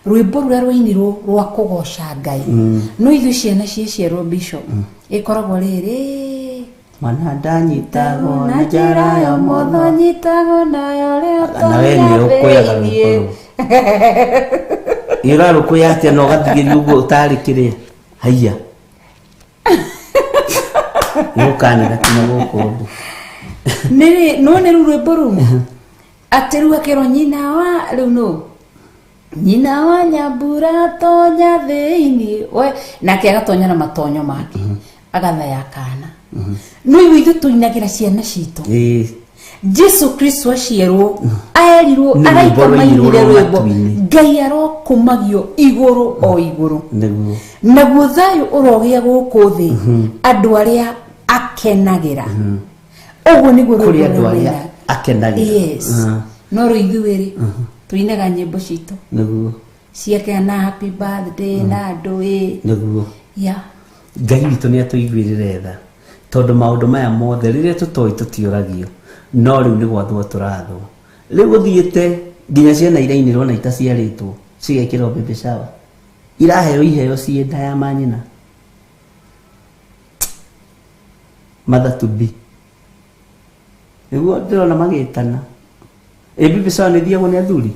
rwĩmbo rũrĩa rwainirwo rwa kũgoca Ngai no ithuĩ ciana ciaciarwo Bishop ĩkoragwo rĩrĩ mwana ndanyitagwo na njara ya motho nyitagwo nayo rĩo na we nĩ ũkũyaga rwĩmbo rũu ĩrarũkũya atĩa na ũgatigĩria ũguo ũtarĩ kĩrĩa haiya nĩũkanĩra kinya gũkũ ũndũ no nĩ rũu rwĩmbo rũu atĩ rĩu akerwo nyina wa rĩu no nyina wa Nyambura tonya thĩinĩ nake agatonya na matonyo make agathaya kana no ithuĩ tũinagĩra ciana citũ Jesu Kristo aciarwo aerirwo araika mainire rwĩmbo Ngai arokumagio igũrũ o igũrũ naguo thayũ ũrogĩa gũkũ thĩ andũ arĩa akenagĩra ũguo nĩguo kũrĩ andũ arĩa akenagĩra no rĩu ithuĩ-rĩ tũinaga nyĩmbo citũ ciake na happy birthday na andũ nĩguo Ngai witũ nĩ atũiguĩrĩre tha tondũ maũndũ maya mothe rĩrĩa tũtoĩ tũtiũragio no rĩu nĩ gwathwo tũrathwo rĩu gũthiĩte nginya ciana irainĩrwo na itaciarĩtwo cigekĩrwo baby shower iraheo iheo ciĩ nda ya manyina mother to be nĩguo ndĩrona magĩtana baby shower nĩ thiagwo nĩ athuri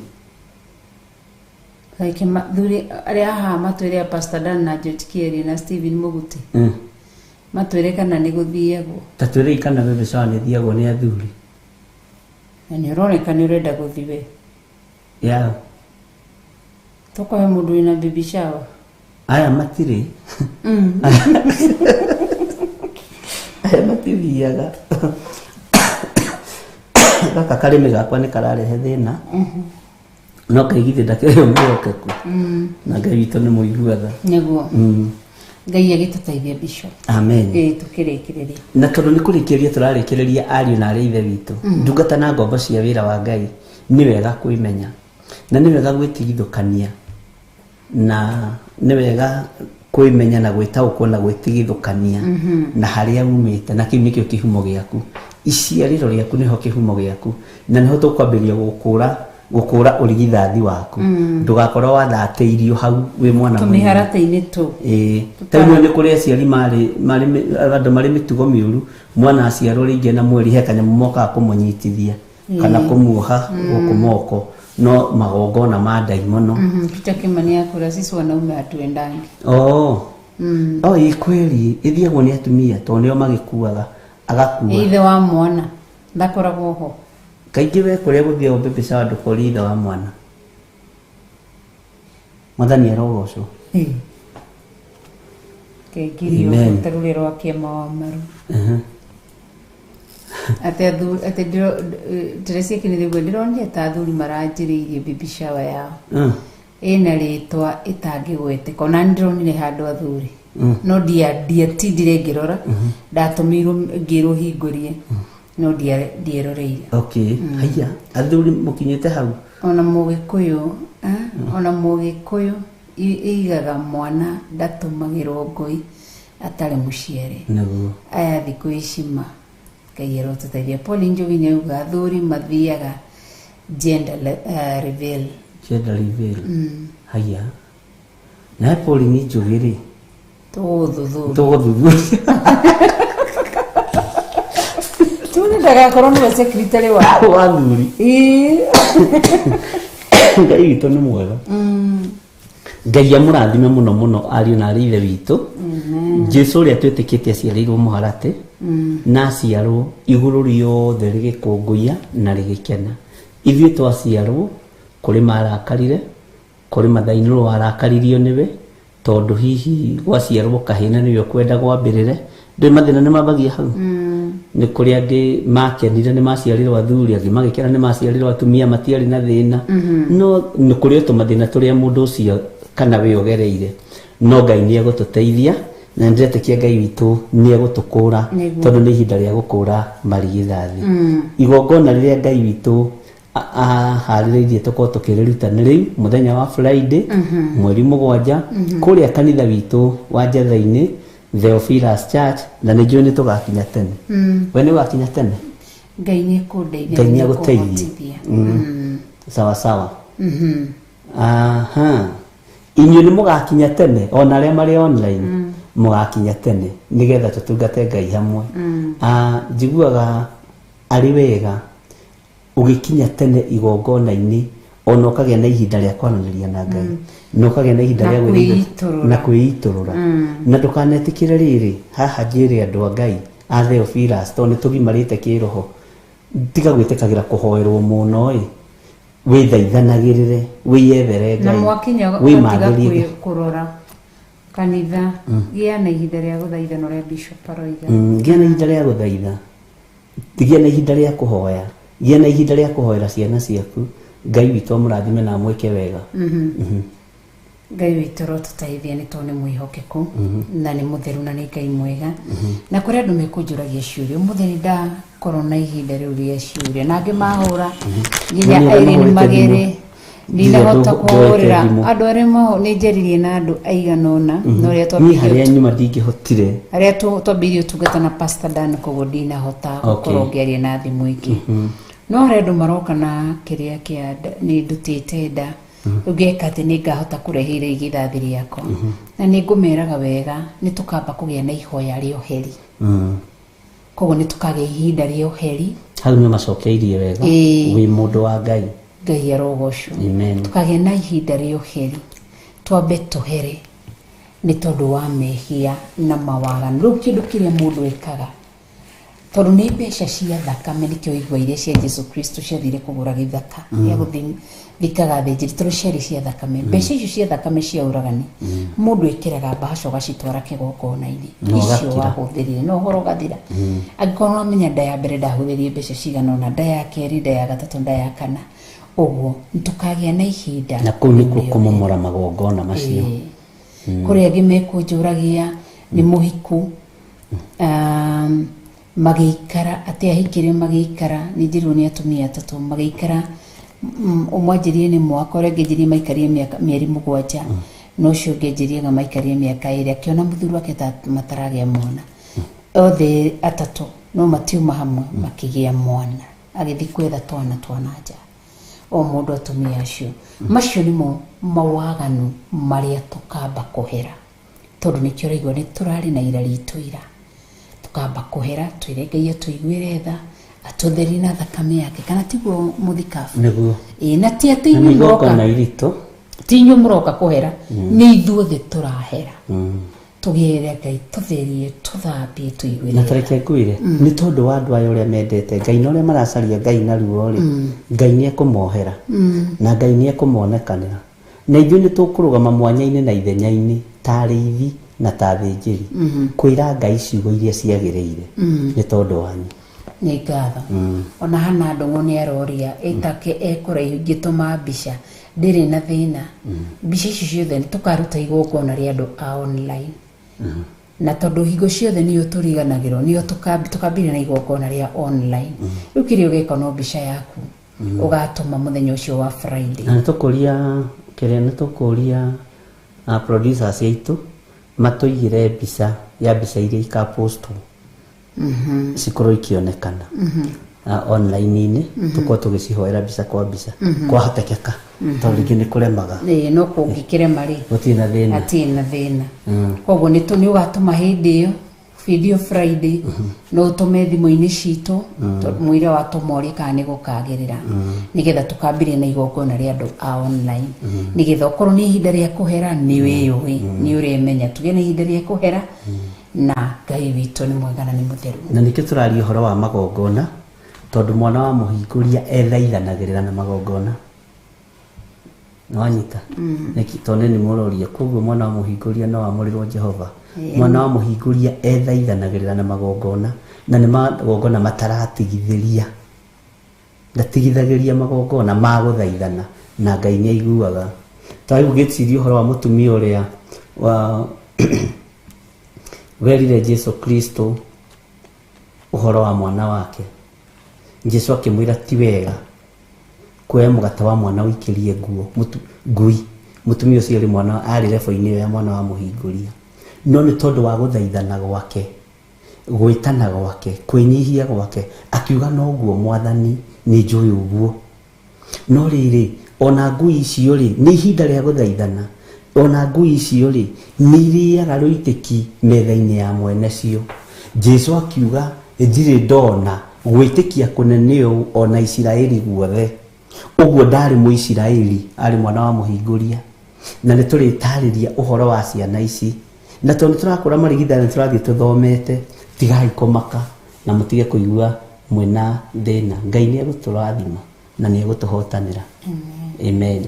like mathuri arĩa haha matwĩre Pastor Dan na George Kieri na Stephen Muguti matwĩre kana nĩ gũthiagwo ta twĩre kana baby shower nĩ thiagwo nĩ athuri na nĩ ũroneka nĩ ũrenda gũthiĩ we ya tũkohe mũndũ wĩna baby shower aya matire aya matithiaga gaka karĩmĩ gakwa nĩ kararehe thĩna no kaigithia ndakĩrĩ mũhokeku na Ngai witũ nĩ mũigua tha nĩguo Ngai agĩtũteithia Bishop. Amen. Tũkĩrĩkĩrĩria na tondũ nĩ kũrĩkĩrĩria tũrarĩkĩrĩria ariũ na arĩa ithe witũ ndungata na ngombo cia wĩra wa Ngai nĩ wega kwĩmenya na nĩ wega gwĩtigithũkania na nĩ wega kwĩmenya na gwĩtaũkwo na gwĩtigithũkania na harĩa umĩte na kĩu nĩkĩo kĩhumo gĩaku iciarĩro rĩaku nĩho kĩhumo gĩaku na nĩho tũkwambĩrĩria gũkũra ũrigithathi waku ndũgakorwo wathatĩirio hau wĩ mwana tũmĩharatĩ-inĩ tu taimu nĩ kũrĩ aciari andũ marĩ mĩtugo mĩũru mwana aciarwo rĩngĩ na mweri he kanyamũ mokaga kũmũnyitithia kana kũmuoha gũkũ moko no magongona ma ndaimono Peter Kimani akũra sisi wanaume hatuendangi ĩ kweli ithiagwo nĩ atumia tondũ nĩo magĩkuaga agakua ithe wa mwana ndakoragwo ho kaingĩ we kũrĩa gũthiagwo baby shower ndũkori ithe wa mwana Mwathani arogocwo kĩngirio tarũrĩrwo kĩama wa maru ate Teresa kinithigwe ndironire ta athuri maranjĩrĩirie baby shower yao ĩna rĩtwa ĩtangĩgweteka ona ndironire handũ athuri no ndiatindire ngĩrora ndatũmĩirwo ngĩrwo hingũrie no ndieroreire haya athuri mũkinyĩte hau ona mũgĩkũyũ igaga mwana ndatũmagĩrwo ngũi atarĩ mũciare aya thikũ ici Ngai arotũteithia Paul Njogi nĩauga athuri mathiaga gender reveal haya na Paul Njogi rĩ tũgũthuthuria ndagakorwo nĩwe secretary wa thuri Ngai witũ nĩ mwega Ngai amũrathime mũno mũno ariũ na ithe witũ Jesũ ũrĩa twĩtĩkĩtie aciarĩirwo mũharatĩ na aciarwo igũrũ rĩothe rĩgĩkũngũiya na rĩgĩkena ithuĩ twaciarwo kũrĩ marakarire kũrĩ mathainĩro warakaririo nĩwe tondũ hihi gwaciarwo kahĩna nĩwe kwenda gwambĩrĩre ndĩ mathĩna nĩ mabagia hau nĩ kũrĩ angĩ makenire nĩ maciarĩrwo athuri angĩ magĩkena nĩ maciarĩrwo atumia matiarĩ na thĩna no nĩ kũrĩ tũmathĩna tũrĩa mũndũ ũcio kana we ũgereire no Ngai nĩ egũtũteithia na ndĩretĩkia Ngai witũ nĩ egũtũkũra tondũ nĩ ihinda rĩa gũkũra marigithathi igongona rĩrĩa Ngai witũ harĩrĩirie tũkorwo tũkĩrĩruta nĩ rĩu mũthenya wa Friday mweri 7 kũrĩa kanitha witũ wa Njatha-inĩ Theophilus Church na nĩ njũĩ nĩ tũgakinya tene we nĩ wakinya tene Ngai nĩ ekũndeithia Ngai nĩ egũteithia sawa sawa inyuĩ nĩ mũgakinya tene ona arĩa marĩ online mũgakinya tene nĩgetha tũtungate Ngai hamwe njiguaga arĩ wega ũgĩkinya tene igongona-inĩ ona ũkagĩa na ihinda rĩa kwaranĩria na Ngai na ũkagĩa na ihinda rĩa na kwĩitũrũra na ndũkanetĩkĩre rĩrĩ haha njĩre andũ a Ngai a Theophilus tondũ nĩ tũgimarĩte kĩroho tiga gwĩtĩkagĩra kũhoerwo mũno wĩthaithanagĩrĩre wĩyethere Ngai na mwakinya ũtiga kũrora kanitha gĩa na ihinda rĩa gũthaithana ũrĩa Bishop aroiga gĩa na ihinda rĩa gũthaitha gĩa na ihinda rĩa kũhoya gĩa na ihinda rĩa kũhoera ciana ciaku Ngai witũ amũrathime na amwĩke wega Ngai witũ rotũteithia nĩ tondũ nĩ mwĩhokeku na nĩ mũtheru na nĩ Ngai mwega na kũrĩ andũ mekũnjũragia ciũria mũthenya ndakorwo na ihinda rĩu rĩa ciũria na angĩ mahũra nginya Irene Magere ndinahota kũhũrĩra andũ arĩa nĩ njaririe na andũ aigana ũna na ũrĩa harĩa nyuma ndingĩhotire arĩa twambirie ũtungata na Pastor Dan koguo ndinahota gũkorwo ngĩaria na thimũ ingĩ no harĩ andũ maroka na kĩrĩa kĩa nĩ ndutĩte nda ũngĩka atĩ nĩ ngahota kũreheire igithathi rĩakwa na nĩ ngũmeraga wega nĩ tũkamba kũgĩa na ihoya rĩa ũheri koguo nĩ tũkagĩa ihinda rĩa ũheri hau nĩ macokeirie wega wĩ mũndũ wa Ngai Ngai arogocwo tũkagĩa na ihinda rĩa ũheri twambe tũhere nĩ tondũ wa mehia na mawaganu rĩu kĩndũ kĩrĩa mũndũ ekaga tondũ nĩ mbeca cia thakame nĩkĩo igwa iria cia Jesu Kristo ciathire kũgũra gĩthaka gĩa gũthiĩ thikaga thĩnjĩri tondũ ciarĩ cia thakame mbeca icio cia thakame cia ũragani mũndũ ekĩraga mbaca ũgacitwara kĩgongona-inĩ icio wahũthĩrire no ũhoro ũgathira angĩkorwo wamenya nda ya mbere ndahũthĩrire mbeca cigana ũna, nda ya kerĩ, nda ya gatatũ, nda ya kana, ũguo tukagĩa na ihinda na kũu nĩkuo kũmomora magongona macio. Kũrĩ angĩ mekũnjũragia nĩ mũhiku magĩikara atĩ ahikire magĩikara nĩ njĩrwo nĩ atumia atatũ magĩikara ũmwanjĩrie nĩ mwaka ũrĩa ngĩnjĩrie maikarie mĩeri 7 na ũcio ũngĩ njĩriaga maikarie mĩaka 2 akĩona mũthuri wake mataragĩa mwana othe atatũ no matiuma hamwe makĩgĩa mwana agĩthiĩ kwetha twana nja o mũndũ atumia acio macio nĩmo mawaganu marĩa tũkamba kũhera tondũ nĩkĩo raigua nĩ tũrarĩ na ira ritũ ira tukamba kuhera twire Ngai atũiguĩre tha atũtheri na thakame yake kana tiguo muthikabu niguo na ti atĩ inyuĩ mũroka na iritũ ti inyuĩ mũroka kuhera nĩ ithuothe tũrahera tũgĩre Ngai tũtherie tũthambie tũiguĩre na tareke ngwire nĩ tondũ wa andũ aya ũrĩa mendete Ngai na ũrĩa maracaria Ngai na ruo rĩ Ngai nĩ ekũmohera na Ngai nĩ ekũmonekanĩra na ithuĩ nĩ tũkũrũgama mwanya-inĩ na ithenya-inĩ tarĩithi na tathĩnjĩri kwĩra Ngai ciugo iria ciagĩrĩire nĩ tondũ wanyu nĩ ngatho ona hana ndũng'ũ nĩ aroria ĩtake ekũraihu ingĩtũma mbica ndĩrĩ na thĩna mbica icio ciothe nĩ tũkaruta igongona rĩa andũ a online na tondũ hingo ciothe nĩyo tũriganagĩrwo nĩyo tũkambire na igongona rĩa online rĩu kĩrĩa ũgeka no mbica yaku ũgatũma mũthenya ũcio wa Friday na nĩ tũkũria producers aitũ matũigire mbica ya mbica iria ikapostwo cikorwo ikionekana online-inĩ tukorwo tũgĩcihoera mbica kwa mbica kwahotekeka tondũ rĩngĩ nĩ kũremaga no kũngĩkĩrema rĩ hatirĩ na thĩna koguo nĩ ũgatũma hĩndĩ ĩyo video Friday no ũtũme thimũ-inĩ citũ mũira watũmoria kana nĩ gũkagĩrĩra nĩgetha tũkambĩrĩria na igongona rĩa andũ a online nĩgetha okorwo nĩ ihinda rĩa kũhera nĩ wĩyũĩ nĩ ũrĩmenya tũgĩe na ihinda rĩa kũhera na Ngai witũ nĩ mwega na nĩ mũtheru na nĩkĩo tũraria ũhoro wa magongona tondũ mwana wa mũhingũria ethaithanagĩrĩra na magongona nwanyita tondũ nĩ mũroria koguo mwana wa mũhingũria no amũrĩrwo Jehova mwana wa mũhingũria ethaithanagĩrĩra na magongona na nĩ magongona mataratigithĩria ndatigithagĩria magongona ma gũthaithana na Ngai nĩ aiguaga tondũ gĩciria ũhoro wa mũtumia ũrĩa wa werire Jesu Kristo ũhoro wa mwana wake Jesu akĩmwĩra ti wega kuoya mũgate wa mwana ũikĩrie ngui mũtumia ũcio arĩ mwana arĩ lebo-inĩ ya mwana wa mũhingũria no nĩ tondũ wa gũthaithana gwake gwĩtana gwake kwĩnyihia gwake akiuga no guo mwathani nĩ njũĩ ũguo no rĩrĩ ona ngui icio rĩ nĩ ihinda rĩa gũthaithana ona ngui icio rĩ nĩ irĩaga rũitĩki metha-inĩ ya mwene cio Jesu akiuga ndirĩ ndona gwĩtĩkia kũnene ũũ ona Isiraeli guothe ũguo ndarĩ Mũisiraeli arĩ mwana wa mũhingũria na nĩ tũrĩtarĩria ũhoro wa ciana ici na tondũ tũrakũra marigithani tũrathiĩ tũthomete tigai kũmaka na mũtige kũigua mwĩna thĩna Ngai nĩ egũtũrathima na nĩ egũtũhotanĩra amen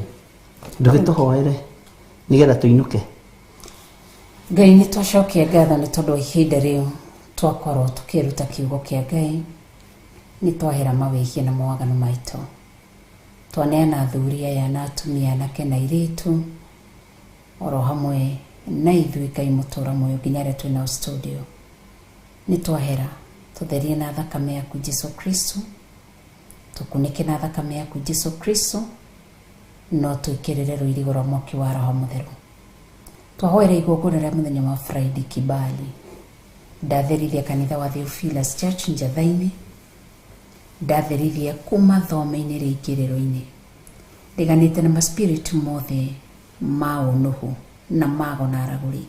ndũgĩtũhoere nĩgetha tũinũke Ngai nĩ twacokia ngatho nĩ tondũ wa ihinda rĩu twakorwo tũkĩruta kiugo kĩa Ngai nĩ twahera mawĩhia na mawaganu maitũ twaneana athuri aya na atumia anake na airĩtu oro hamwe na ithuĩ Ngai mũtũra muoyo nginya arĩa twĩna studio nĩ twahera tũtherie na thakame yaku Jesu Kristo tũkunĩke na thakame yaku Jesu Kristo no twĩkĩrĩre rũirigo rwa mwaki wa Roho Mũtheru twahoera igongona rĩa mũthenya wa Friday kibali ndatherithia kanitha wa Theophilus Church Njatha-inĩ ndatherithia kuma thome-inĩ rĩingĩrĩro-inĩ rĩganĩte na maspirit mothe ma ũnũhu na mago na aragũri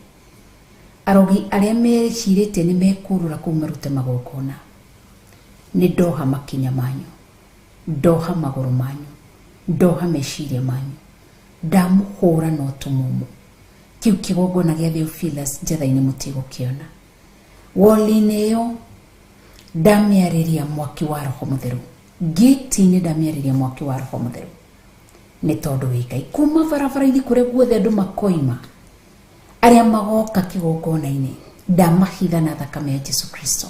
arogi arĩa mecirĩte nĩ mekũrũra kũu marute magongona nĩ ndoha makinya manyu ndoha magũrũ manyu ndoha meciria manyu ndamũhũra na ũtumumu kĩu kĩgongona gĩa Theophilus Njatha-inĩ mũtigũkĩona woli-inĩ ĩyo ndamĩarĩria mwaki wa Roho Mũtheru gĩti-inĩ ndamĩarĩria mwaki wa Roho Mũtheru nĩ tondũ wĩ Ngai. Kuma barabara-inĩ kũrĩa guothe andũ makoima, arĩa magoka kĩgongona-inĩ, ndamahitha na thakame ya Jesu Kristo.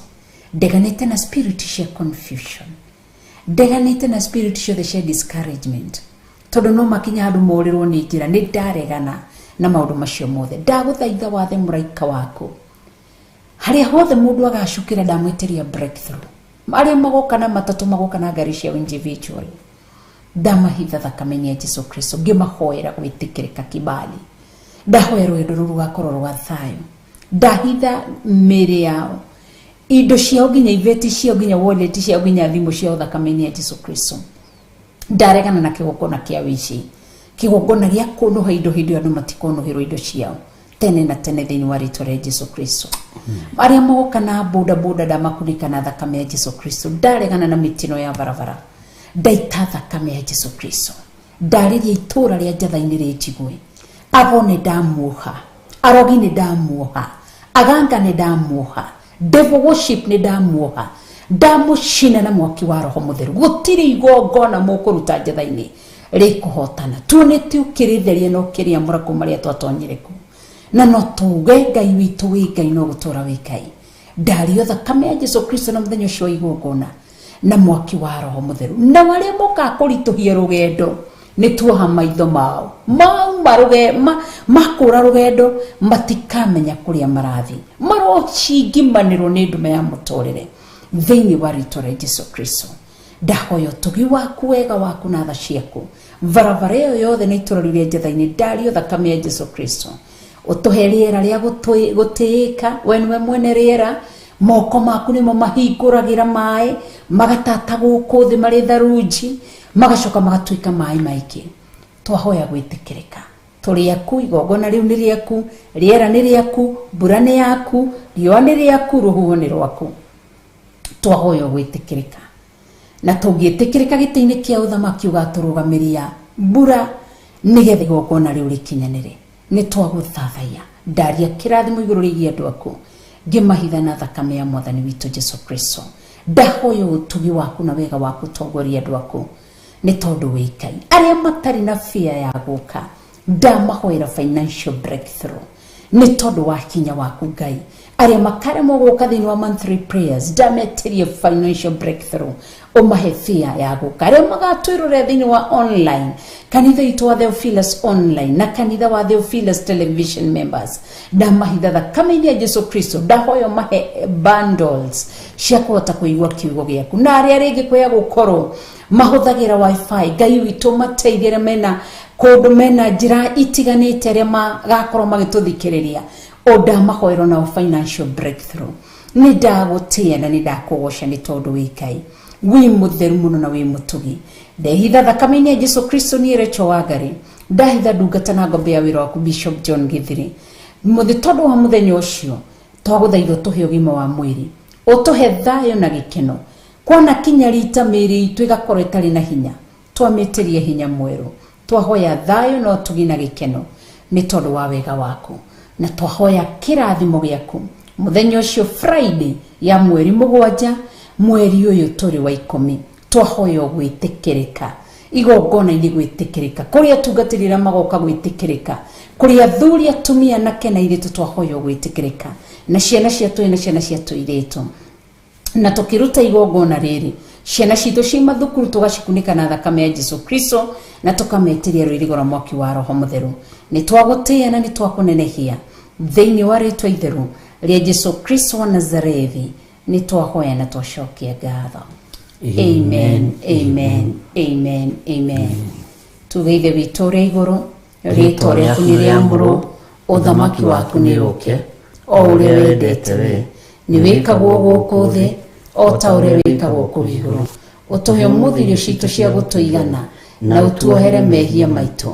Ndeganĩte na spirit cia confusion, ndeganĩte na spirit ciothe cia discouragement, tondũ no makinya andũ morĩrwo nĩ njĩra. Nĩ ndaregana na maũndũ macio mothe. Ndagũthaitha wathe mũraika waku, harĩa hothe mũndũ agacukĩra, ndamwĩtĩria breakthrough. Arĩa magoka na matatũ, magoka na ngari cia individual, ndamahitha thakame-inĩ ya Jesu Kristo, ngĩmahoera gwĩtĩkĩrĩka kibali. Ndahoya rwendo rũu rũgakorwo rwa thayũ. Ndahitha mĩĩrĩ yao, indo ciao nginya iveti ciao nginya wallet ciao nginya thimũ ciao thakame-inĩ ya Jesu Kristo. Ndaregana na kĩgongona kĩa wici, kĩgongona gĩa kũnũha indo hĩndĩ andũ matikonuhĩrwo indo ciao tene na tene thĩinĩ wa rĩĩtwa rĩa Jesu Kristo. Arĩa magoka na boda boda, ndamakunĩka na thakame ya Jesu Kristo. Ndaregana na mĩtino ya barabara, ndaita thakame ya Jesu Kristo. Ndarĩria itũũra rĩa njatha-inĩ rĩnjigwe, ago nĩ ndamuoha, arogi nĩ ndamuoha, aganga nĩ ndamuoha, devil worship nĩ ndamuoha, ndamũcina na mwaki wa Roho Mũtheru. Gũtirĩ igongona mũkũruta njatha-inĩ rĩkũhotana. Tuonete ũkĩrĩtheria na ũkĩrĩamũra kuma marĩa twatonyire kuo, na no tuge Ngai witũ wĩ Ngai, no gũtũũra wĩ Ngai. Ndario thakame ya Jesu Kristo na mũthenya ũcio wa igongona na mwaki wa Roho Mũtheru. Na arĩa moka kũritũhia rũgendo, nĩ tuoha maitho mao, makũra rũgendo, matikamenya kũrĩa marathi, marocingimanĩrwo nĩ ndume ya mũtũrĩre thĩinĩ wa rĩĩtwa rĩa Jesu Kristo. Ndahoya ũtugi waku, wega waku na tha ciaku barabara ĩyo yothe na itũũra rĩu rĩa njatha-inĩ. Ndario thakame ya Jesu Kristo, ũtũhe rĩera rĩa gũtĩĩka. We nĩwe mwene rĩera, moko maku nĩmo mahingũragĩra maĩ, magatata gũkũ thĩ marĩ tharunji, magacoka magatuĩka maĩ maingĩ. Twahoya gwĩtĩkĩrĩka, tũrĩ aku, igongona rĩu nĩ rĩaku, rĩera nĩ rĩaku, mbura nĩ yaku, riũa nĩ rĩaku, rũhuho nĩ rwaku. Twahoya gwĩtĩkĩrĩka, na tũngĩtĩkĩrĩka gĩtĩ-inĩ kĩa ũthamaki ũgatũrũgamĩria mbura, nĩgetha igongona rĩu rĩkinyanĩre. Nĩ twagũthathaiya, ndaria kĩrathimo igũrũ rĩgiĩ andũ aku, ngĩmahitha na thakame ya Mwathani witũ Jesu Kristo. Ndahoya ũtugi waku na wega waku tongoria andũ aku, nĩ tondũ wĩ Ngai. Arĩa matarĩ na fear ya gũka, ndamahoera financial breakthrough, nĩ tondũ wa hinya waku Ngai. Arĩa makaremwo gũka thĩinĩ wa monthly prayers, ndametĩria financial breakthrough, ũmahe fear ya gũka. Arĩa magatwĩrorera thĩinĩ wa online, kanitha itũ wa Theophilus online na kanitha wa Theophilus television members, ndamahitha thakame-inĩ ya Jesu Kristo. Ndahoya mahe bundles cia kũhota kũigua kiugo gĩaku. Na arĩa rĩngĩ kwaya gũkorwo mahũthagĩra wifi, Ngai witũ mateithie arĩa mena kũndũ mena njĩra itiganĩte arĩa magakorwo magĩtũthikĩrĩria, ndamahoerwo nao financial breakthrough. Nĩ ndagũtĩĩa na nĩ ndakũgoca nĩ tondũ wĩ Ngai, wĩ mũtheru mũno na wĩ mũtugi. Ndehitha thakame-inĩ ya Jesu Kristo niĩ Rachel Wangari, ndahitha ndungata na ngombe ya wĩra waku Bishop John Githiri. Tondũ wa mũthenya ũcio, twagũthaitha ũtũhe ũgima wa mwĩrĩ, ũtũhe thayũ na gĩkeno, kuona kinya rita mĩĩrĩ itũ ĩgakorwo ĩtarĩ na hinya, twamĩtĩrie hinya mwerũ. Twahoya thayũ na ũtugi na gĩkeno nĩ tondũ wa wega waku, na twahoya kĩrathimo gĩaku mũthenya ũcio Friday ya mweri 7 mweri ũyũ tũrĩ wa 10. Twahoya gwĩtĩkĩrĩka, igongona-inĩ gwĩtĩkĩrĩka, kũrĩa tungatĩrĩra magoka gwĩtĩkĩrĩka, kũrĩa athuri atumia anake na airĩtu, twahoya gwĩtĩkĩrĩka, na ciana ciatũ na ciana cia tũirĩtu. Na tũkĩruta igongona rĩrĩ, ciana citũ ci mathukuru tũgacikunĩka na thakame ya Jesu Kristo, na tũkametĩria rũirigo rwa mwaki wa Roho Mũtheru. Nĩ twagũtĩĩa na nĩ twakũnenehia thĩinĩ wa rĩĩtwa itheru rĩa Jesu Kristo wa Nazarethi. Nĩ twahoya na twacokia ngatho. Amen, amen, amen, amen. Tuge Ithe witũ ũrĩa igũrũ, rĩĩtwa rĩaku nĩ rĩamũrwo, ũthamaki waku nĩ ũke, o ũrĩa wendete we nĩ wĩkagwo gũkũ thĩ o ta ũrĩa wĩkagwo kũu igũrũ. Ũtũhe ũmũthĩ irio citũ cia gũtũigana, na ũtuohere mehia maitũ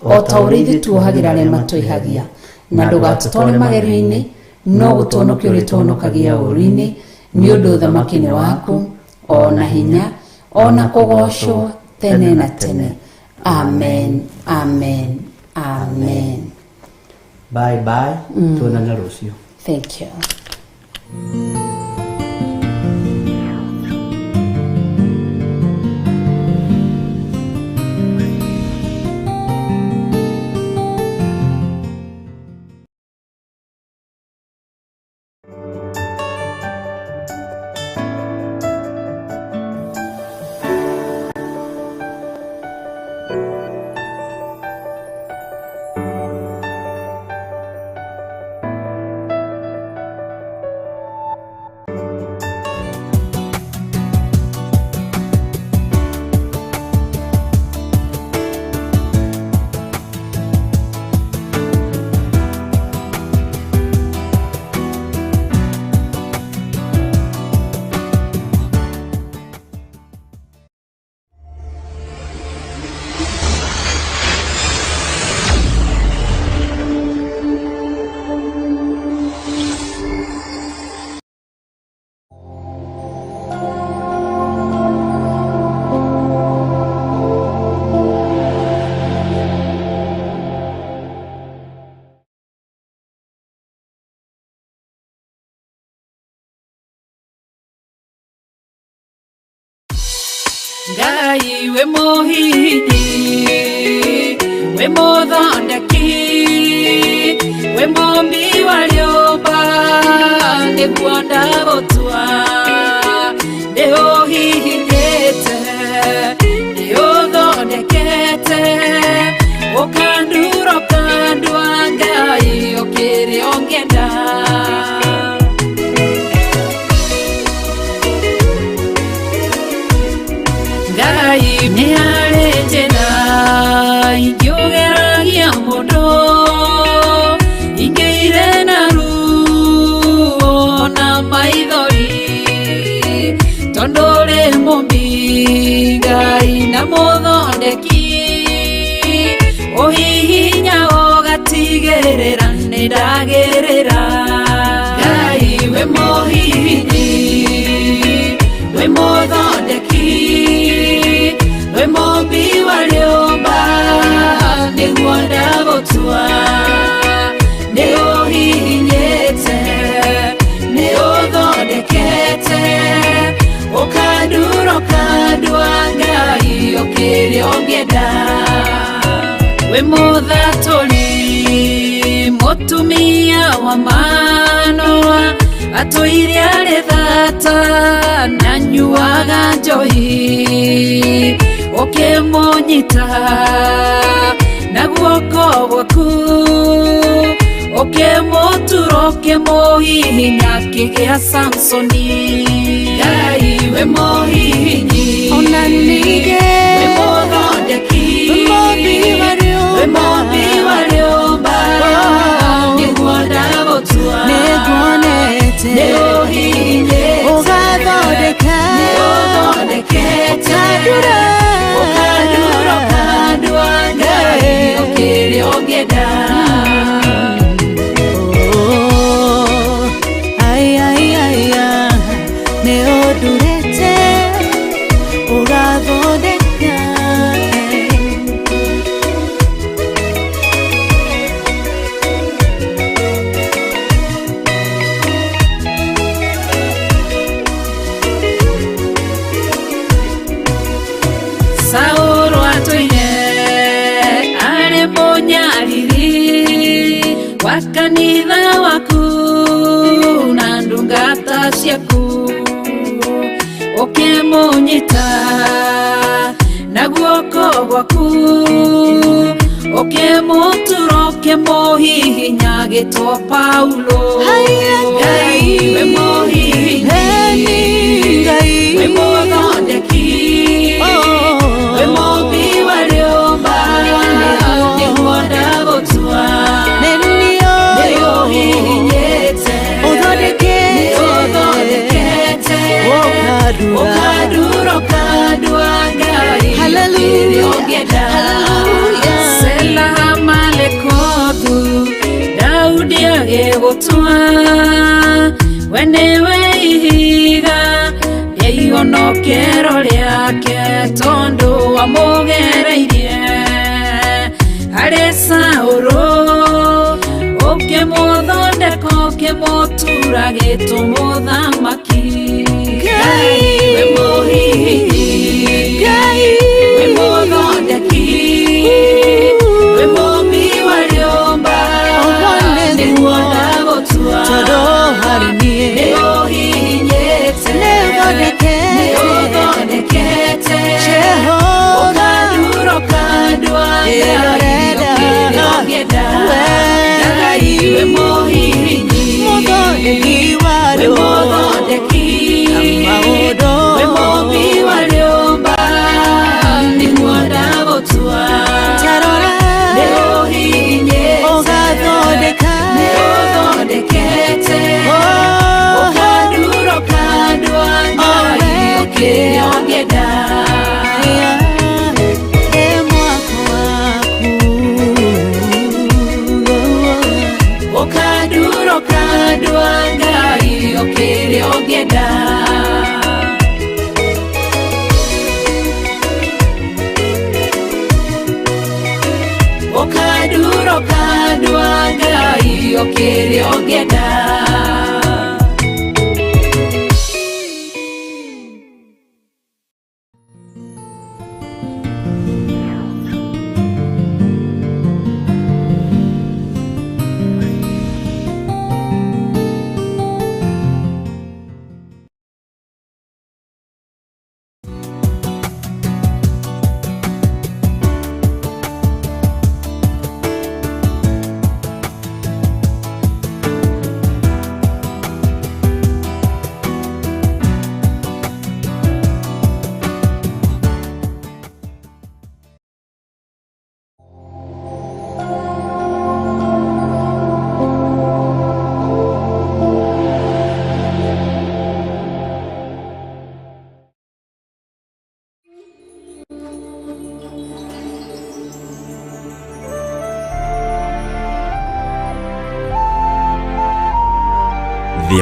o ta ũrĩa ithuĩ tuohagĩra arĩa matwĩhagia, na ndũgatũtware magerio-inĩ, no gũtũhonokia ũrĩa tũhonokagia ũũru-inĩ, nĩ ũndũ ũthamaki nĩ waku, o na hinya, o na kũgocwo tene na tene. Amen, amen, amen. Bye bye, tuonane rũciũ. Thank you. Ngai we mohihi, we mothondeki, we mombi wa nyũmba, nĩguo ndagũtua, nĩũhihinyĩte, nĩũthondekete, ũkandura ũkandua Ngai ũkĩrĩa ũngĩenda. Ngai nĩ harĩ njĩra ingĩũgeragia mũndũ, ingĩire na ruo na maithori, tondũ ũrĩ mũmbi Ngai na mũthondeki, ũhihinya ũgatigĩrĩra nĩ ndagĩrĩra. Ngai we mũhihinyi, we mũthondeki, we mombi wa nyũmba, nĩguo ndagũtua, nĩũhihinyĩte, nĩũthondekete, ũkandura ũkandua Ngai ũkĩrĩa ũngĩenda. We mũthatũri, mũtumia wa Manoa, atũire arĩ thata na nyuaga njohi, ũkĩmũnyita na guoko gwaku, ũkĩmũtura ũkĩmũhihinya akĩgĩa Samsoni. Ngai we mũhihinyi, ona ningĩ we mũthondeki, we mombi wa nyũmba, nĩguo ndagũtua, nĩguonete, nĩũhihinyĩte, ũgathondekete, ũkandura ũkandua Ngai ũkĩrĩa ũngĩenda. Nĩũndurĩte, ũgathondeka. Saũlũ atũire arĩ mũnyariri wa kanitha waku na ndungata ciaku, ũkĩmũnyita na guoko gwaku, ũkĩmũtura ũkĩmũhihinya agĩtwo Paulo. Ngai we mũhihinyi, we mũthondeki, we mombi wa nyũmba, nĩguo ndagũtua, nĩũhihinyĩte, nĩũthondekete, ũkandura ũkandua Ngai ũkĩrĩa ũngĩenda. Selaha malekothu, Daudi agĩgũtua, we nĩwe ihiga rĩa ihonokero rĩake, tondũ wamũgereirie harĩ Saũlũ, ũkĩmũthondeka ũkĩmũtura agĩtwo mũthamaki. Ngai we mũhihinyi, we mũthondeki, we mombi wa nyũmba, nĩguo ndagũtua, nĩũhihinyĩte, nĩũthondekete, ũkandura ũkandua Ngai ũkĩrĩa ũngĩenda. Ngai we mũhihinyi, we mũthondeki, we mombi wa nyũmba,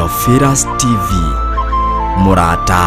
Theophilus TV, Murata.